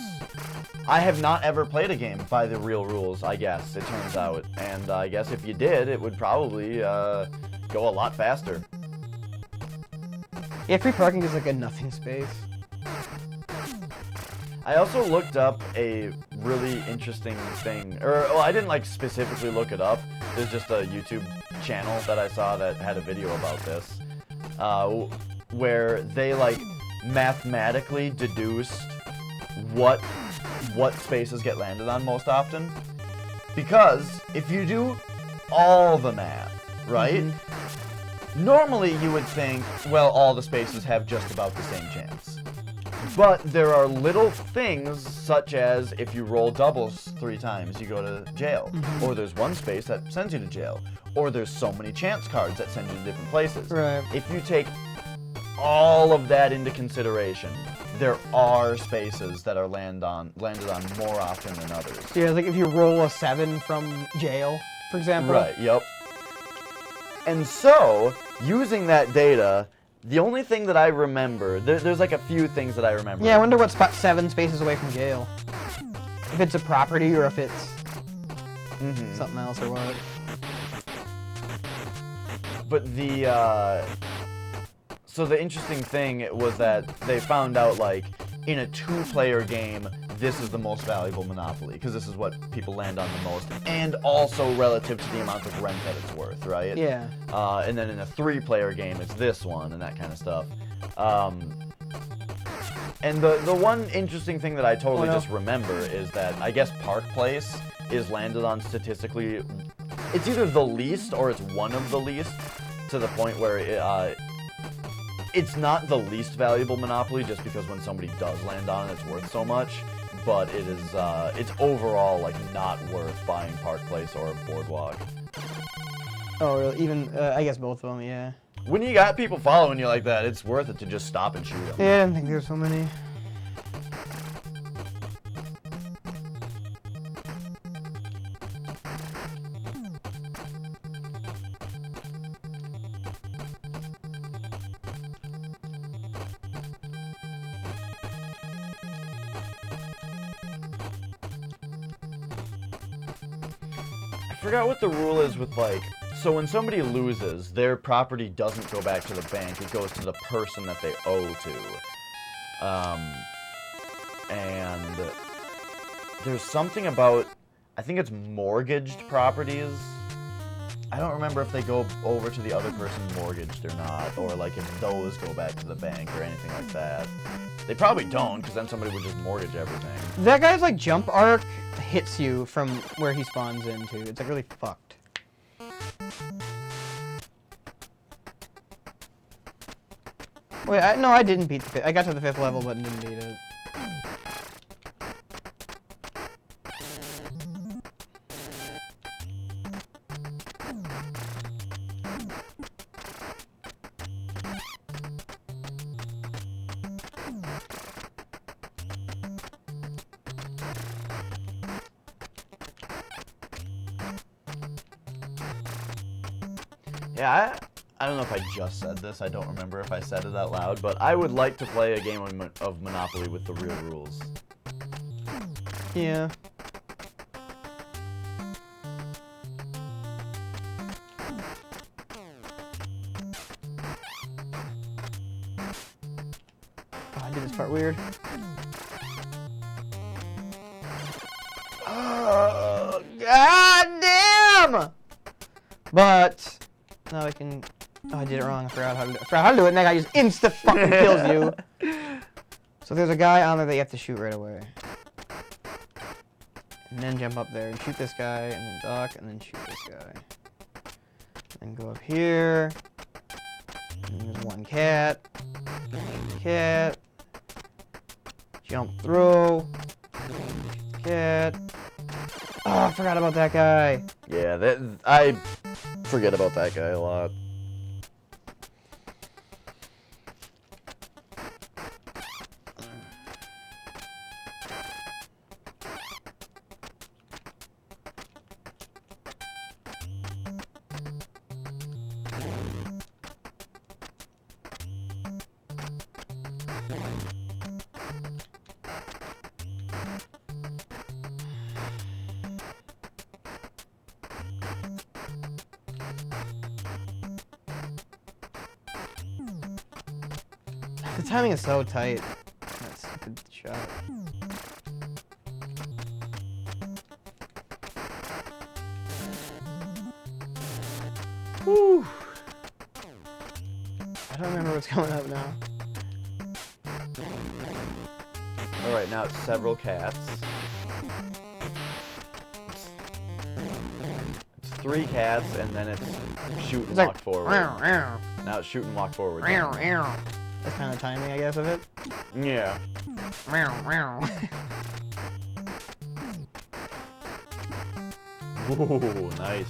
I have not ever played a game by the real rules, I guess, it turns out. And I guess if you did, it would probably go a lot faster. Yeah, free parking is like a nothing space. I also looked up a really interesting thing, I didn't like specifically look it up. There's just a YouTube channel that I saw that had a video about this, where they like mathematically deduced what spaces get landed on most often. Because if you do all the math, right? Normally you would think, well, all the spaces have just about the same chance. But there are little things, such as if you roll doubles 3 times, you go to jail. Or there's one space that sends you to jail. Or there's so many chance cards that send you to different places. Right. If you take all of that into consideration, there are spaces that are landed on more often than others. Yeah, like if you roll a 7 from jail, for example. Right, yep. And so, using that data, the only thing that I remember, there's like a few things that I remember. Yeah, I wonder what's 7 spaces away from jail. If it's a property or if it's something else or what. But so the interesting thing was that they found out, like, in a 2-player game, this is the most valuable Monopoly, because this is what people land on the most, and also relative to the amount of rent that it's worth, right? Yeah. And then in a 3-player game, it's this one, and that kind of stuff. And the one interesting thing that I totally just remember is that I guess Park Place is landed on statistically, it's either the least or it's one of the least, to the point where it's not the least valuable Monopoly just because when somebody does land on it, it's worth so much. But it is, it's overall like not worth buying Park Place or Boardwalk. Oh, really? Even I guess both of them, yeah. When you got people following you like that, it's worth it to just stop and shoot them. Yeah, I didn't think there were so many. I forgot what the rule is with, like, so when somebody loses, their property doesn't go back to the bank, it goes to the person that they owe to. And there's something about I think it's mortgaged properties. I don't remember if they go over to the other person mortgaged or not, or like if those go back to the bank or anything like that. They probably don't, because then somebody would just mortgage everything. That guy's like jump arc hits you from where he spawns into. It's like really fucked. Wait, no, I didn't beat the fifth. I got to the 5th level, but didn't beat it. Yeah, I don't know if I just said this. I don't remember if I said it out loud, but I would like to play a game of Monopoly with the real rules. Yeah. Oh, I did this part weird. Oh, God damn! But now I can. Oh, I did it wrong. I forgot how to do it. And that guy just insta fucking kills you. So there's a guy on there that you have to shoot right away. And then jump up there and shoot this guy, and then duck, and then shoot this guy. And go up here. And there's one cat. Cat. Jump through. Cat. Oh, I forgot about that guy. Yeah, I forget about that guy a lot. The timing is so tight. That stupid shot. Whew. I don't remember what's coming up now. Alright, now it's several cats. It's 3 cats, and then it's shoot and It's walk like, forward. "Meow, meow, Now it's shoot and walk forward. meow, meow." That's kind of the timing, I guess, of it. Yeah. Meow, meow. Ooh, nice.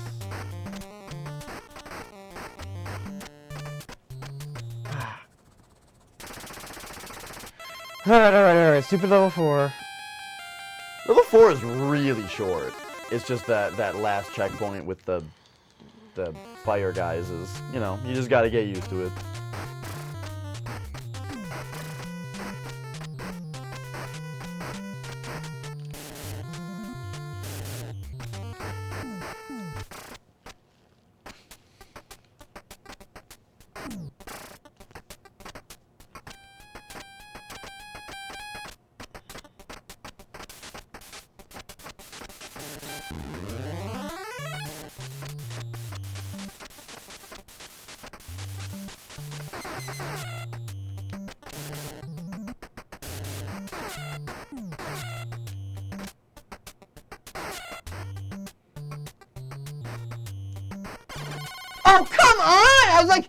Alright. Stupid level 4. Level 4 is really short. It's just that last checkpoint with the fire guys is, you know, you just gotta get used to it. Oh, come on! I was like...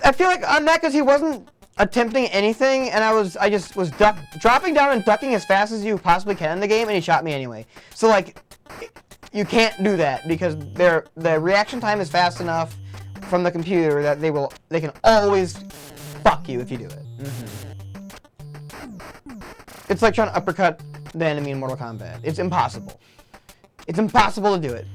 I feel like on that because he wasn't attempting anything, and I just was dropping down and ducking as fast as you possibly can in the game, and he shot me anyway. So, like, you can't do that because the reaction time is fast enough from the computer that they can always fuck you if you do it. It's like trying to uppercut the enemy in Mortal Kombat. It's impossible. It's impossible to do it.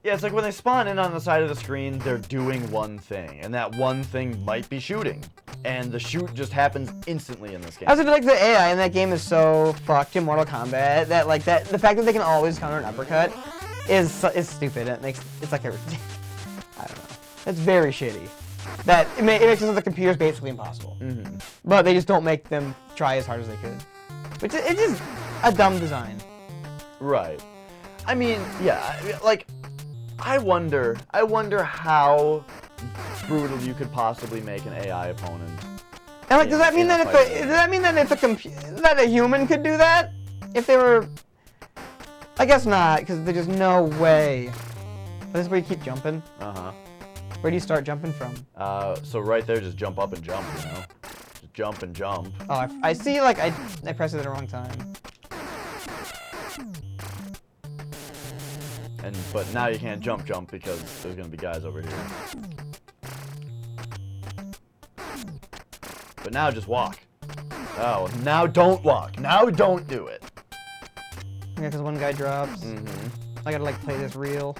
Yeah, it's like when they spawn in on the side of the screen, they're doing one thing, and that one thing might be shooting. And the shoot just happens instantly in this game. I also feel like the AI in that game is so fucked in Mortal Kombat that the fact that they can always counter an uppercut is stupid. It's like a I don't know. It's very shitty. It makes it so that the computer's basically impossible. But they just don't make them try as hard as they could, which is just a dumb design. Right. I mean, yeah, like, I wonder how brutal you could possibly make an AI opponent. And like, does that mean in a that fight does that mean that that a human could do that? If they were, I guess not, because there's just no way. This is where you keep jumping. Uh-huh. Where do you start jumping from? So right there, just jump up and jump, you know? Just jump and jump. Oh, I see. Like I pressed it at the wrong time. But now you can't jump because there's gonna be guys over here. But now just walk. Oh, now don't walk. Now don't do it. Yeah, because one guy drops. Mm-hmm. I gotta like play this real.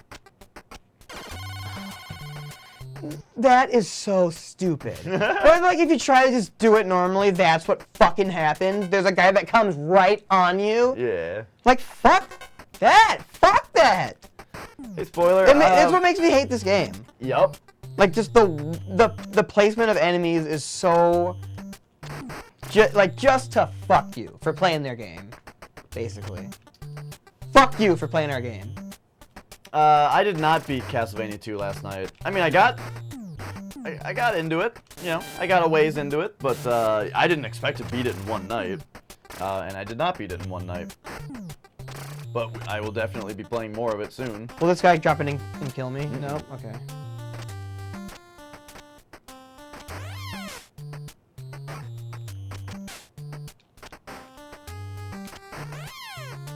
That is so stupid. But like if you try to just do it normally, that's what fucking happens. There's a guy that comes right on you. Yeah. Like fuck that. Fuck that. Hey, spoiler. It's what makes me hate this game. Yup. Like just the placement of enemies is so just to fuck you for playing their game, basically. Fuck you for playing our game. I did not beat Castlevania 2 last night. I mean, I got into it. You know, I got a ways into it, but I didn't expect to beat it in one night, and I did not beat it in one night. But I will definitely be playing more of it soon. Will this guy drop in and kill me? No? Okay.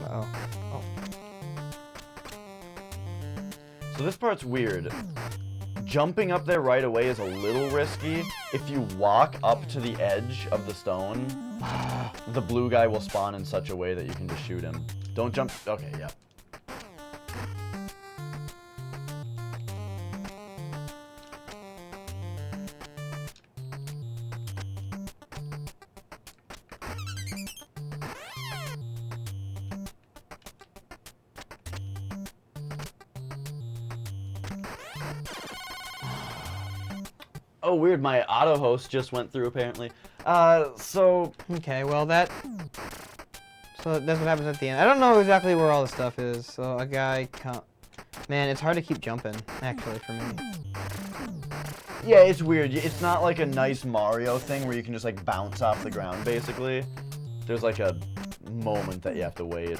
Uh-oh. Oh. So this part's weird. Jumping up there right away is a little risky. If you walk up to the edge of the stone, the blue guy will spawn in such a way that you can just shoot him. Don't jump. Okay, yeah. Oh, weird. My auto host just went through apparently. So Okay, well so that's what happens at the end. I don't know exactly where all the stuff is. So a guy man, it's hard to keep jumping, actually, for me. yeah, it's weird. It's not like a nice Mario thing where you can just like bounce off the ground. Basically, there's like a moment that you have to wait.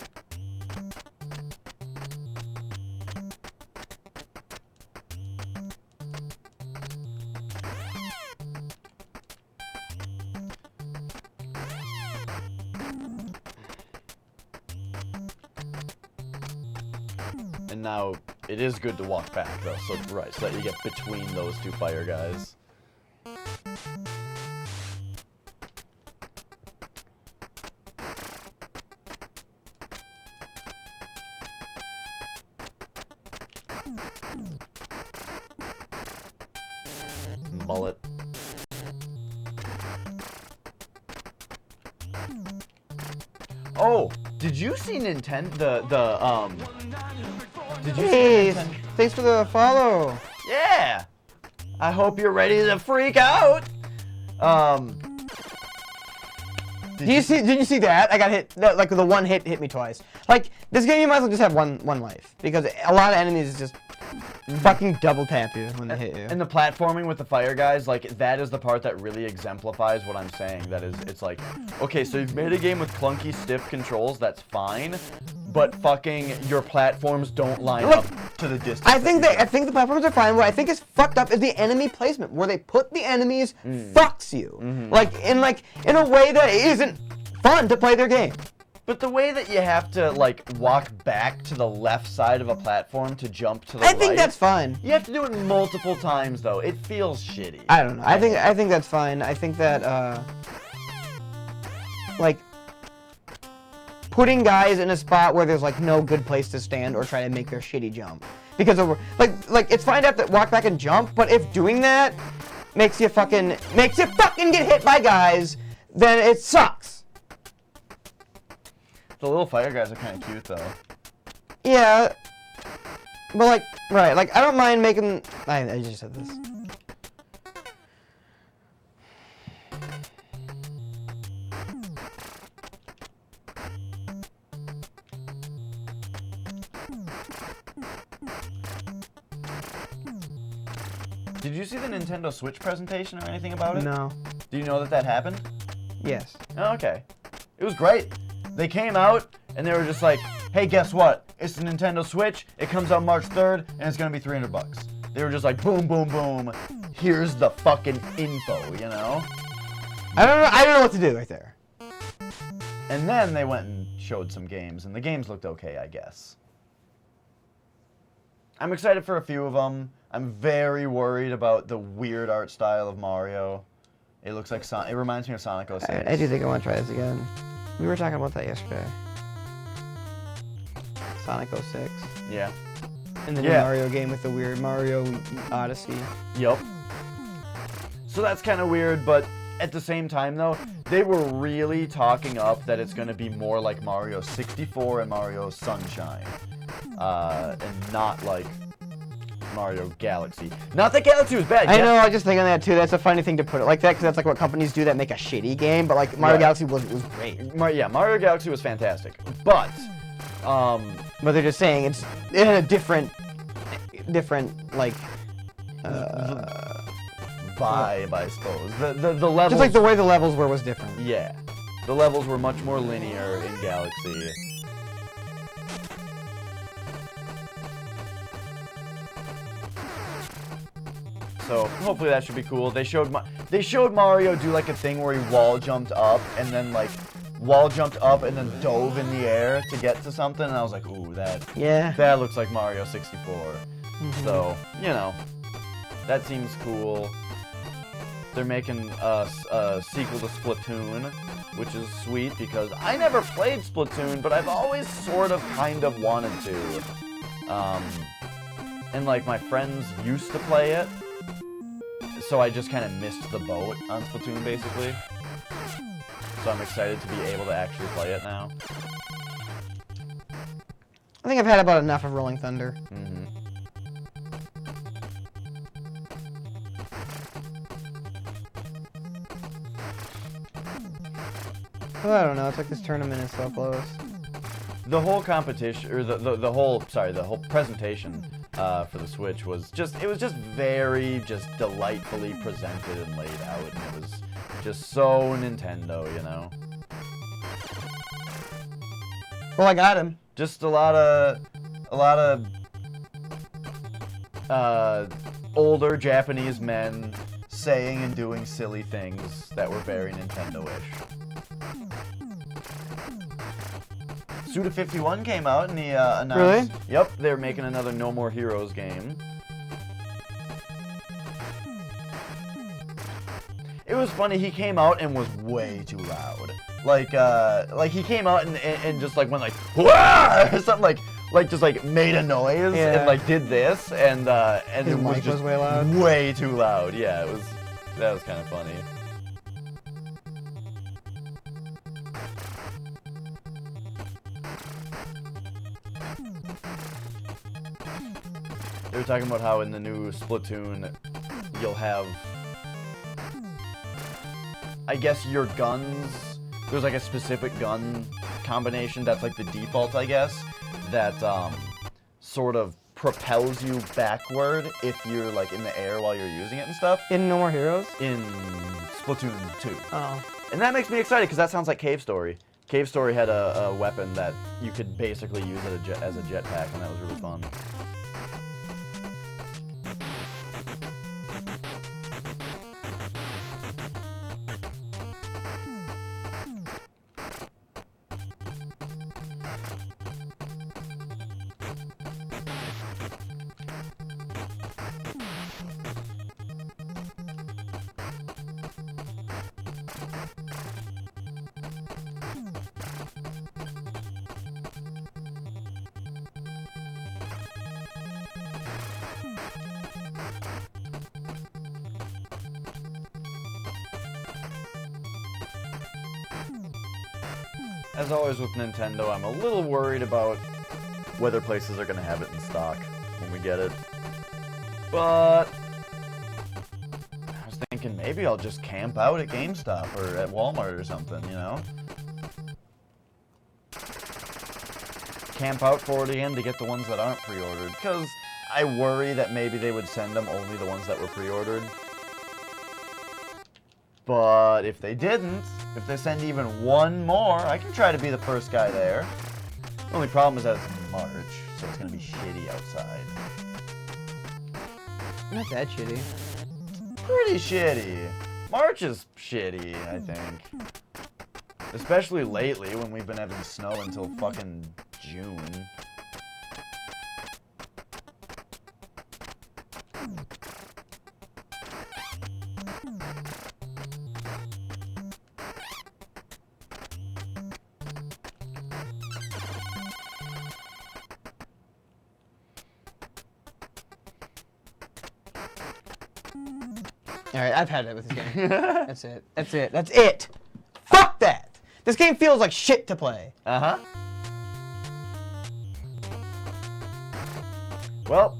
And now it is good to walk back though, so that you get between those two fire guys. Mullet. Oh, did you see Nintendo? Did you Hey, see Nintendo? thanks for the follow. Yeah. I hope you're ready to freak out. Did you see that? I got hit. Like the one hit me twice. Like this game, you might as well just have one life because a lot of enemies just fucking double tap you when they hit you. And the platforming with the fire guys, like, that is the part that really exemplifies what I'm saying. That is, it's like, okay, so you've made a game with clunky, stiff controls, that's fine, but fucking your platforms don't line up to the distance. I think the platforms are fine. What I think is fucked up is the enemy placement, where they put the enemies fucks you, like in a way that isn't fun to play their game. But the way that you have to, like, walk back to the left side of a platform to jump to the right. I think that's fine. You have to do it multiple times, though. It feels shitty. I don't know. I think that's fine. I think that like putting guys in a spot where there's like no good place to stand or try to make their shitty jump because of like it's fine to have to walk back and jump, but if doing that makes you fucking get hit by guys, then it sucks. The little fire guys are kind of cute, though. Yeah, but like, right, like I don't mind making. I just said this. Did you see the Nintendo Switch presentation or anything about it? No. Do you know that happened? Yes. Oh, okay. It was great. They came out and they were just like, hey, guess what? It's the Nintendo Switch. It comes out March 3rd and it's gonna be $300. They were just like, boom, boom, boom. Here's the fucking info, you know? I don't know what to do right there. And then they went and showed some games, and the games looked okay, I guess. I'm excited for a few of them. I'm very worried about the weird art style of Mario. It looks like it reminds me of Sonic 06. I do think I want to try this again. We were talking about that yesterday. Sonic 06. Yeah. And the new Yeah. Mario game with the weird Mario Odyssey. Yup. So that's kind of weird, but at the same time, though, they were really talking up that it's going to be more like Mario 64 and Mario Sunshine. And not like Mario Galaxy. Not that Galaxy was bad. I know, I just think on that too. That's a funny thing to put it like that, because that's like what companies do that make a shitty game. But like Mario Right. Galaxy was great. Yeah, Mario Galaxy was fantastic. But, But they're just saying it's in a different like. vibe, I suppose. The levels... Just like the way the levels were was different. Yeah. The levels were much more linear in Galaxy. So hopefully that should be cool. They showed Mario do like a thing where he wall jumped up and then like wall jumped up and then dove in the air to get to something, and I was like, ooh, Yeah. that looks like Mario 64. So, you know, that seems cool. They're making a sequel to Splatoon, which is sweet because I never played Splatoon, but I've always sort of kind of wanted to. And like my friends used to play it, so I just kind of missed the boat on Splatoon basically. So I'm excited to be able to actually play it now. I think I've had about enough of Rolling Thunder. Well, I don't know. It's like this tournament is so close. The whole competition, or the whole presentation for the Switch was just very delightfully presented and laid out, and it was just so Nintendo, you know. Well, I got him. Just a lot of older Japanese men saying and doing silly things that were very Nintendo-ish. Suda 51 came out and he announced... Really? Yep, they're making another No More Heroes game. It was funny, he came out and was way too loud. Like he came out and just like went like, "Wah!" or something like just like made a noise and like did this and His it was mic just was way loud. way too loud. Yeah, that was kind of funny. They were talking about how in the new Splatoon, you'll have, I guess, your guns. There's like a specific gun combination that's like the default, I guess, that sort of propels you backward if you're like in the air while you're using it and stuff. In No More Heroes? In Splatoon 2. Oh. And that makes me excited because that sounds like Cave Story. Cave Story had a weapon that you could basically use as a jetpack, and that was really fun. As always with Nintendo, I'm a little worried about whether places are going to have it in stock when we get it. But I was thinking maybe I'll just camp out at GameStop or at Walmart or something, you know? Camp out for it again to get the ones that aren't pre-ordered. Because I worry that maybe they would send them only the ones that were pre-ordered. But if they didn't, if they send even one more, I can try to be the first guy there. The only problem is that it's March, so it's gonna be shitty outside. Not that shitty. Pretty shitty. March is shitty, I think. Especially lately when we've been having snow until fucking June. Alright, I've had it with this game. That's it. That's it. That's it! Fuck that! This game feels like shit to play. Uh-huh. Well,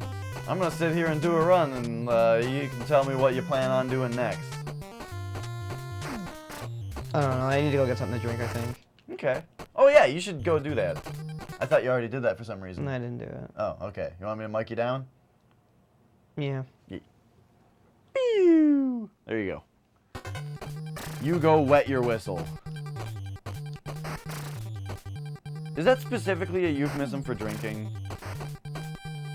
I'm gonna sit here and do a run, and you can tell me what you plan on doing next. I don't know. I need to go get something to drink, I think. Okay. Oh yeah, you should go do that. I thought you already did that for some reason. No, I didn't do it. Oh, okay. You want me to mic you down? Yeah. Pew! There you go. You go wet your whistle. Is that specifically a euphemism for drinking?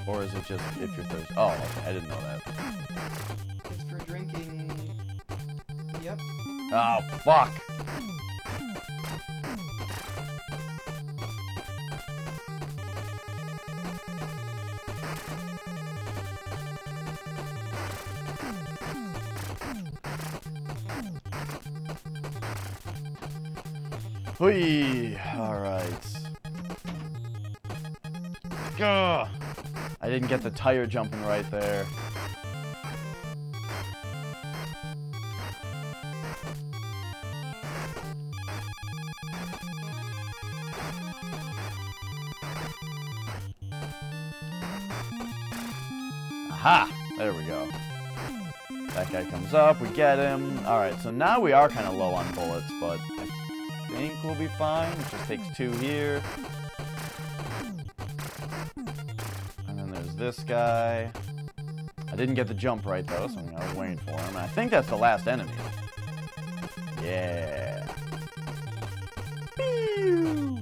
Or is it just if you're thirsty? Oh, okay. I didn't know that. It's for drinking. Yep. Oh, fuck. Whee! Alright. Gah! I didn't get the tire jumping right there. Aha! There we go. That guy comes up, we get him. Alright, so now we are kind of low on bullets, but I think we'll be fine. It just takes 2 here. And then there's this guy. I didn't get the jump right though, so I was waiting for him. And I think that's the last enemy. Yeah. Pew!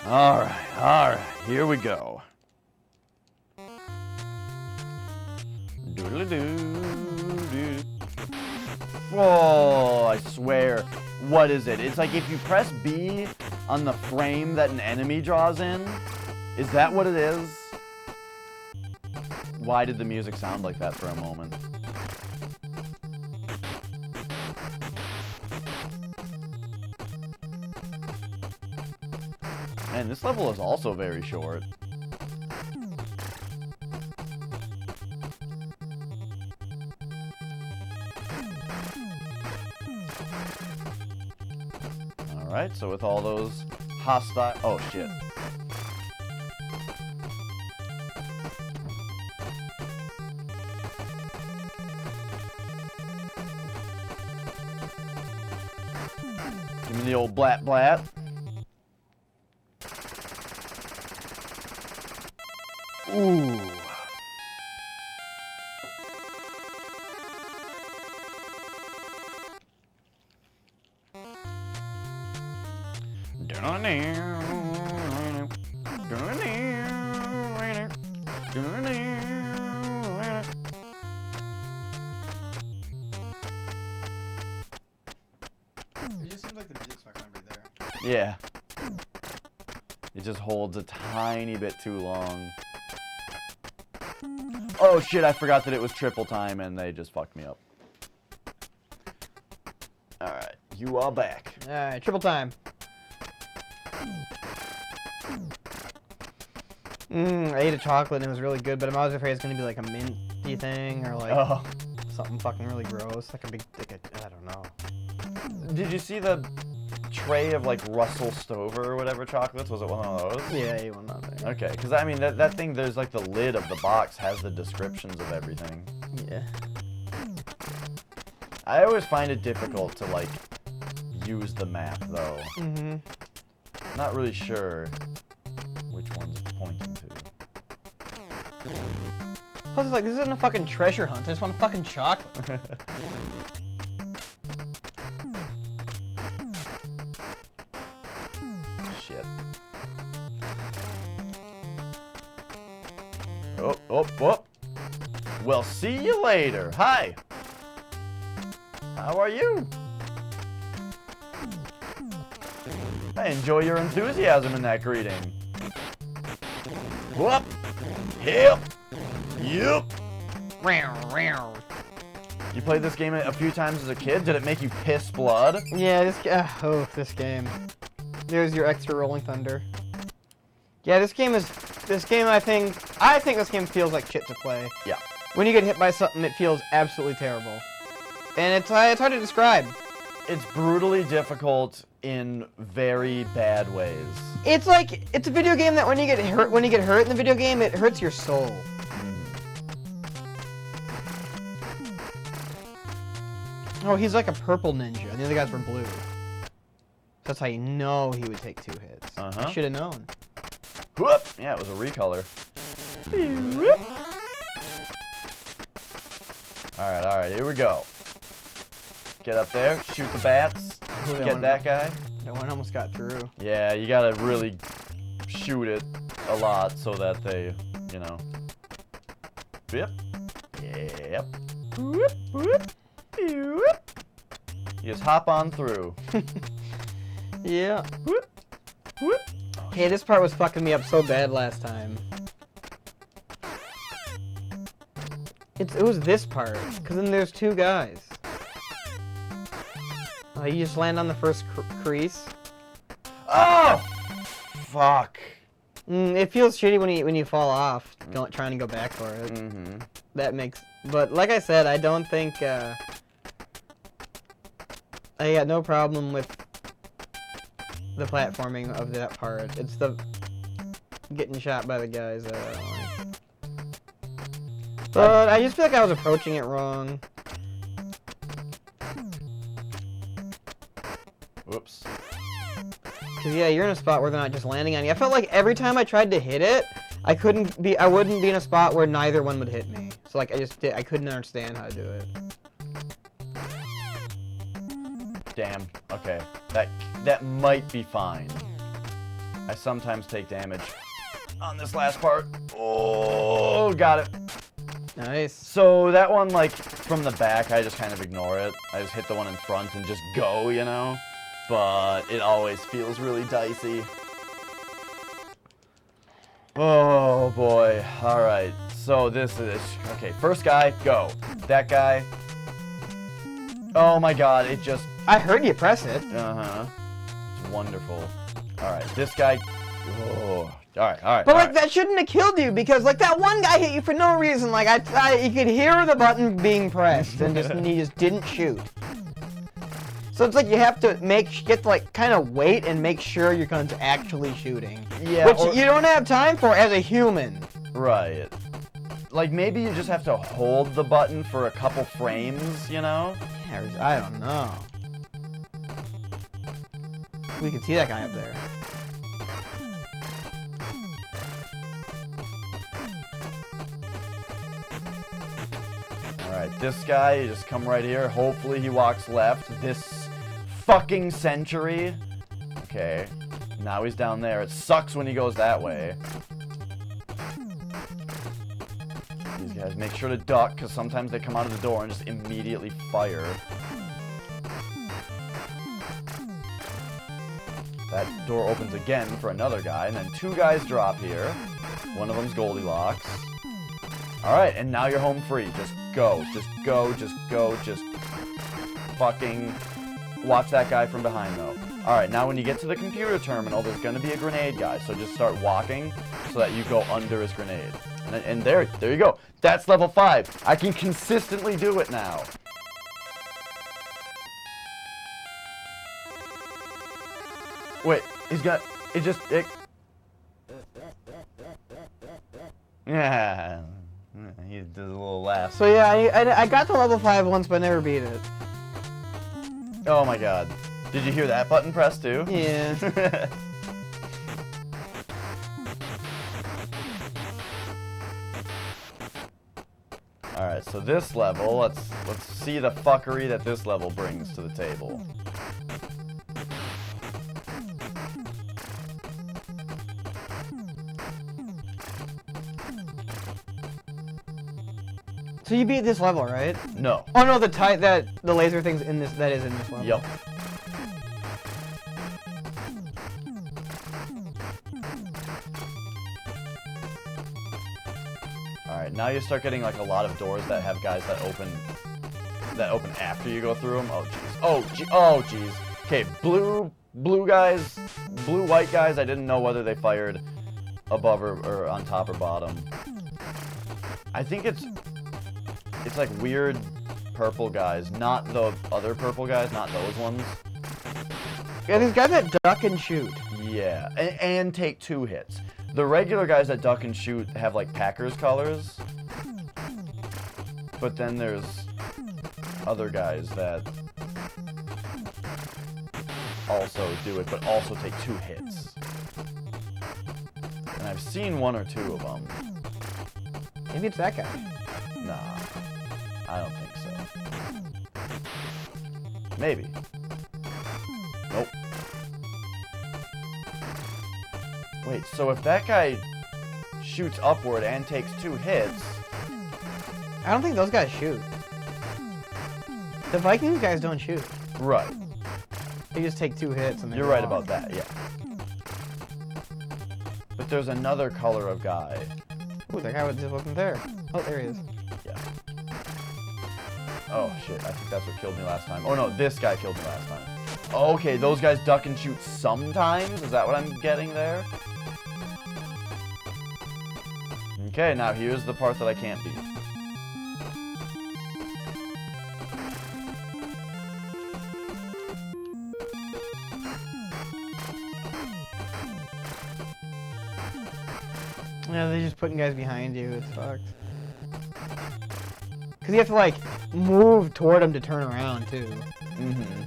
Alright, here we go. Doodle-doo-doo. Whoa, I swear. What is it? It's like if you press B on the frame that an enemy draws in. Is that what it is? Why did the music sound like that for a moment? Man, this level is also very short. Alright, so with all those hostile... Oh, shit. Give me the old blat blat. Ooh. It just seems like the music's not gonna be there. Yeah. It just holds a tiny bit too long. Oh shit, I forgot that it was triple time and they just fucked me up. Alright, you are back. Alright, triple time. I ate a chocolate and it was really good, but I'm always afraid it's gonna be like a minty thing or like something fucking really gross, like a big, I don't know. Did you see the tray of like Russell Stover or whatever chocolates? Was it one of those? Yeah, I ate one on there. Okay, because I mean that thing, there's like the lid of the box has the descriptions of everything. Yeah. I always find it difficult to like use the map, though. Mm-hmm. Not really sure which one's pointing to. Plus, it's like, this isn't a fucking treasure hunt. I just want a fucking chocolate. Shit. Oh, oh, oh. Well, see you later. Hi. How are you? I enjoy your enthusiasm in that greeting. Whoop. Yep. Yep. You played this game a few times as a kid? Did it make you piss blood? Yeah, this game. There's your extra Rolling Thunder. Yeah, this game I think this game feels like shit to play. Yeah. When you get hit by something, it feels absolutely terrible. And it's hard to describe. It's brutally difficult in very bad ways. It's like, it's a video game that when you get hurt in the video game, it hurts your soul. Oh, he's like a purple ninja, and the other guys were blue. That's how you know he would take 2 hits. Uh-huh. You should have known. Whoop! Yeah, it was a recolor. Alright, here we go. Get up there, shoot the bats, get that guy. That one almost got through. Yeah, you gotta really shoot it a lot so that they, you know. Yep. Yep. Whoop, whoop, whoop. You just hop on through. Yeah. Whoop, whoop. Hey, this part was fucking me up so bad last time. It was this part, because then there's 2 guys. Oh, you just land on the first crease. Oh! Fuck. It feels shitty when you fall off, trying to go back for it. Mm-hmm. That makes... But like I said, I don't think... I got no problem with the platforming of that part. It's the getting shot by the guys that I don't like. But I just feel like I was approaching it wrong. Whoops. Cause yeah, you're in a spot where they're not just landing on you. I felt like every time I tried to hit it, I wouldn't be in a spot where neither one would hit me. So like I couldn't understand how to do it. Damn. Okay. That might be fine. I sometimes take damage on this last part. Oh, got it. Nice. So that one, like, from the back, I just kind of ignore it. I just hit the one in front and just go, you know? But it always feels really dicey. Oh, boy. Alright. So this is... Okay, first guy, go. That guy... Oh my god, it just... I heard you press it. Uh-huh. It's wonderful. Alright, this guy... Oh... Alright. But like that shouldn't have killed you because like that one guy hit you for no reason. Like you could hear the button being pressed and he just didn't shoot. So it's like you have to kind of wait and make sure your gun's actually shooting. Yeah. Which you don't have time for as a human. Right. Like maybe you just have to hold the button for a couple frames, you know? Yeah, I don't know. We can see that guy up there. Alright, this guy, you just come right here. Hopefully he walks left. This fucking sentry. Okay. Now he's down there. It sucks when he goes that way. These guys, make sure to duck, because sometimes they come out of the door and just immediately fire. That door opens again for another guy, and then 2 guys drop here. One of them's Goldilocks. Alright, and now you're home free. Just go. Just go. Just go. Just fucking watch that guy from behind, though. Alright, now when you get to the computer terminal, there's going to be a grenade guy. So just start walking so that you go under his grenade. And there you go. That's level 5. I can consistently do it now. Wait, he's got... Yeah. He does a little laugh. So yeah, I got to level 5 once, but I never beat it. Oh my god. Did you hear that button press too? Yeah. All right, so this level, let's see the fuckery that this level brings to the table. So you beat this level, right? No. Oh no, the laser thing's in this. That is in this level. Yep. All right, now you start getting like a lot of doors that have guys that open after you go through them. Oh jeez. Oh jeez. Okay, blue guys, white guys. I didn't know whether they fired above or on top or bottom. I think it's like weird purple guys, not the other purple guys, not those ones. Yeah, these guys that duck and shoot. Yeah, and take 2 hits. The regular guys that duck and shoot have like Packers colors, but then there's other guys that also do it, but also take 2 hits. And I've seen 1 or 2 of them. Maybe it's that guy. Nah, I don't think so. Maybe. Nope. Wait, so if that guy shoots upward and takes 2 hits... I don't think those guys shoot. The Vikings guys don't shoot. Right. They just take 2 hits and they're You're right gone. about that, yeah. But there's another color of guy. Ooh, that guy just wasn't there. Oh, there he is. Yeah. Oh, shit. I think that's what killed me last time. Oh, no. This guy killed me last time. Okay, those guys duck and shoot sometimes? Is that what I'm getting there? Okay, now here's the part that I can't beat. Yeah, they're just putting guys behind you. It's fucked. Because you have to, like, move toward them to turn around, too. Mm-hmm.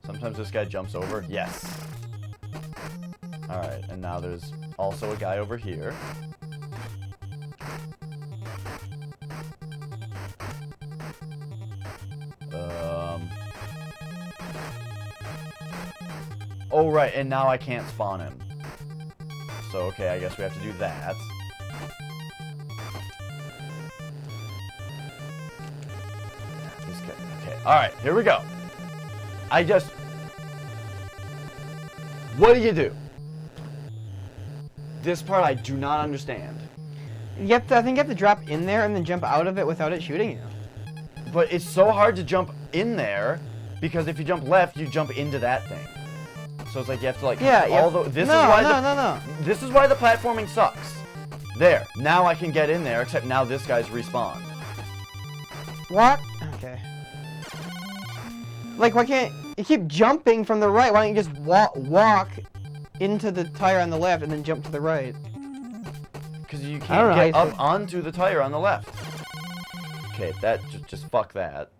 Sometimes this guy jumps over. Yes. Alright, and now there's also a guy over here. Oh, right, and now I can't spawn him. So, okay, I guess we have to do that. Okay, alright, here we go. What do you do? This part I do not understand. I think you have to drop in there and then jump out of it without it shooting you. But it's so hard to jump in there, because if you jump left, you jump into that thing. So it's like you have to like This is why the platforming sucks. There. Now I can get in there, except now this guy's respawned. What? Okay. Like, why can't you keep jumping from the right? Why don't you just walk into the tire on the left and then jump to the right? Because you can't get up onto the tire on the left. Okay, that just fuck that.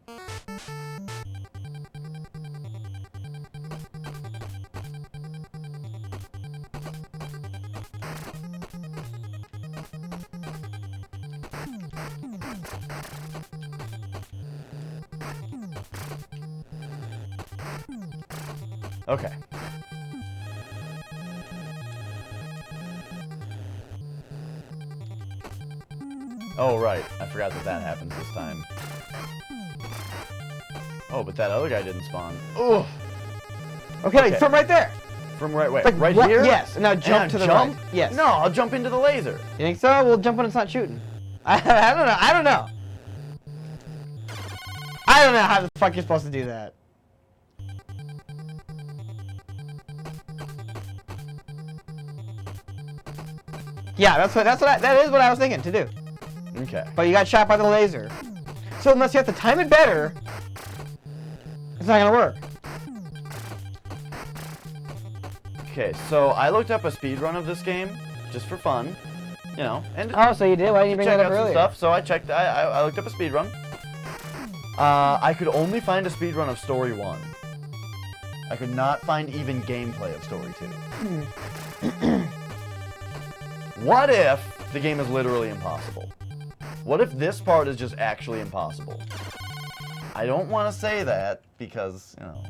Okay. Oh, right. I forgot that happens this time. Oh, but that other guy didn't spawn. Oh! Okay, from right there. From right, wait, Like, right here? Yes, and now jump to the right. Yes. No, I'll jump into the laser. You think so? We'll jump when it's not shooting. I don't know. I don't know. I don't know how the fuck you're supposed to do that. Yeah, that is what I was thinking to do. Okay. But you got shot by the laser. So unless you have to time it better, it's not gonna work. Okay, so I looked up a speed run of this game, just for fun, you know. And Oh, so you did? Why didn't you bring check that out up some earlier? stuff. So I checked. I looked up a speed run. I could only find a speed run of Story 1. I could not find even gameplay of Story 2. What if the game is literally impossible? What if this part is just actually impossible? I don't want to say that because, you know,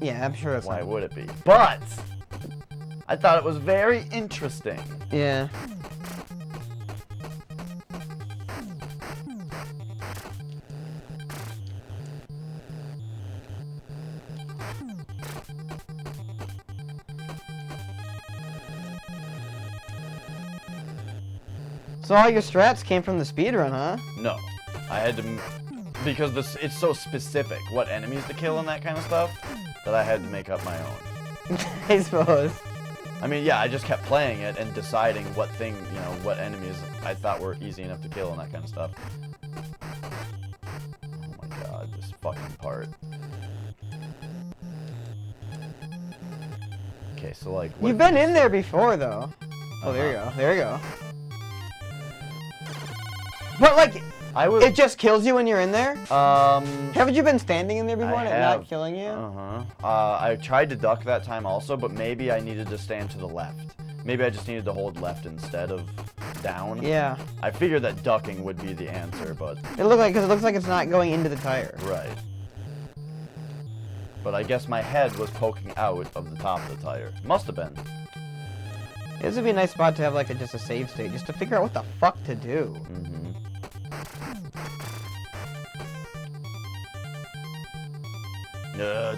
Yeah, I'm sure that's why not. would it be? But I thought it was very interesting. Yeah. So all your strats came from the speedrun, huh? No, I had to, because it's so specific what enemies to kill and that kind of stuff, that I had to make up my own. I suppose. I mean, yeah, I just kept playing it and deciding what thing, you know, what enemies I thought were easy enough to kill and that kind of stuff. Oh my god, this fucking part. Okay, so like... what You've if been you in just- there before, though. Oh, there you Uh-huh. go. There you go. But, like, I was... it just kills you when you're in there? Haven't you been standing in there before and it not have. killing you? I tried to duck that time also, but maybe I needed to stand to the left. Maybe I just needed to hold left instead of down. Yeah. I figured that ducking would be the answer, but... It looks like it's not going into the tire. Right. But I guess my head was poking out of the top of the tire. Must have been. This would be a nice spot to have like just a save state, just to figure out what the fuck to do. Mm-hmm.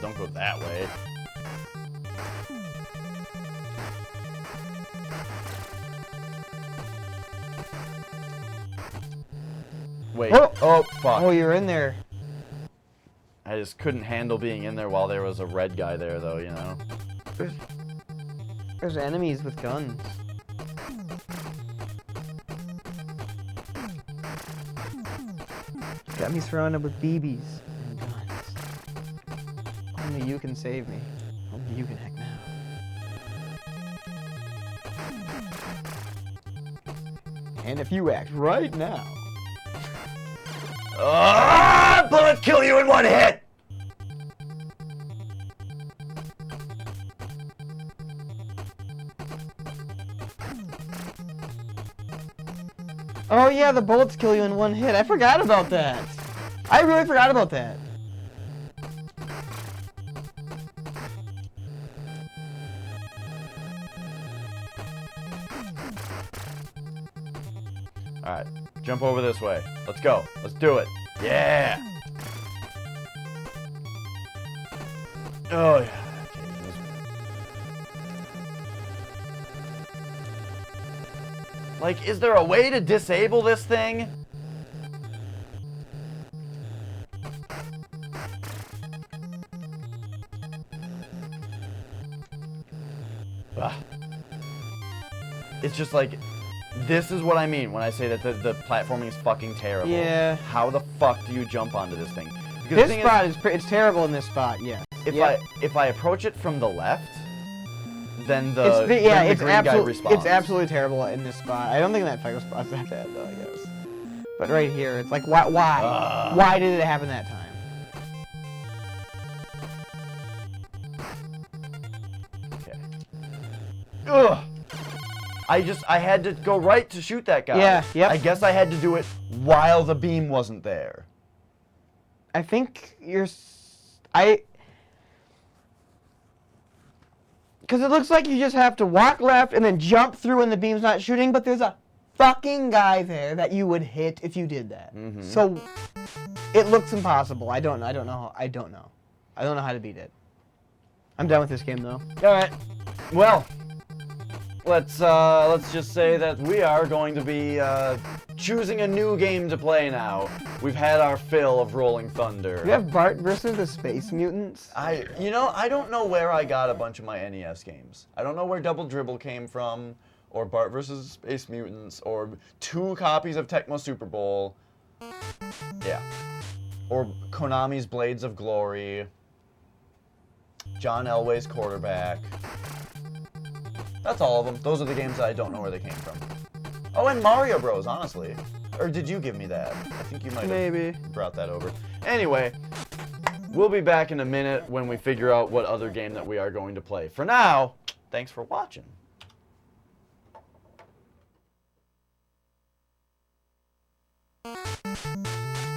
Don't go that way. Wait. Oh! Oh, fuck. Oh, you're in there. I just couldn't handle being in there while there was a red guy there, though, you know? There's enemies with guns. Got me surrounded with BBs and guns. Only you can save me. Only you can act now. And if you act right now. Bullets kill you in one hit! Oh yeah, the bullets kill you in one hit. I forgot about that. I really forgot about that. Alright, jump over this way. Let's go. Let's do it. Yeah! Oh, yeah. Okay, like, is there a way to disable this thing? Ugh. It's just like, this is what I mean when I say that the platforming is fucking terrible. Yeah. How the fuck do you jump onto this thing? Because the This thing spot is it's terrible in this spot, yeah. if I approach it from the left, then the It's yeah, then the it's green guy absolutely respawns. it's absolutely terrible in this spot. I don't think that Psycho spot's that bad though, I guess. But right here, it's like why why did it happen that time? Okay. Ugh. I had to go right to shoot that guy. Yeah, yep. I guess I had to do it while the beam wasn't there. I think because it looks like you just have to walk left and then jump through when the beam's not shooting, but there's a fucking guy there that you would hit if you did that. Mhm. So it looks impossible. I don't know how to beat it. I'm done with this game though. All right. Well, let's just say that we are going to be choosing a new game to play now. We've had our fill of Rolling Thunder. You have Bart versus the Space Mutants. I don't know where I got a bunch of my NES games. I don't know where Double Dribble came from, or Bart vs. Space Mutants, or 2 copies of Tecmo Super Bowl. Yeah. Or Konami's Blades of Glory. John Elway's Quarterback. That's all of them. Those are the games that I don't know where they came from. Oh, and Mario Bros, honestly. Or did you give me that? I think you might have Maybe. brought that over. Anyway, we'll be back in a minute when we figure out what other game that we are going to play. For now, thanks for watching.